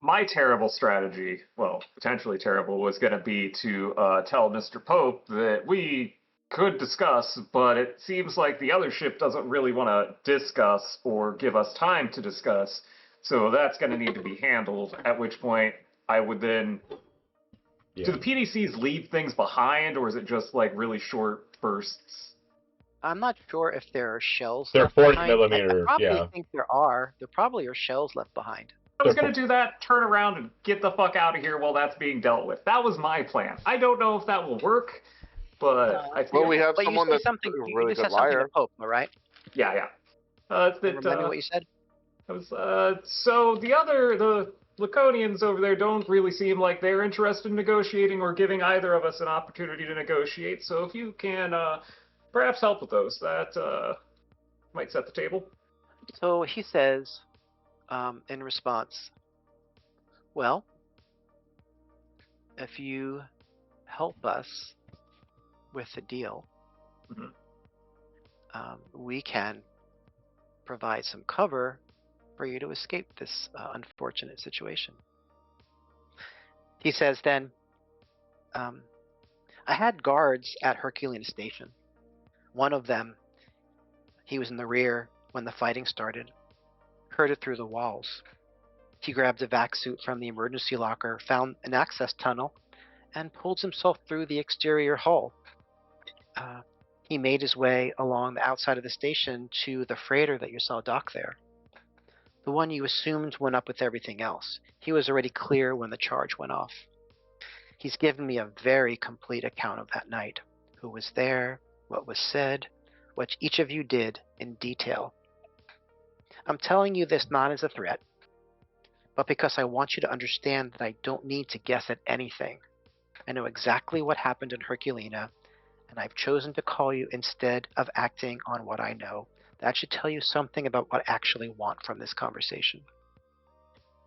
My terrible strategy, well, potentially terrible, was going to be to tell Mr. Pope that we could discuss, but it seems like the other ship doesn't really want to discuss or give us time to discuss, so that's going to need to be handled, at which point I would then... Yeah. Do the PDCs leave things behind, or is it just like really short bursts? I'm not sure if there are shells They're left 40 behind. millimeter, I probably yeah. think there are. There probably are shells left behind. I was going to do that, turn around, and get the fuck out of here while that's being dealt with. That was my plan. I don't know if that will work, but I feel... Well, we have But someone you that's said something. a You really just good said something liar. to Pope, all right? Yeah. It's that, Remind me what you said. it was, so the Laconians over there don't really seem like they're interested in negotiating or giving either of us an opportunity to negotiate, so if you can, perhaps help with those, that, might set the table. So he says, in response, well, if you help us with the deal, Mhm. We can provide some cover for you to escape this unfortunate situation. He says then, I had guards at Herculean Station. One of them, he was in the rear when the fighting started, heard it through the walls. He grabbed a vac suit from the emergency locker, found an access tunnel, and pulled himself through the exterior hull. He made his way along the outside of the station to the freighter that you saw dock there. The one you assumed went up with everything else. He was already clear when the charge went off. He's given me a very complete account of that night. Who was there, what was said, what each of you did in detail. I'm telling you this not as a threat, but because I want you to understand that I don't need to guess at anything. I know exactly what happened in Herculina, and I've chosen to call you instead of acting on what I know. That should tell you something about what I actually want from this conversation.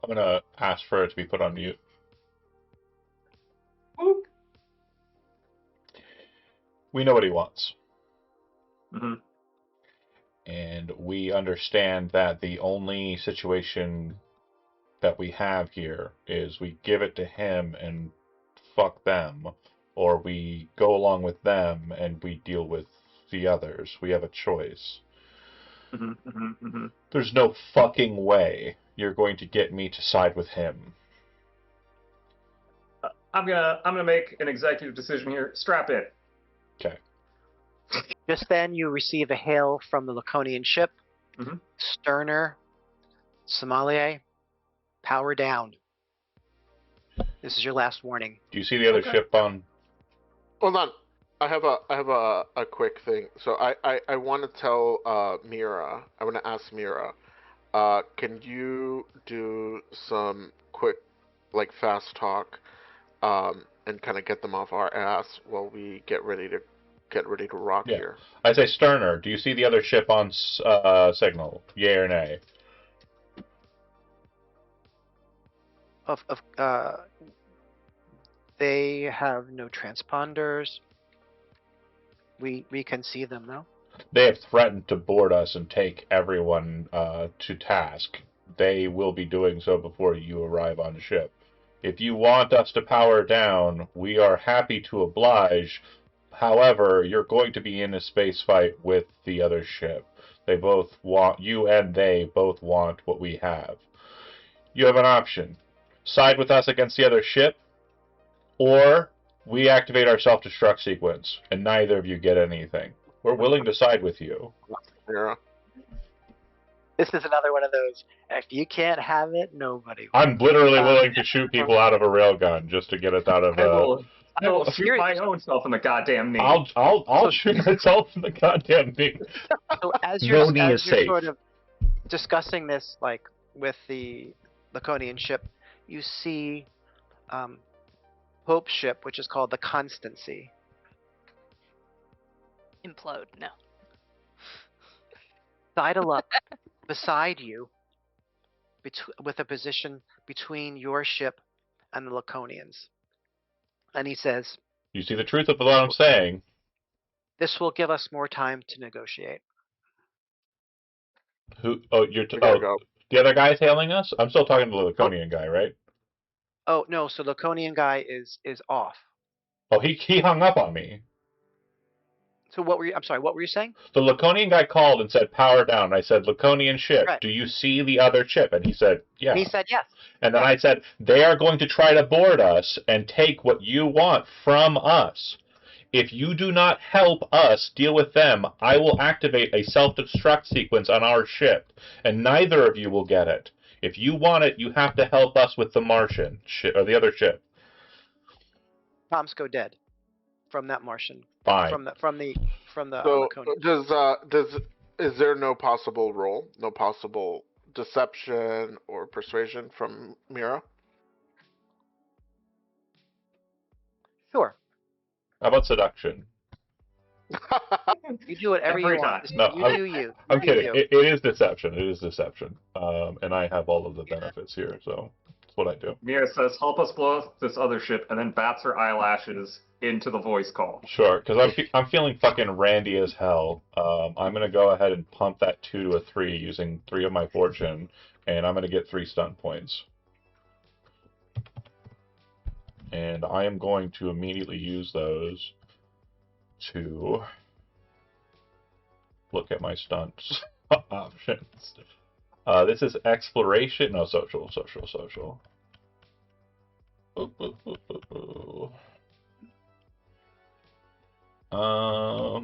I'm going to ask for it to be put on mute. Boop. We know what he wants. Mm-hmm. And we understand that the only situation that we have here is we give it to him and fuck them, or we go along with them and we deal with the others. We have a choice. There's no fucking way you're going to get me to side with him. I'm gonna make an executive decision here. Strap in. Okay. Just then, you receive a hail from the Laconian ship. Sterner, Somalia, power down. This is your last warning. Do you see the other ship on? Hold on. I have a quick thing. So I want to tell Mira. I want to ask Mira. Can you do some quick, like, fast talk, and kind of get them off our ass while we get ready to rock here? I say, Sterner, do you see the other ship on signal? Yay or nay? They have no transponders. We can see them though. They have threatened to board us and take everyone to task. They will be doing so before you arrive on ship. If you want us to power down, we are happy to oblige. However, you're going to be in a space fight with the other ship. They both want, you and they both want what we have. You have an option. Side with us against the other ship, or we activate our self-destruct sequence, and neither of you get anything. We're willing to side with you. Mira. This is another one of those, if you can't have it, nobody will. I'm literally willing to shoot people out of a railgun just to get us out of. I will shoot my own self in the goddamn knee. I'll shoot myself in the goddamn knee. So as No you're, knee as is you're safe. sort of discussing this, like with the Laconian ship, you see Pope's ship, which is called the Constancy. Implode. No. Sidle up beside you, with a position between your ship and the Laconians. And he says, You see the truth of what I'm saying. this will give us more time to negotiate. Who? Oh, you're. Go. The other guy's hailing us. I'm still talking to the Laconian guy, right? Oh, no, so the Laconian guy is off. Oh, he hung up on me. So what were you, I'm sorry, what were you saying? The Laconian guy called and said, power down. I said, Laconian ship, Right. do you see the other ship? And he said, yeah. And he said yes. And then I said, they are going to try to board us and take what you want from us. If you do not help us deal with them, I will activate a self-destruct sequence on our ship, and neither of you will get it. If you want it, you have to help us with the Martian ship, or the other ship. Toms go dead from that Martian. Fine. From the So Laconian. is there no possible role, no possible deception or persuasion from Mira? Sure. How about seduction? You do whatever Every you want. time. No, You do you. I'm You kidding. you. It is deception. It is deception. And I have all of the benefits here, so that's what I do. Mira says, help us blow up this other ship, and then bats her eyelashes into the voice call. Sure, because I'm feeling fucking randy as hell. I'm gonna go ahead and pump that 2 to a 3 using 3 of my fortune, and I'm gonna get 3 stun points. And I am going to immediately use those to look at my stunts options. This is exploration. No, social. Ooh, ooh, ooh, ooh, ooh. I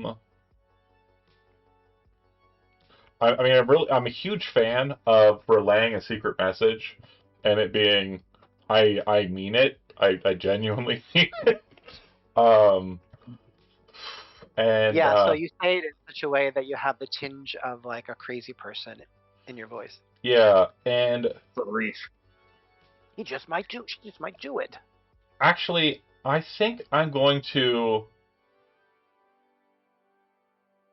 mean, I'm a huge fan of relaying a secret message, and it being, I mean it. I genuinely mean it. And Yeah, so you say it in such a way that you have the tinge of like a crazy person in your voice. yeah, and The reach. She just might do it. actually, I think I'm going to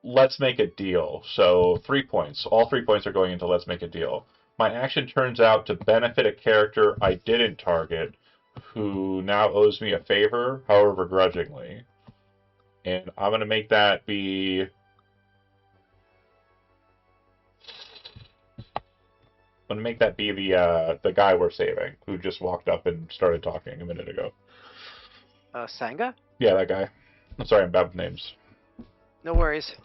let's make a deal. So 3 points. All 3 points are going into let's make a deal. My action turns out to benefit a character I didn't target, who now owes me a favor, however grudgingly. And I'm going to make that be... I'm going to make that be the guy we're saving, who just walked up and started talking a minute ago. Sanga? Yeah, that guy. I'm sorry, I'm bad with names. No worries.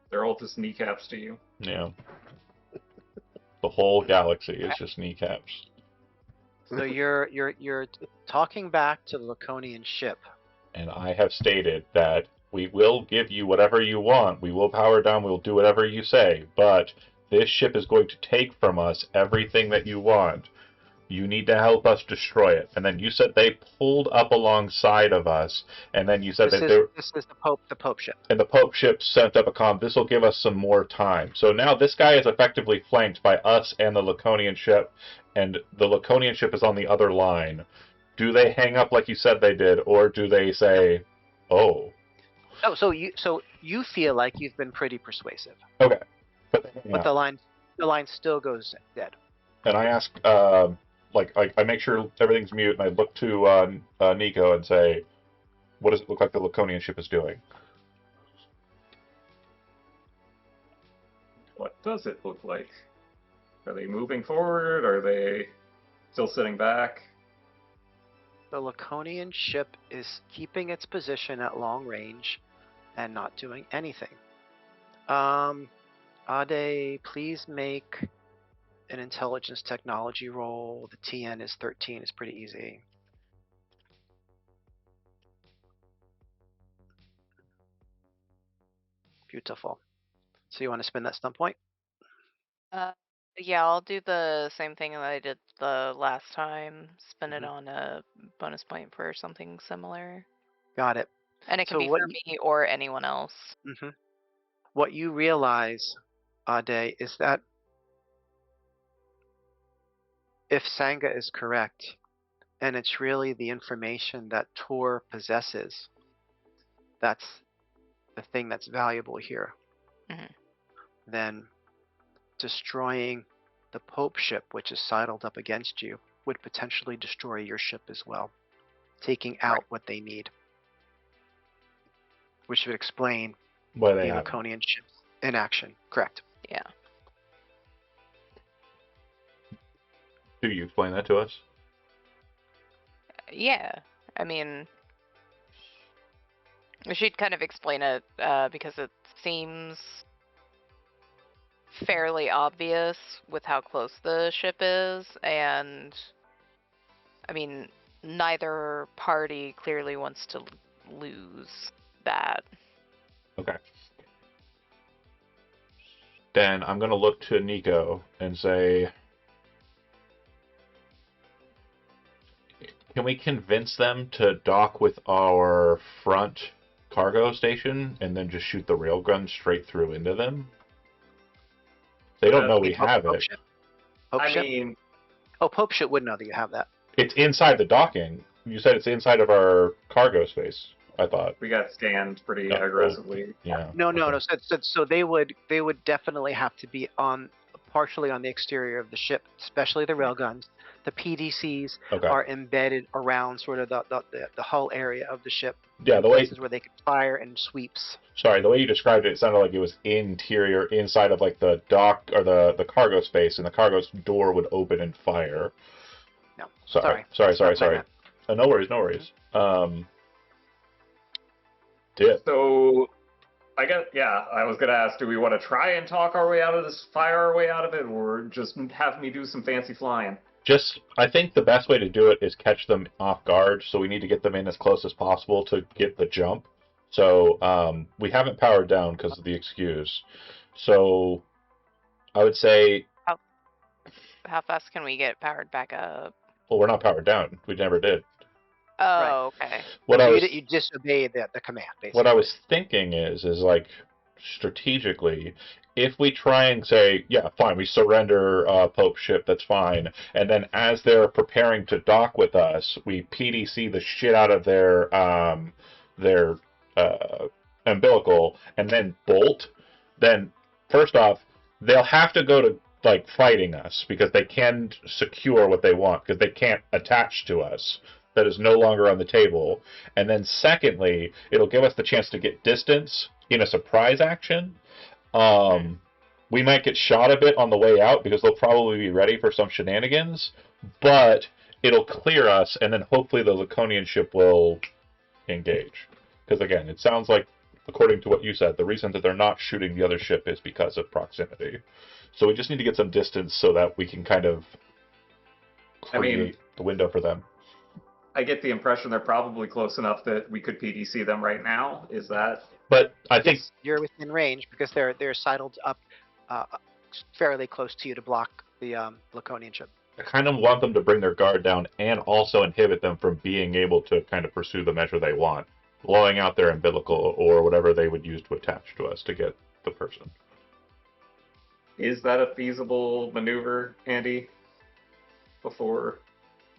They're all just kneecaps to you. Yeah. The whole galaxy is just kneecaps. So you're talking back to the Laconian ship. And I have stated that we will give you whatever you want. We will power down. We'll do whatever you say. But this ship is going to take from us everything that you want. You need to help us destroy it. And then you said they pulled up alongside of us. And then you said This that is this is the Pope ship. and the Pope ship sent up a comm. This will give us some more time. So now this guy is effectively flanked by us and the Laconian ship, and the Laconian ship is on the other line. Do they hang up like you said they did, or do they say, "Oh, Oh, so you feel like you've been pretty persuasive, okay"? But but the line still goes dead. And I ask, I make sure everything's mute, and I look to Nico and say, "What does it look like the Laconian ship is doing?" What does it look like? Are they moving forward? Are they still sitting back? The Laconian ship is keeping its position at long range and not doing anything. Ade, please make an intelligence technology roll. The TN is 13. It's pretty easy. Beautiful. So you want to spend that stun point? Yeah, I'll do the same thing that I did the last time. Spend it Mhm. on a bonus point for something similar. Got it. And it can So be for me or anyone else. What you realize, Ade, is that if Sangha is correct, and it's really the information that Tor possesses, that's the thing that's valuable here, Mhm. then destroying the Pope ship, which is sidled up against you, would potentially destroy your ship as well, taking out what they need, which would explain Why the they have Laconian ships in action. Correct. Yeah. Do you explain that to us? Yeah. I mean, she'd kind of explain it because it seems fairly obvious with how close the ship is, and I mean, neither party clearly wants to lose that. Okay. Then I'm going to look to Nico and say, can we convince them to dock with our front cargo station and then just shoot the railgun straight through into them? They don't know we have Pope it. ship? Pope I ship? mean, Oh, Pope ship would know that you have that. It's inside the docking. You said it's inside of our cargo space, I thought. we got scanned pretty Oh, aggressively. Yeah. No. okay. So they would definitely have to be partially on the exterior of the ship, especially the railguns. The PDCs Okay. are embedded around sort of the hull area of the ship. Yeah, the way Places where they can fire and sweeps. the way you described it, it sounded like it was interior, inside of like the dock or the cargo space, and the cargo's door would open and fire. No. Sorry. That's not what I meant. No worries, no worries. Yeah. So, I was gonna ask, do we want to try and talk our way out of this, fire our way out of it, or just have me do some fancy flying? I think the best way to do it is catch them off guard, so we need to get them in as close as possible to get the jump. So we haven't powered down because of the excuse. So I would say, How fast can we get powered back up? well, we're not powered down. We never did. Oh, okay. You disobeyed the command, basically. What I was thinking is like strategically, if we try and say, yeah, fine, we surrender Pope ship, that's fine, and then as they're preparing to dock with us, we PDC the shit out of their umbilical and then bolt, then first off, they'll have to go to like fighting us because they can secure what they want because they can't attach to us. That is no longer on the table. And then secondly, it'll give us the chance to get distance in a surprise action. We might get shot a bit on the way out because they'll probably be ready for some shenanigans, but it'll clear us, and then hopefully the Laconian ship will engage. Because again, it sounds like, according to what you said, the reason that they're not shooting the other ship is because of proximity. So we just need to get some distance so that we can kind of create the window for them. I get the impression they're probably close enough that we could PDC them right now. Is that? But I think Yes, you're within range because they're sidled up fairly close to you to block the Laconian ship. I kind of want them to bring their guard down and also inhibit them from being able to kind of pursue the measure they want, blowing out their umbilical or whatever they would use to attach to us to get the person. Is that a feasible maneuver, Andy? Before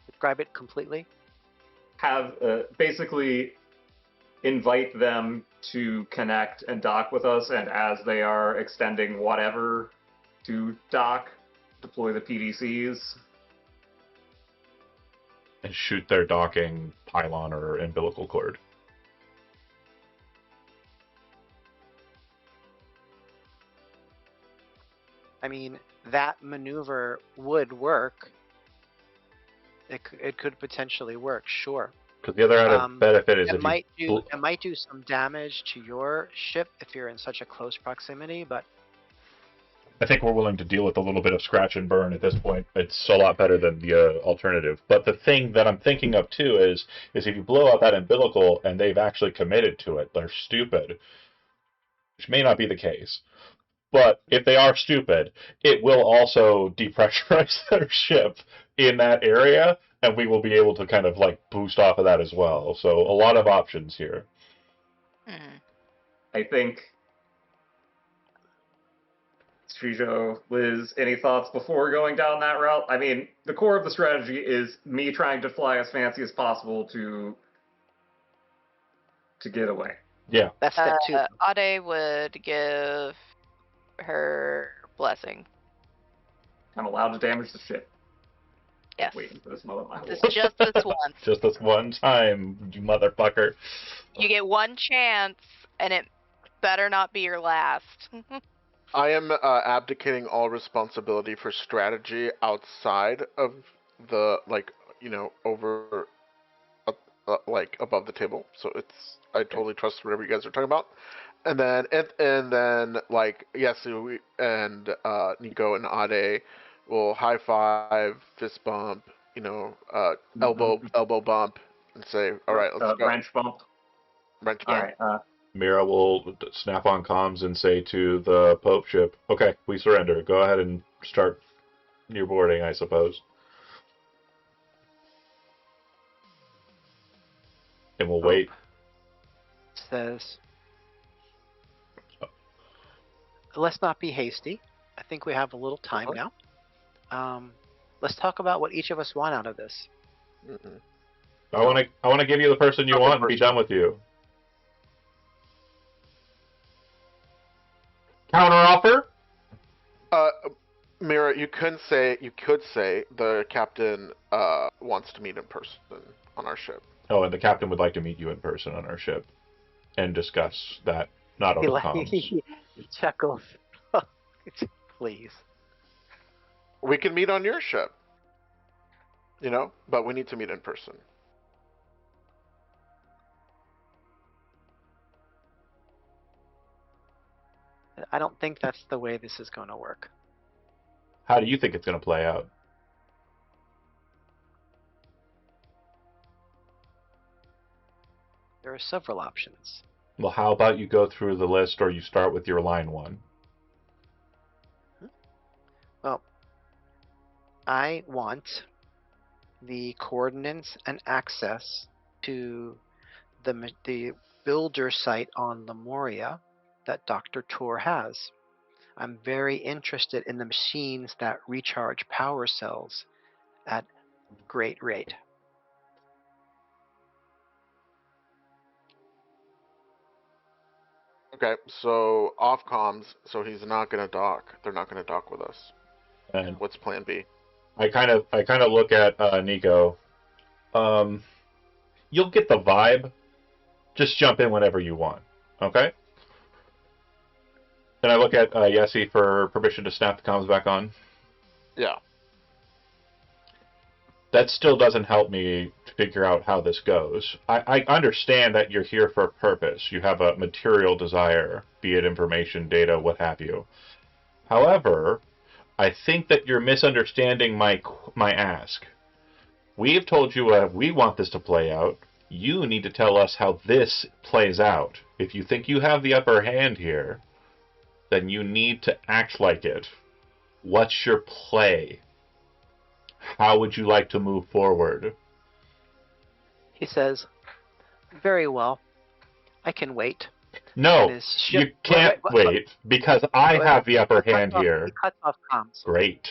Describe it completely. have basically invite them to connect and dock with us, and as they are extending whatever to dock, deploy the PDCs. And shoot their docking pylon or umbilical cord. I mean, that maneuver would work. It could potentially work, sure. Because the other added benefit is it might do some damage to your ship if you're in such a close proximity, but I think we're willing to deal with a little bit of scratch and burn at this point. It's a lot better than the alternative. But the thing that I'm thinking of too is if you blow out that umbilical and they've actually committed to it, they're stupid, which may not be the case. But if they are stupid, it will also depressurize their ship in that area, and we will be able to kind of like boost off of that as well. So a lot of options here. I think. Trijo, Liz, any thoughts before going down that route? I mean, the core of the strategy is me trying to fly as fancy as possible to get away. Yeah. That's step 2. Ade would give her blessing. I'm allowed to damage the ship. Yes. Waiting for this moment. Just this once. Just this one time, you motherfucker. You get one chance, and it better not be your last. I am abdicating all responsibility for strategy outside of the over above the table. So I totally trust whatever you guys are talking about. And then Yasu and Nico and Ade will high five, fist bump, elbow bump, and say, "All right, let's go." Wrench bump. Wrench bump. All right. Mira will snap on comms and say to the Pope ship, "Okay, we surrender. Go ahead and start your boarding, I suppose." And we'll wait. Says, let's not be hasty. I think we have a little time now. Let's talk about what each of us want out of this. I want to give you the person you want and be done with you. Counteroffer? Mira, you could say the captain wants to meet in person on our ship. Oh, and the captain would like to meet you in person on our ship and discuss that, not over comms. He chuckles. Please. We can meet on your ship. But we need to meet in person. I don't think that's the way this is going to work. How do you think it's going to play out? There are several options. Well, how about you go through the list, or you start with your line 1? Well, I want the coordinates and access to the builder site on Lemuria that Dr. Tor has. I'm very interested in the machines that recharge power cells at great rate. Okay, so off comms, so he's not going to dock. They're not going to dock with us. And what's plan B? I kind of look at Nico. You'll get the vibe. Just jump in whenever you want. Okay? Then I look at Yessi for permission to snap the comms back on. Yeah. that still doesn't help me figure out how this goes. I understand that you're here for a purpose. You have a material desire, be it information, data, what have you. However, I think that you're misunderstanding my ask. We have told you we want this to play out. You need to tell us how this plays out. If you think you have the upper hand here, then you need to act like it. What's your play? How would you like to move forward? He says, "Very well. I can wait." No, And his you ship. can't wait because I have the upper He cuts hand off, here. he cuts off comms, Great.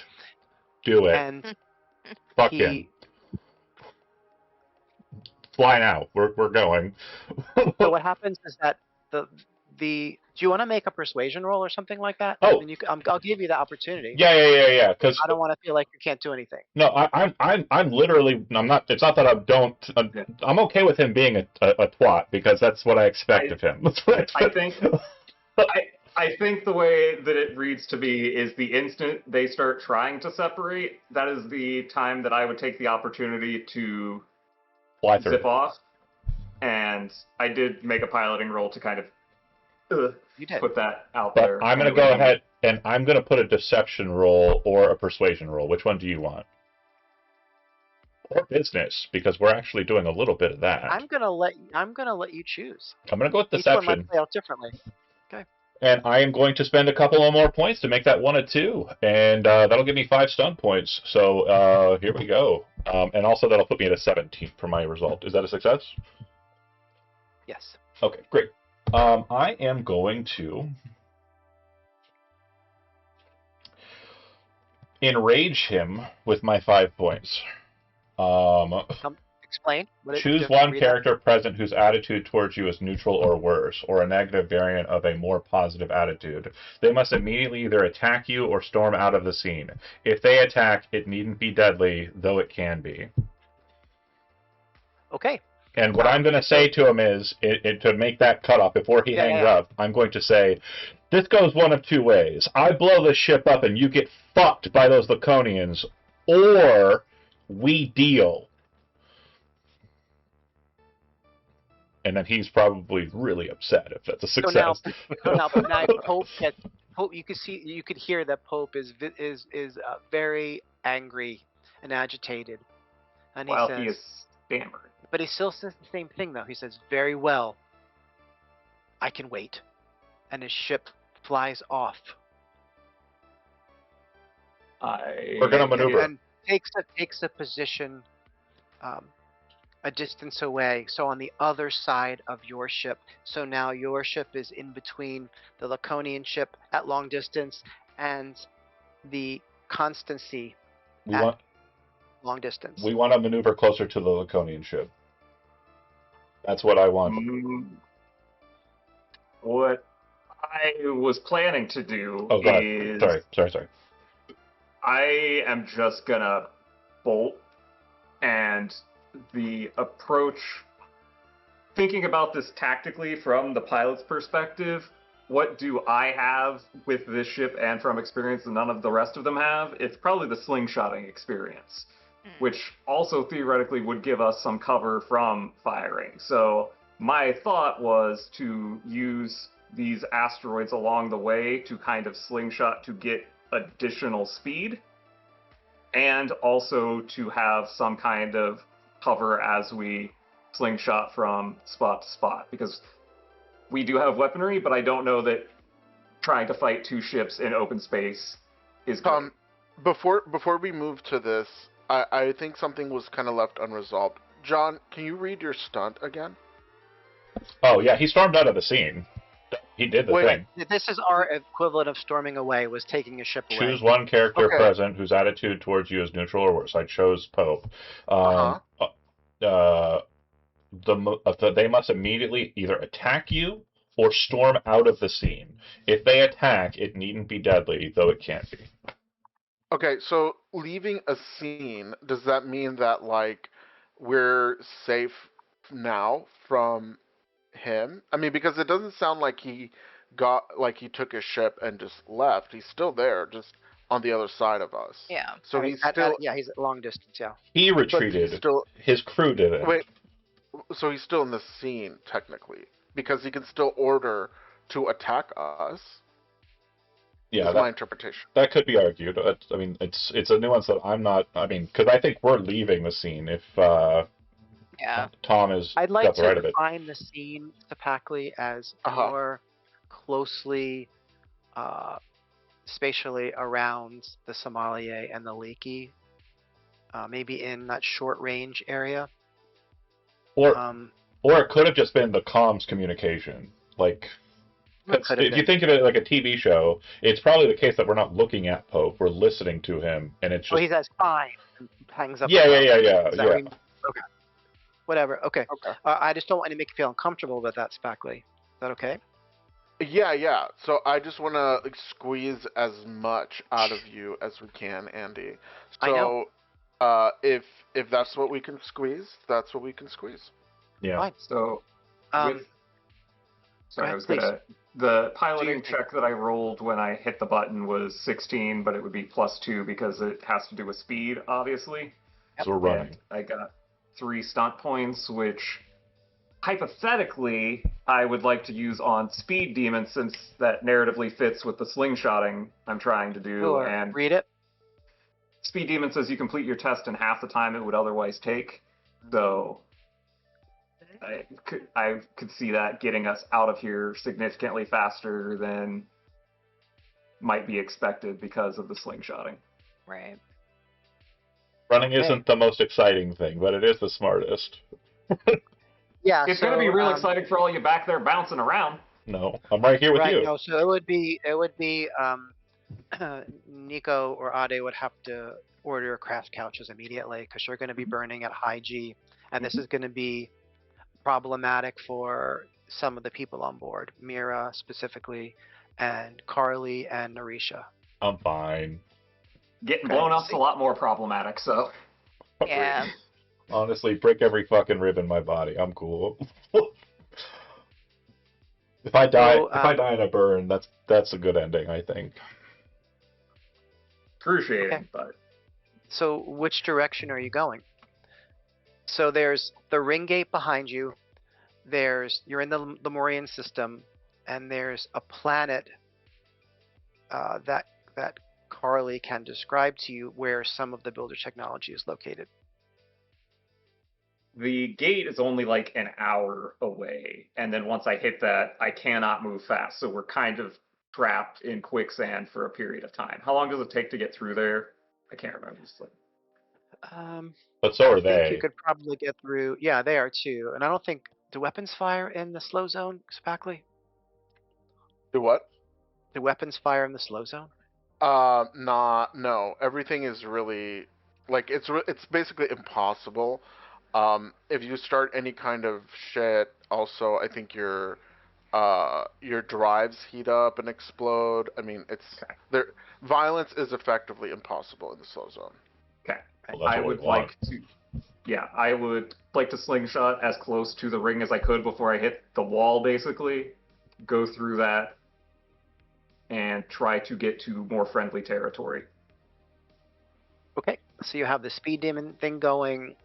Do it. and Fucking he. fly now. We're going. So what happens is that the do you want to make a persuasion roll or something like that? Oh. And I'll give you the opportunity. Yeah. Because I don't want to feel like you can't do anything. no, I'm literally. I'm not. It's not that I don't. I'm okay with him being a twat because that's what I expect of him. I think. I think the way that it reads to me is the instant they start trying to separate, that is the time that I would take the opportunity to fly through. zip off. And I did make a piloting roll to kind of You did. put that out But there. I'm going to go ahead and I'm going to put a deception roll or a persuasion roll. Which one do you want? Or business, because we're actually doing a little bit of that. I'm gonna let you choose. I'm going to go with Each one deception. might play out differently. And I am going to spend a couple of more points to make that 1 a 2. And that'll give me 5 stun points. So here we go. And also that'll put me at a 17 for my result. Is that a success? Yes. Okay, great. I am going to enrage him with my 5 points. Explain. Choose one character present whose attitude towards you is neutral or worse, or a negative variant of a more positive attitude. They must immediately either attack you or storm out of the scene. If they attack, it needn't be deadly, though it can be. Okay. And what I'm going to say to him is, to make that cutoff before he hangs up, I'm going to say, this goes one of two ways. I blow this ship up and you get fucked by those Laconians, or we deal. And then he's probably really upset if that's a success. So now Pope you could hear that Pope is very angry and agitated, and he says, he is stammering. But he still says the same thing though. He says, "Very well, I can wait," and his ship flies off. We're gonna maneuver and takes a position. A distance away, so on the other side of your ship. So now your ship is in between the Laconian ship at long distance and the Constancy long distance. We want to maneuver closer to the Laconian ship. That's what I want. What I was planning to do is... Sorry. I am just gonna bolt, and the approach, thinking about this tactically from the pilot's perspective, what do I have with this ship and from experience that none of the rest of them have? It's probably the slingshotting experience, which also theoretically would give us some cover from firing. So my thought was to use these asteroids along the way to kind of slingshot to get additional speed, and also to have some kind of cover as we slingshot from spot to spot, because we do have weaponry, but I don't know that trying to fight two ships in open space is good. Before we move to this, I think something was kind of left unresolved. John, can you read your stunt again? Oh yeah, he stormed out of the scene. He did the thing. This is our equivalent of storming away, was taking a ship away. Choose one character present whose attitude towards you is neutral or worse. I chose Pope. They must immediately either attack you or storm out of the scene. If they attack, it needn't be deadly, though it can be. Okay, so leaving a scene, does that mean that, like, we're safe now from him? I mean, because it doesn't sound like he took his ship and just left. He's still there, just on the other side of us. Yeah. So he's still, yeah, he's at long distance. Yeah. He but he's retreated. still. His crew didn't. Wait, so he's still in the scene technically because he can still order to attack us. Yeah, Is my interpretation. that could be argued. I mean, it's a nuance that I'm not. I mean, because I think we're leaving the scene if Yeah. Tom is I'd got like the to right of it. define the scene, Sapakli, as more closely spatially around the Somalia and the Leaky, maybe in that short range area. Or Um, or it could have just been the comms communication. Like, 'cause could have if you been. think of it like a TV show, it's probably the case that we're not looking at Pope, we're listening to him, and it's Oh, just he says fine and hangs up. yeah. Is that what you- okay. Whatever. Okay. Okay. I just don't want to make you feel uncomfortable about that, Spackley. Is that okay? Yeah. So I just want to squeeze as much out of you as we can, Andy. I know. So, if that's what we can squeeze, that's what we can squeeze. Yeah. Fine. So, Um, with sorry, ahead, I was gonna. The Do you piloting think- check that I rolled when I hit the button was 16, but it would be +2 because it has to do with speed, obviously. So we're running. And I got 3 stunt points, which hypothetically I would like to use on Speed Demon since that narratively fits with the slingshotting I'm trying to do. Sure. And Read it. Speed Demon says you complete your test in half the time it would otherwise take. So I could see that getting us out of here significantly faster than might be expected because of the slingshotting. Right. Running Okay. isn't the most exciting thing, but it is the smartest. Yeah. It's so, going to be real exciting for all you back there bouncing around. No, I'm right here with Right. you. No. So it would be Nico or Ade would have to order craft couches immediately because you're going to be burning at high G, and this is going to be problematic for some of the people on board, Mira specifically, and Carly and Narisha. I'm fine. Getting blown up's a lot more problematic, so. Yeah. Honestly, break every fucking rib in my body. I'm cool. If I die, So, if I die in a burn, that's a good ending, I think. Excruciating, Okay. but. So which direction are you going? So there's the ring gate behind you. You're in the Lemurian system, and there's a planet that Carly can describe to you where some of the builder technology is located. The gate is only like an hour away, and then once I hit that, I cannot move fast, so we're kind of trapped in quicksand for a period of time. How long does it take to get through there? I can't remember. Just like, But so are I think you they. could probably get through. Yeah, they are too. And I don't think do weapons fire in the slow zone, Spackley? Do what? Do weapons fire in the slow zone? No. Everything is really like it's basically impossible. If you start any kind of shit, also I think your drives heat up and explode. I mean, it's there. Violence is effectively impossible in the slow zone. okay. Well, that's I what we would want. like to. Yeah, I would like to slingshot as close to the ring as I could before I hit the wall, basically. Go through that and try to get to more friendly territory. Okay, so you have the speed demon thing going.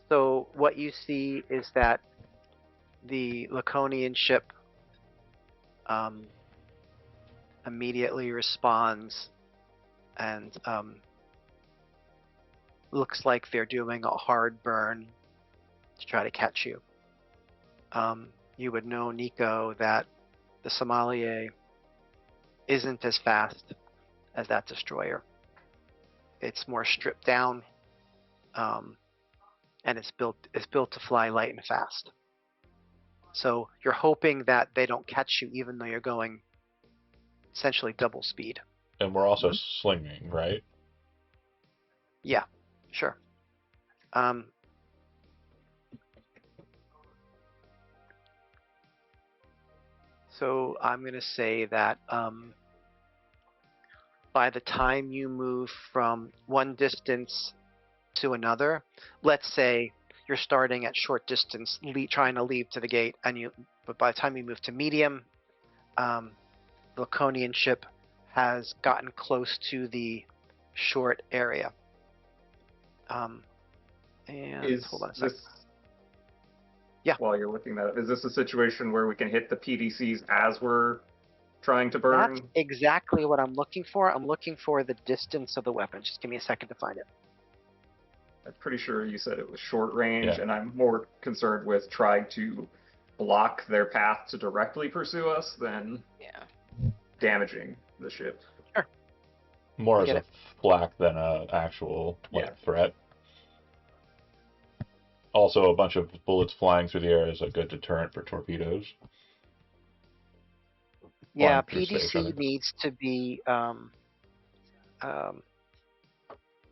So what you see is that the Laconian ship immediately responds and looks like they're doing a hard burn to try to catch you. You would know, Nico, that the Somalia isn't as fast as that destroyer. It's more stripped down, and it's built to fly light and fast. So you're hoping that they don't catch you, even though you're going essentially double speed. And we're also slinging, right? Yeah, sure. So I'm going to say that by the time you move from one distance to another, let's say you're starting at short distance, trying to leap to the gate, but by the time you move to medium, the Laconian ship has gotten close to the short area. And hold on a second. Yeah. While you're looking that up, is this a situation where we can hit the PDCs as we're trying to burn? That's exactly what I'm looking for. I'm looking for the distance of the weapon. Just give me a second to find it. I'm pretty sure you said it was short range, Yeah. and I'm more concerned with trying to block their path to directly pursue us than damaging the ship. Sure. More as a flak than a actual threat. Also, a bunch of bullets flying through the air is a good deterrent for torpedoes. Yeah, Flying through space, I PDC think. needs to be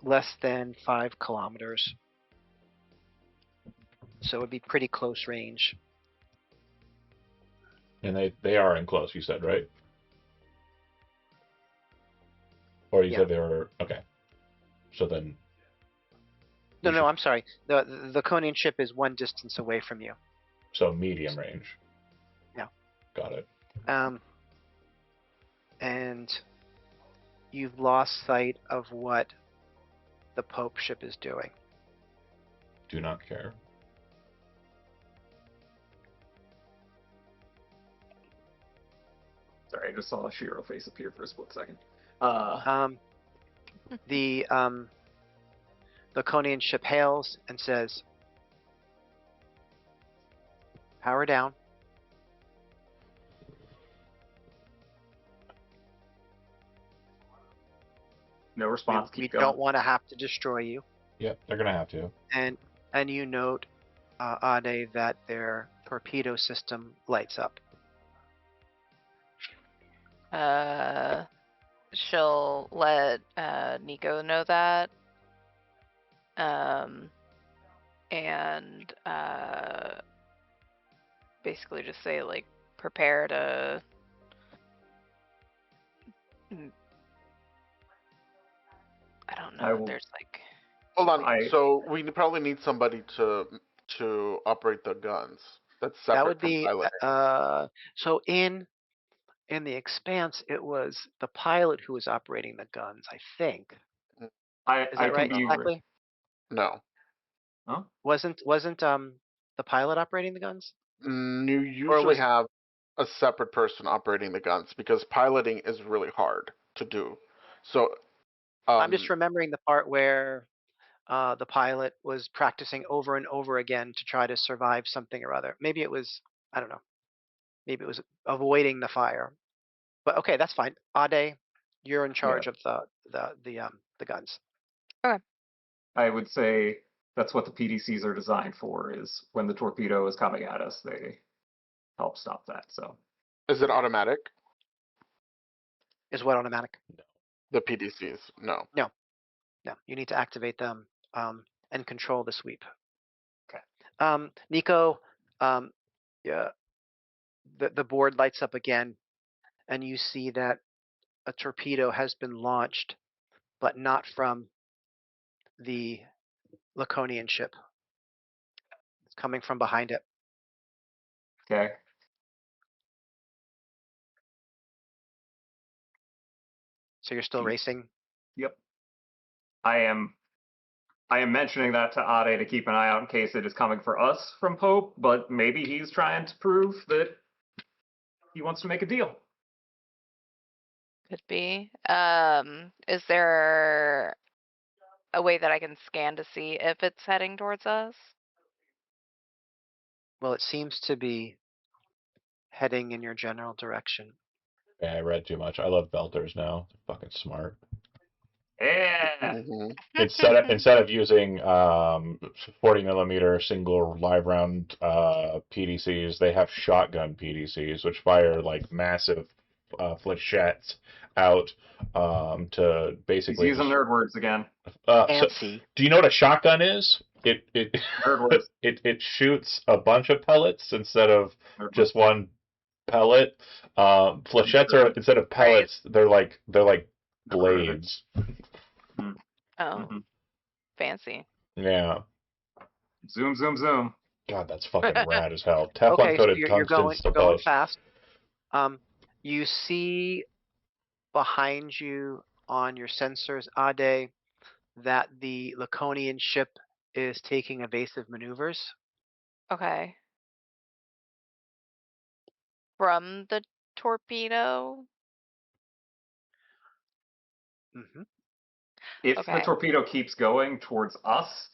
less than 5 kilometers. So it would be pretty close range. And they are in close, you said, right? Or you said they were... Okay. So then... No, I'm sorry. The Laconian ship is one distance away from you. So medium range. Yeah. Got it. And you've lost sight of what the Pope ship is doing. Do not care. Sorry, I just saw a Shiro face appear for a split second. The Laconian ship hails and says, "Power down." No response. We Keep going. don't want to have to destroy you. Yep, they're gonna have to. And you note, Ade, that their torpedo system lights up. She'll let Nico know that. And basically just say, like, prepare to... I don't know. There's like... Hold on. So we probably need somebody to operate the guns. That's separate That would from be piloting. so in the Expanse, it was the pilot who was operating the guns, I think. Is that right? Exactly? No. Huh? Wasn't the pilot operating the guns? You usually have a separate person operating the guns because piloting is really hard to do. So I'm just remembering the part where the pilot was practicing over and over again to try to survive something or other. Maybe it was, I don't know. Maybe it was avoiding the fire. But okay, that's fine. Ade, you're in charge of the guns. Okay. I would say that's what the PDCs are designed for, is when the torpedo is coming at us, they help stop that. So is it automatic? Is what automatic? No. The PDCs, no. No. You need to activate them and control the sweep. Okay. Nico, yeah, the board lights up again, and you see that a torpedo has been launched, but not from the Laconian ship. It's coming from behind it. Okay. So you're still racing? Yep. I am mentioning that to Ade to keep an eye out in case it is coming for us from Pope, but maybe he's trying to prove that he wants to make a deal. Could be. Is there a way that I can scan to see if it's heading towards us? Well, it seems to be heading in your general direction. Yeah, I read too much. I love belters now. They're fucking smart. Yeah. Mm-hmm. Instead of using 40mm single live round PDCs, they have shotgun PDCs, which fire like massive flechettes out to basically. He's using nerd words again. Fancy. Do you know what a shotgun is? It Nerd words. it shoots a bunch of pellets instead of just one pellet. Flechettes are, instead of pellets, they're like blades. Oh, fancy. Yeah. Zoom, zoom, zoom. God, that's fucking rad as hell. Teflon Okay, so coated you're tungsten going you're going supposed. fast. You see behind you on your sensors, Ade, that the Laconian ship is taking evasive maneuvers. Okay. From the torpedo? Hmm. If the Okay. torpedo keeps going towards us,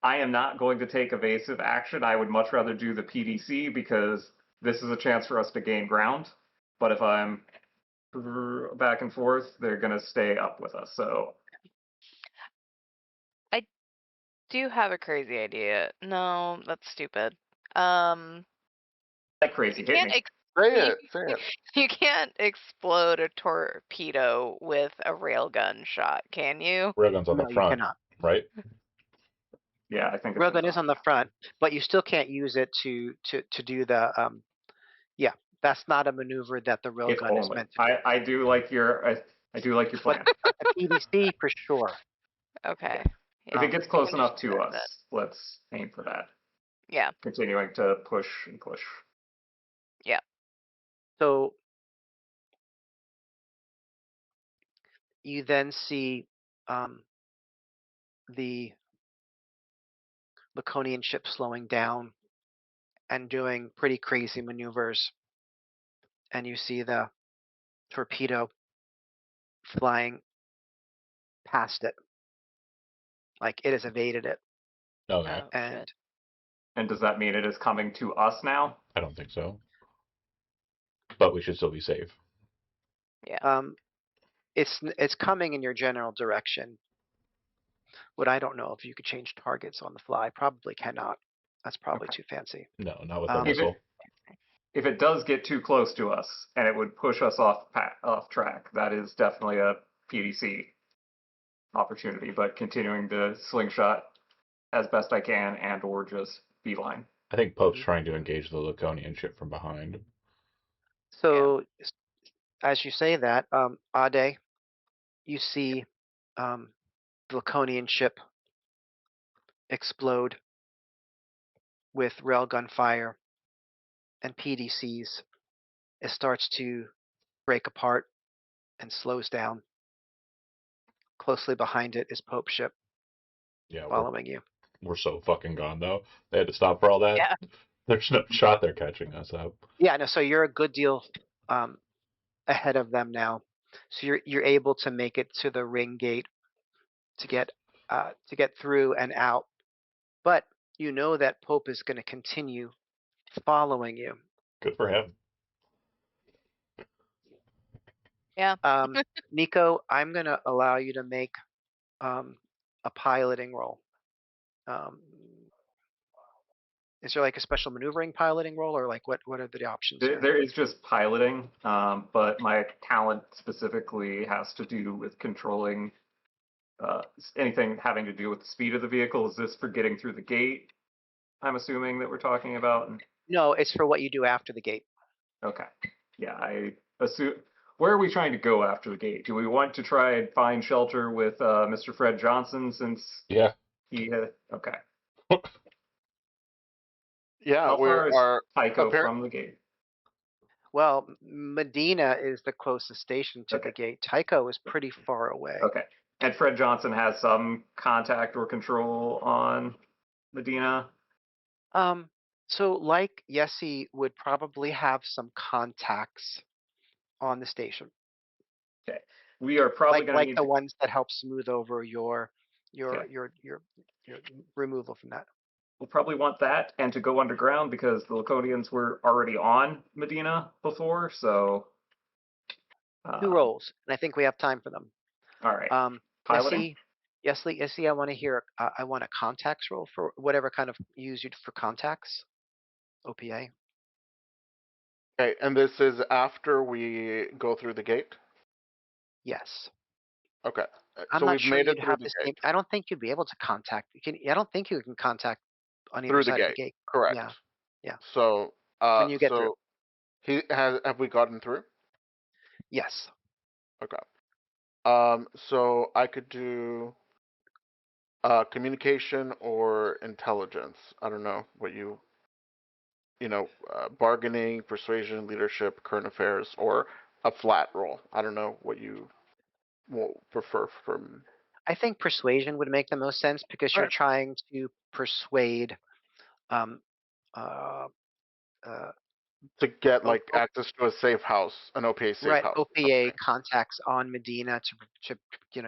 I am not going to take evasive action. I would much rather do the PDC because this is a chance for us to gain ground. But if I'm back and forth, they're going to stay up with us. So I do have a crazy idea. No, that's stupid. Um, like you crazy, hit can't me. Say you, it. Say it. you can't explode a torpedo with a railgun shot, can you? Railgun's on the No, you front, cannot. right? Yeah, I think it's Railgun is enough. on the front, but you still can't use it to do the yeah. That's not a maneuver that the If railgun is only. meant to do. I do like your I do like your But plan. the PDC for sure. Okay. If it Yeah, gets we close can just enough do to that us, then. let's aim for that. Yeah, Continuing to push and push. yeah. So you then see the Laconian ship slowing down and doing pretty crazy maneuvers, and you see the torpedo flying past it, like it has evaded it, Okay. Oh shit. and And does that mean it is coming to us now? I don't think so. But we should still be safe. Yeah. um, it's coming in your general direction. What I don't know if you could change targets on the fly. Probably cannot. That's probably Okay. too fancy. No, not with a Um, missile. If it does get too close to us and it would push us off track, that is definitely a PDC opportunity. But continuing to slingshot as best I can and or just beeline. I think Pope's mhm. trying to engage the Laconian ship from behind. Yeah. So as you say that, Ade, you see the Laconian ship explode with railgun fire and PDCs. It starts to break apart and slows down. Closely behind it is Pope's ship Yeah, following you. we're so fucking gone though. They had to stop for all that. Yeah. There's no shot they're catching us up. Yeah, no, so you're a good deal um, ahead of them now. So you're able to make it to the ring gate to get through and out. But you know that Pope is going to continue following you. Good for him. Yeah. Um, Nico, I'm going to allow you to make a piloting roll. Um, is there like a special maneuvering piloting role, or like what are the options here? There is just piloting, but my talent specifically has to do with controlling anything having to do with the speed of the vehicle. Is this for getting through the gate? I'm assuming that we're talking about. No, it's for what you do after the gate. Okay. Yeah, I assume. Where are we trying to go after the gate? Do we want to try and find shelter with Mr. Fred Johnson since Yeah. he had? Okay. Yeah, How we far is are Tycho apparent. from the gate? Well, Medina is the closest station to Okay. the gate. Tycho is pretty far away. Okay. And Fred Johnson has some contact or control on Medina. Um, so like Yessi would probably have some contacts on the station, Okay. We are probably going to like need the to. ones that help smooth over Okay. your removal from that. We'll probably want that and to go underground because the Laconians were already on Medina before. So, Two um, rolls, and I think we have time for them. all right. Um, Piloting. Yessi, I want to hear. I want a contacts roll for whatever kind of use you for contacts. OPA. Okay, and this is after we go through the gate. Yes. Okay, I'm so not we've sure made it you'd through have the the same. gate. I don't think you'd be able to contact. I don't think you can contact on either Through the side of the gate, gate. correct. Yeah. Yeah. So, When you get through. so he has. Have we gotten through? Yes. Okay. So I could do. Communication or intelligence. I don't know what bargaining, persuasion, leadership, current affairs, or a flat roll. I don't know what you will prefer from. I think persuasion would make the most sense because you're Alright. trying to persuade um, uh, uh, To get O- like O- access to a safe house, an OPA safe right, house. OPA Okay. contacts on Medina to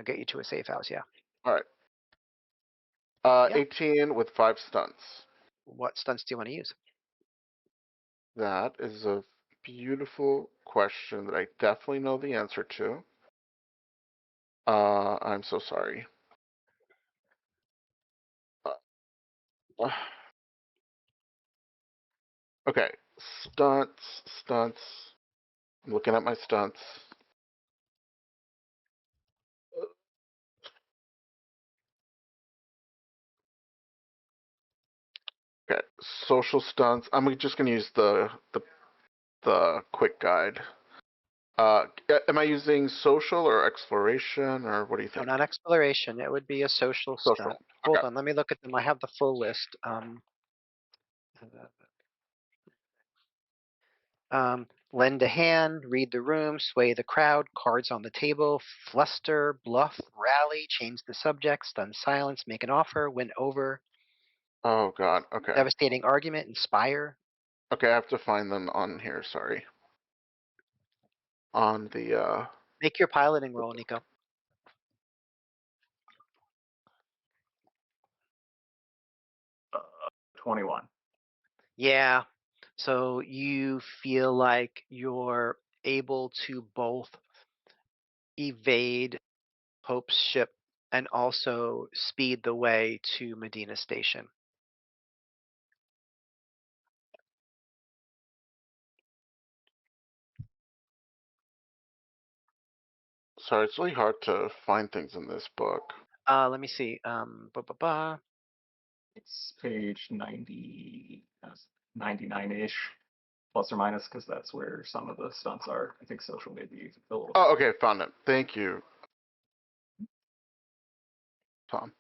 get you to a safe house. Yeah. All right. Yeah. 18 with 5 stunts. What stunts do you want to use? That is a beautiful question that I definitely know the answer to. I'm so sorry. Uh, okay, stunts. I'm looking at my stunts. Okay, social stunts. I'm just gonna use the quick guide. Am I using social or exploration or what do you No, think? not exploration. It would be a social Social. stunt. Hold Okay. on, let me look at them. I have the full list. Lend a hand, read the room, sway the crowd, cards on the table, fluster, bluff, rally, change the subject, stun silence, make an offer, win over, Oh God. Okay. devastating argument, inspire. Okay, I have to find them on here. Sorry. On the Make your piloting roll, Nico. 21. Yeah. So you feel like you're able to both evade Pope's ship and also speed the way to Medina Station. sorry, it's really hard to find things in this book. Let me see. Ba, ba, ba. It's page 90, 99-ish, plus or minus, because that's where some of the stunts are. I think social may be a little. Oh, okay, found it. Thank you, Tom.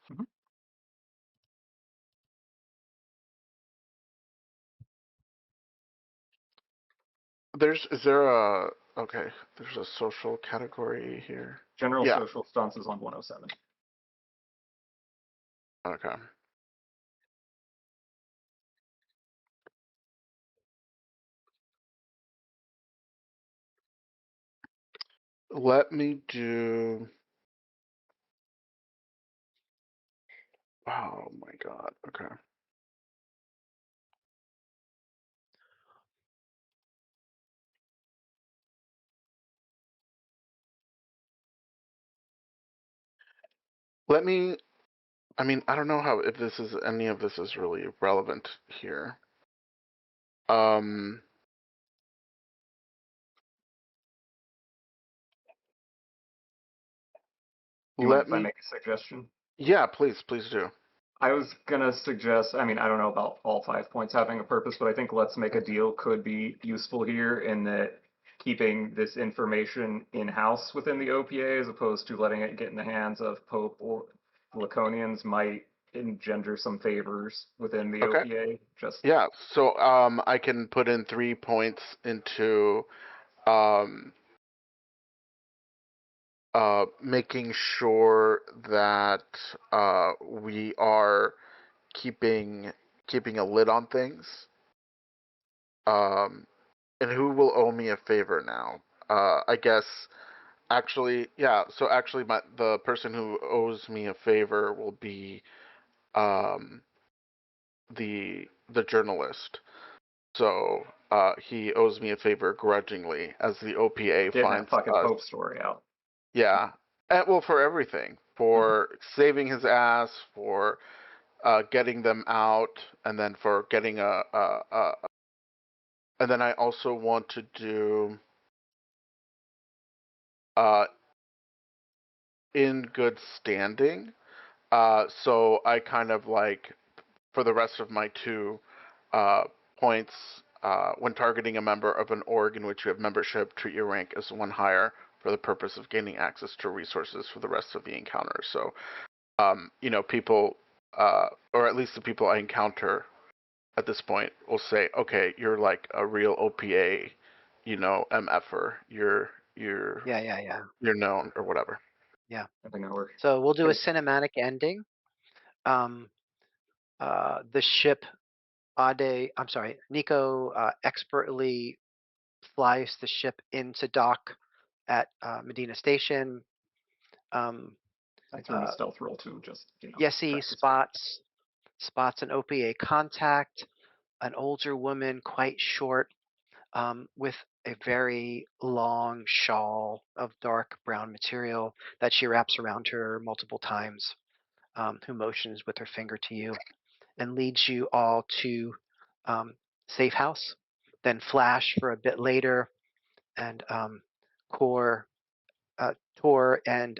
Mhm. Is there a okay? There's a social category here. General Yeah. social stunts is on 107. Okay. Let me do. Oh my God. Okay. Let me. I mean, I don't know how if this is any of this is really relevant here. Um. You mind Let if I me. make a suggestion? Yeah, please do. I was gonna suggest, I mean, I don't know about all 5 points having a purpose, but I think let's make a deal could be useful here in that keeping this information in-house within the OPA as opposed to letting it get in the hands of Pope or Laconians might engender some favors within the Okay. OPA. Just Yeah. So I can put in 3 points into um making sure that we are keeping a lid on things. Um, and who will owe me a favor now? I guess actually, yeah. So actually, the person who owes me a favor will be um, the journalist. So he owes me a favor grudgingly, as the OPA getting that finds fucking us. Pope story out. Yeah, well, for everything, Mhm. for saving his ass, for getting them out, and then for getting and then I also want to do uh, in good standing. So I kind of like for the rest of my 2 points, when targeting a member of an org in which you have membership, treat your rank as one higher for the purpose of gaining access to resources for the rest of the encounter. So people, or at least the people I encounter at this point, will say, okay, you're like a real OPA, MFer. Yeah. You're known or whatever. Yeah. I think that'll work. So we'll do a Okay. cinematic ending. The ship Nico expertly flies the ship into dock at Medina Station. I threw in a stealth roll too, just Yessie practice. spots an OPA contact, an older woman, quite short, with a very long shawl of dark brown material that she wraps around her multiple times, who motions with her finger to you and leads you all to safe house. Then flash for a bit later, and Core, Tor, and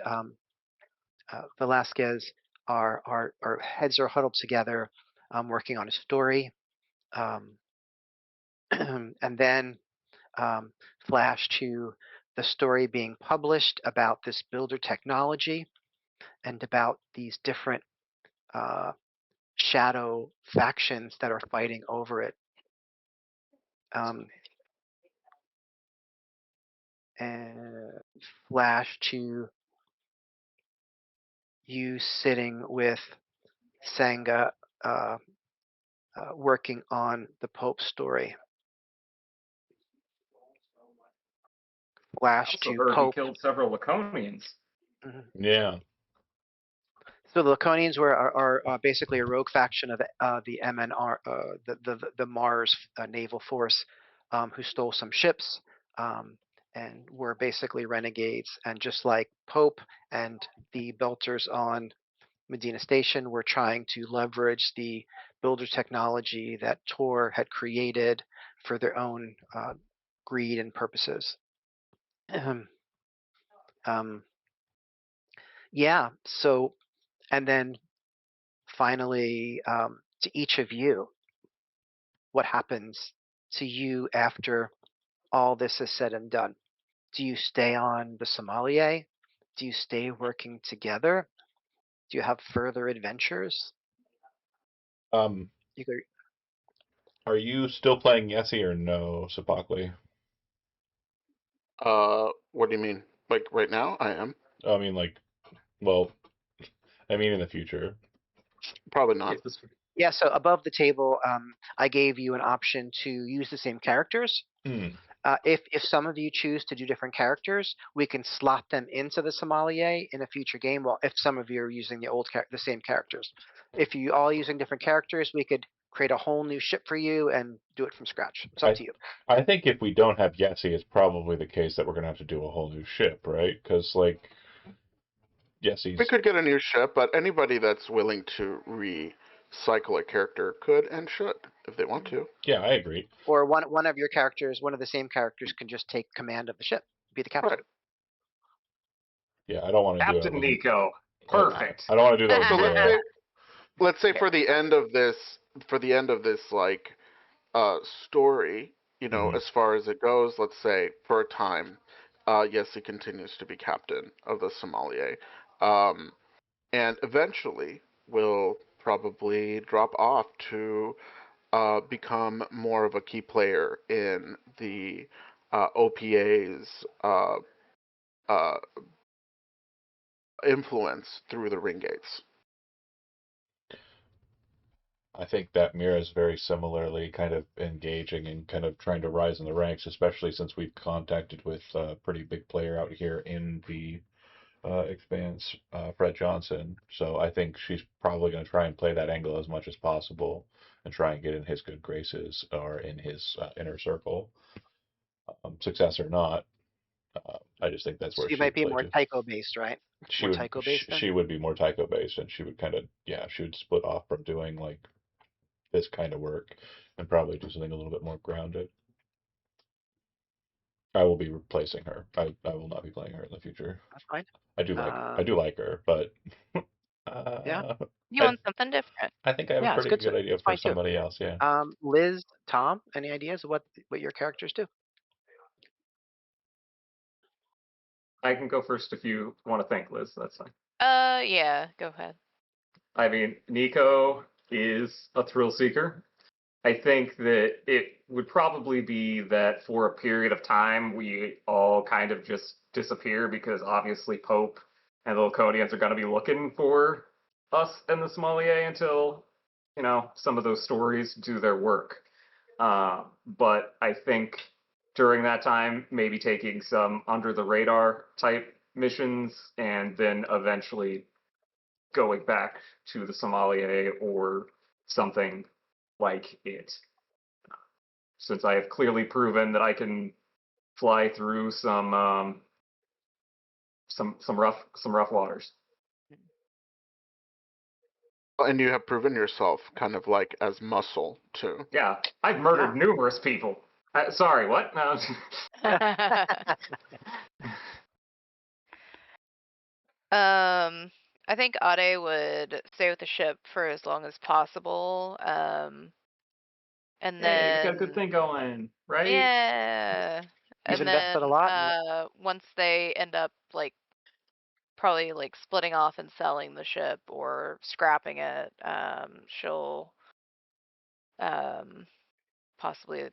Velasquez are heads are huddled together, working on a story, um, and then flash to the story being published about this builder technology and about these different shadow factions that are fighting over it. And flash to you sitting with Sangha, working on the Pope story. Flash Also to heard he Pope. killed several Laconians. Yeah. So the Laconians are basically a rogue faction of the MNR, the Mars naval force, who stole some ships, and were basically renegades. And just like Pope and the Belters on Medina Station were trying to leverage the builder technology that Tor had created for their own greed and purposes. Yeah. So, and then finally, to each of you, what happens to you after all this is said and done? Do you stay on the Somalia? Do you stay working together? Do you have further adventures? Um, You go, are you still playing Yessie or no, Sapakli? What do you mean? Like right now, I am. I mean, like, well, I mean in the future. Probably not. yeah, so above the table, I gave you an option to use the same characters. If some of you choose to do different characters, we can slot them into the Somalia in a future game. Well, if some of you are using the same characters, if you all using different characters, we could create a whole new ship for you and do it from scratch. It's up to you. I think if we don't have Yessie, it's probably the case that we're gonna have to do a whole new ship, right? Because like Yessie's. We could get a new ship, but anybody that's willing to recycle a character could and should if they want to. Yeah, I agree. Or one of your characters, one of the same characters, can just take command of the ship, be the captain. Right. Yeah, I don't want to do it. Captain Nico. Perfect. I don't want to do that. So With let's say for the end of this like story, Mhm. as far as it goes, let's say for a time, yes, he continues to be captain of the Somalia, and eventually will probably drop off to become more of a key player in the OPA's influence through the ring gates. I think that Mira's very similarly kind of engaging and kind of trying to rise in the ranks, especially since we've contacted with a pretty big player out here in the Expanse, Fred Johnson. So I think she's probably going to try and play that angle as much as possible and try and get in his good graces or in his inner circle. Success or not, I just think that's So where you she might would be play more to. Tycho based, right? She More would Tycho based then? she would be more Tycho based, and she would kind of she would split off from doing like this kind of work and probably do something a little bit more grounded. I will be replacing her. I will not be playing her in the future. That's fine. I do like her, but Yeah. You want something different. I think I have a Yeah, it's pretty good idea it's for fine too. somebody else. Yeah. Liz, Tom, any ideas of what your characters do? I can go first if you want to think, Liz. That's fine. Yeah, go ahead. I mean, Nico is a thrill seeker. I think that it would probably be that for a period of time we all kind of just disappear because obviously Pope and the Laconians are going to be looking for us and the Sommelier until, some of those stories do their work. But I think during that time, maybe taking some under the radar type missions and then eventually going back to the Sommelier or something like it, since I have clearly proven that I can fly through some rough waters. And you have proven yourself kind of like as muscle too. Yeah, I've murdered numerous people. Sorry, what? No. I think Ade would stay with the ship for as long as possible. And Hey, we got a good then thing going, right? yeah. He's And invested a then lot in it. once they end up like probably like splitting off and selling the ship or scrapping it, she'll possibly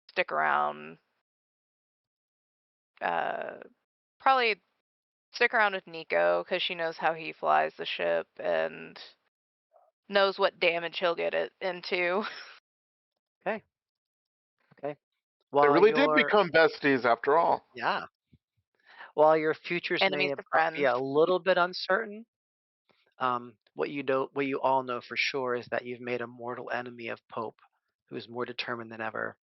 stick around, probably stick around with Nico because she knows how he flies the ship and knows what damage he'll get it into. Okay. They While really did your become besties after all. yeah, while your futures Enemies may to be friends. a little bit uncertain, what you all know for sure is that you've made a mortal enemy of Pope, who is more determined than ever.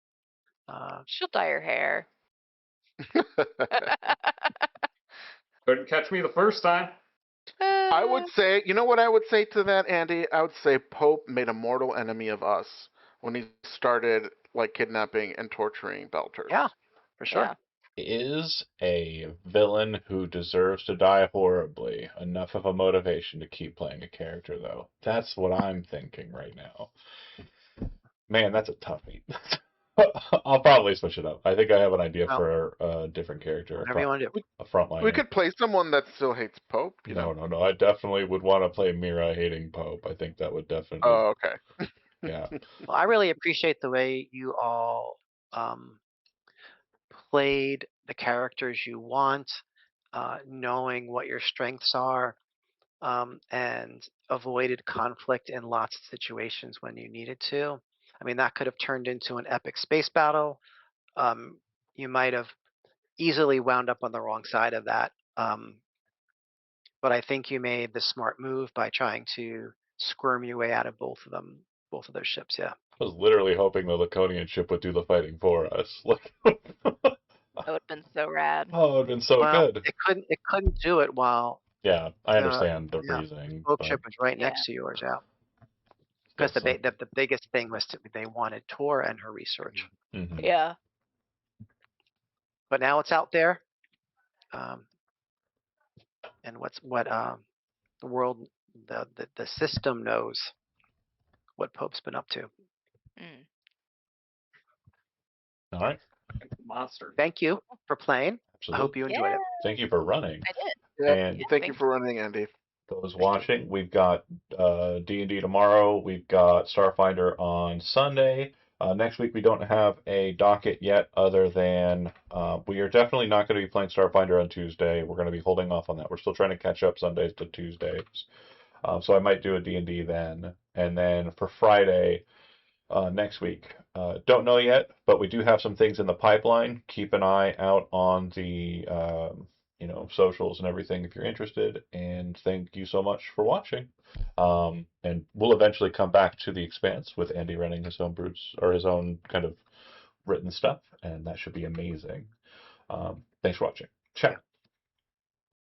She'll dye her hair. Couldn't catch me the first time. I would say, you know what I would say to that, Andy? I would say Pope made a mortal enemy of us when he started like kidnapping and torturing Belters. Yeah, for sure. Yeah. Is a villain who deserves to die horribly enough of a motivation to keep playing a character, though? That's what I'm thinking right now. Man, that's a toughie. I'll probably switch it up. I think I have an idea Well, for a different character, whatever you want to do. a frontliner. We could play someone that still hates Pope, you know? No. I definitely would want to play Mira hating Pope. I think that would definitely. Oh, okay. Yeah. Well, I really appreciate the way you all played the characters you want, knowing what your strengths are, and avoided conflict in lots of situations when you needed to. I mean, that could have turned into an epic space battle. You might have easily wound up on the wrong side of that. But I think you made the smart move by trying to squirm your way out of both of those ships. Yeah. I was literally hoping the Laconian ship would do the fighting for us. Like, That would have been so rad. oh, it would have been so Well, good. it couldn't do it while Yeah, I the understand the yeah reasoning, Pope but ship was right Yeah. next to yours. Yeah. Because still the biggest thing was they wanted Tor and her research. Mhm. Yeah. But now it's out there. And the world, the system knows what Pope's been up to. Mm. All right. Monster. Thank you for playing. I Absolutely. hope you enjoyed Yeah, it. Thank you for running. I did. Yeah, And thank you thanks. for running, Andy. those Thank you. watching, we've got D&D tomorrow. We've got Starfinder on Sunday. Next week we don't have a docket yet, other than we are definitely not going to be playing Starfinder on Tuesday. We're going to be holding off on that. We're still trying to catch up Sundays to Tuesdays. So I might do a D&D then. And then for Friday, next week. Don't know yet, but we do have some things in the pipeline. Keep an eye out on the socials and everything if you're interested. And thank you so much for watching. And we'll eventually come back to the Expanse with Andy running his own brutes or his own kind of written stuff, and that should be amazing. Thanks for watching. Ciao.